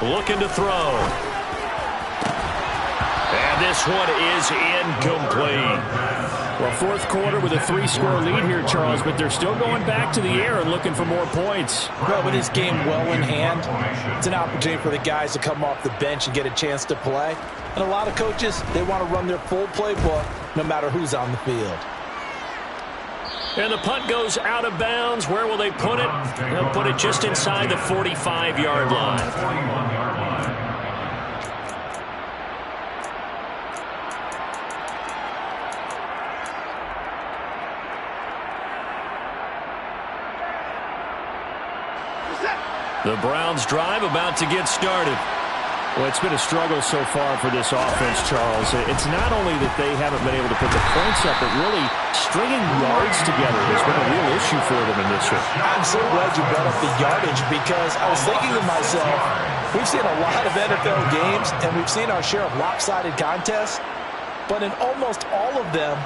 Looking to throw. And this one is incomplete. Well, 4th quarter with a 3-score lead here, Charles, but they're still going back to the air and looking for more points. Well, with this game well in hand, it's an opportunity for the guys to come off the bench and get a chance to play. And a lot of coaches, they want to run their full playbook no matter who's on the field. And the punt goes out of bounds. Where will they put it? They'll put it just inside the 45-yard line. The Browns drive about to get started. Well, it's been a struggle so far for this offense, Charles. It's not only that they haven't been able to put the points up, but really stringing yards together has been a real issue for them in this one. I'm so glad you brought up the yardage, because I was thinking to myself, we've seen a lot of NFL games, and we've seen our share of lopsided contests, but in almost all of them,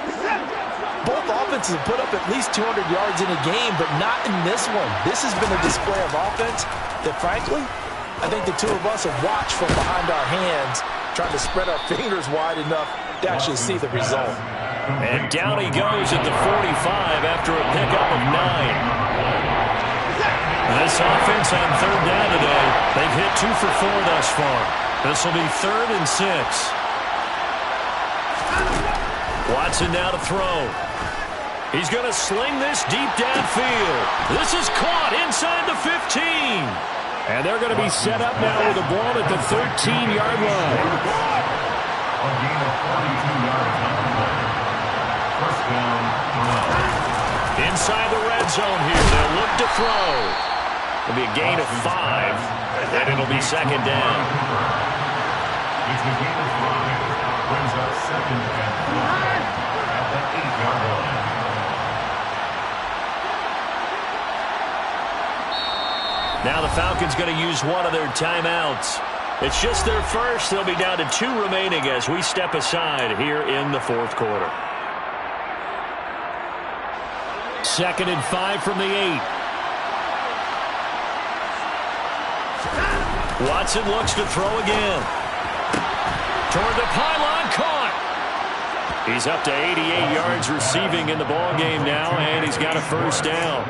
both offenses have put up at least 200 yards in a game, but not in this one. This has been a display of offense that, frankly, I think the two of us have watched from behind our hands, trying to spread our fingers wide enough to actually see the result. And down he goes at the 45 after a pickup of 9. This offense on 3rd down today, they've hit 2 for 4 thus far. This will be 3rd and 6. Watson now to throw. He's going to sling this deep downfield. This is caught inside the 15. And they're going to be set up now with the ball at the 13-yard line. A gain of 42 yards on the play. First down. Inside the red zone here. They'll look to throw. It'll be a gain of 5, and it'll be 2nd down. It's a gain of 5. Brings up 2nd and 5 at the 8-yard line. Now the Falcons going to use one of their timeouts. It's just their first. They'll be down to 2 remaining as we step aside here in the fourth quarter. 2nd and 5 from the 8. Watson looks to throw again. Toward the pylon, caught. He's up to 88 yards receiving in the ballgame now, and he's got a first down.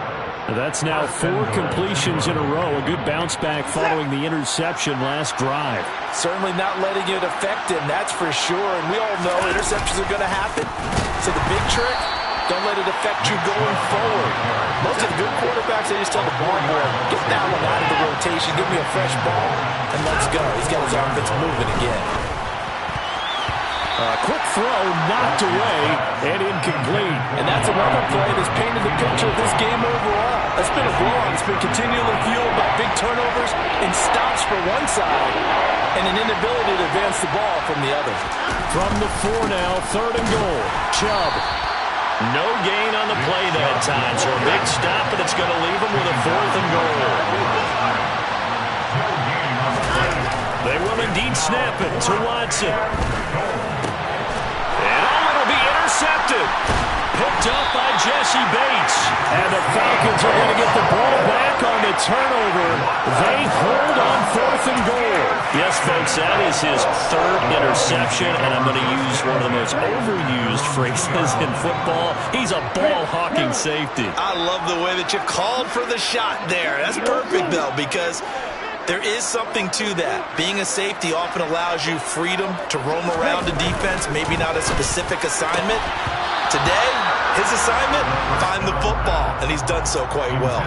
That's now 4 completions in a row. A good bounce back following the interception last drive. Certainly not letting it affect him, that's for sure. And we all know interceptions are going to happen. So the big trick, don't let it affect you going forward. Most of the good quarterbacks, they just tell the ball boy, get that one out of the rotation, give me a fresh ball, and let's go. He's got his offense moving again. Quick throw, knocked away, and incomplete. And that's another play that's painted the picture of this game overall. It's been a blowout. It's been continually fueled by big turnovers and stops for one side and an inability to advance the ball from the other. From the 4 now, 3rd and goal. Chubb. No gain on the play that time, so a big stop, and it's going to leave him with a 4th and goal. They will indeed snap it to Watson. Intercepted. Picked up by Jesse Bates. And the Falcons are going to get the ball back on the turnover. They hold on 4th and goal. Yes, folks, that is his 3rd interception, and I'm going to use one of the most overused phrases in football. He's a ball-hawking safety. I love the way that you called for the shot there. That's perfect, though, because there is something to that. Being a safety often allows you freedom to roam around the defense, maybe not a specific assignment. Today, his assignment, find the football, and he's done so quite well.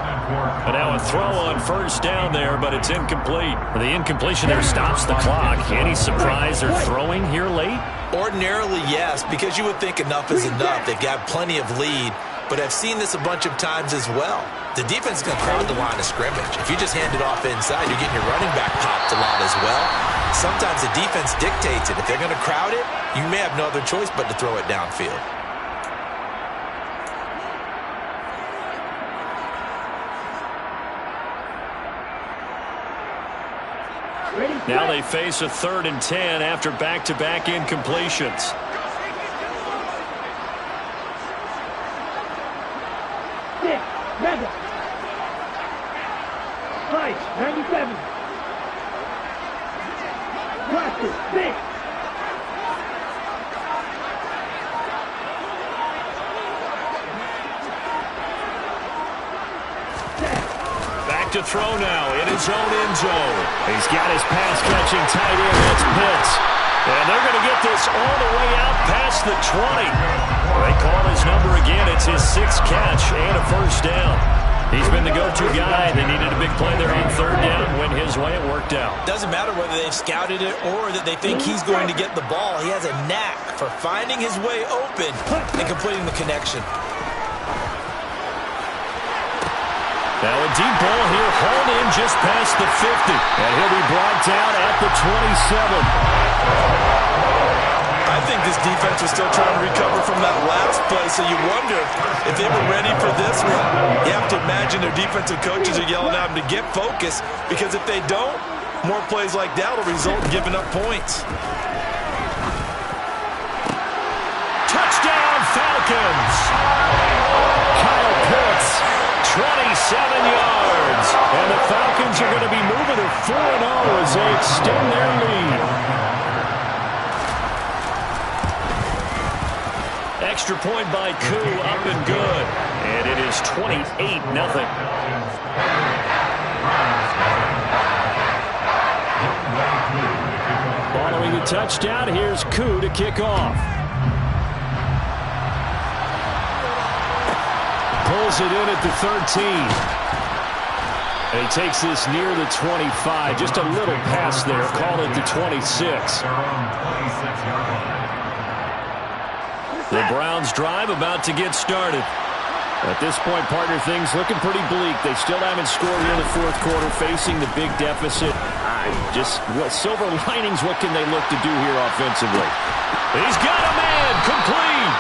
And now a throw on first down there, but it's incomplete. The incompletion there stops the clock. Any surprise they're throwing here late? Ordinarily, yes, because you would think enough is enough. They've got plenty of lead, but I've seen this a bunch of times as well. The defense is going to crowd the line of scrimmage. If you just hand it off inside, you're getting your running back popped a lot as well. Sometimes the defense dictates it. If they're going to crowd it, you may have no other choice but to throw it downfield. Now they face a 3rd and 10 after back-to-back incompletions. Mega. Price, 97. Watson, 6. Back to throw now in his own end zone. He's got his pass-catching tight end. That's Pitts. And they're going to get this all the way out past the 20. They call his number again. It's his 6th catch and a first down. He's been the go-to guy. They needed a big play there on 3rd down. Went his way. It worked out. Doesn't matter whether they've scouted it or that they think he's going to get the ball. He has a knack for finding his way open and completing the connection. Now a deep ball here, hauled in just past the 50. And he'll be brought down at the 27. I think this defense was still trying to recover from that last play, so you wonder if they were ready for this one. You have to imagine their defensive coaches are yelling at them to get focused, because if they don't, more plays like that will result in giving up points. Touchdown, Falcons! Kyle Pitts, 27 yards. And the Falcons are going to be moving to 4-0 as they extend their lead. Extra point by Koo, up and good. And it is 28-0. Following the touchdown, here's Koo to kick off. Pulls it in at the 13. And he takes this near the 25. Just a little pass there. Call it the 26. The Browns drive about to get started. At this point, partner, things looking pretty bleak. They still haven't scored here in the fourth quarter, facing the big deficit. Just what silver linings, what can they look to do here offensively? He's got a man, complete.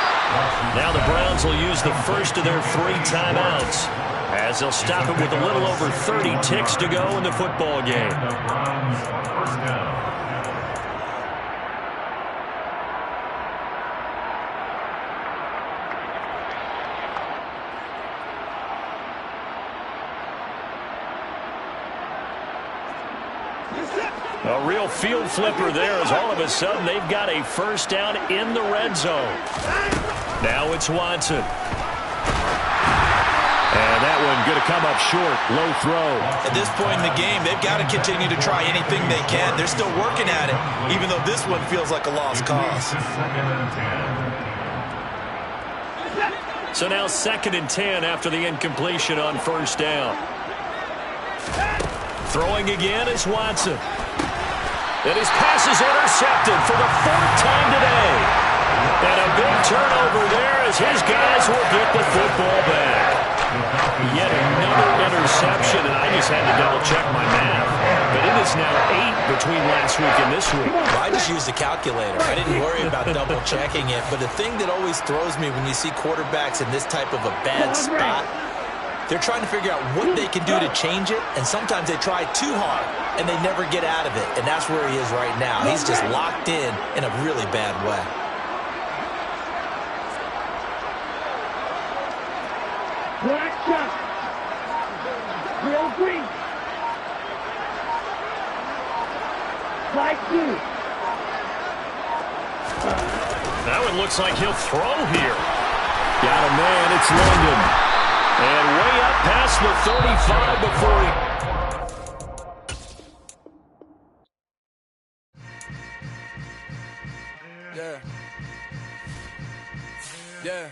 Now the Browns will use the first of their 3 timeouts. As they'll stop it with a little over 30 ticks to go in the football game. The Browns, first down. A real field flipper there as all of a sudden they've got a first down in the red zone. Now it's Watson. And that one going to come up short. Low throw. At this point in the game, they've got to continue to try anything they can. They're still working at it, even though this one feels like a lost cause. So now 2nd and 10 after the incompletion on first down. Throwing again is Watson. And his pass is intercepted for the 4th time today. And a big turnover there as his guys will get the football back. Yet another interception, and I just had to double-check my math. But it is now 8 between last week and this week. Well, I just used a calculator. I didn't worry about double-checking it. But the thing that always throws me when you see quarterbacks in this type of a bad spot, they're trying to figure out what they can do to change it, and sometimes they try too hard, and they never get out of it. And that's where he is right now. He's just locked in a really bad way. Black shot. Real green. Flag 2. That one looks like he'll throw here. Got a man, it's London. And way up past the 35 before he... Yeah.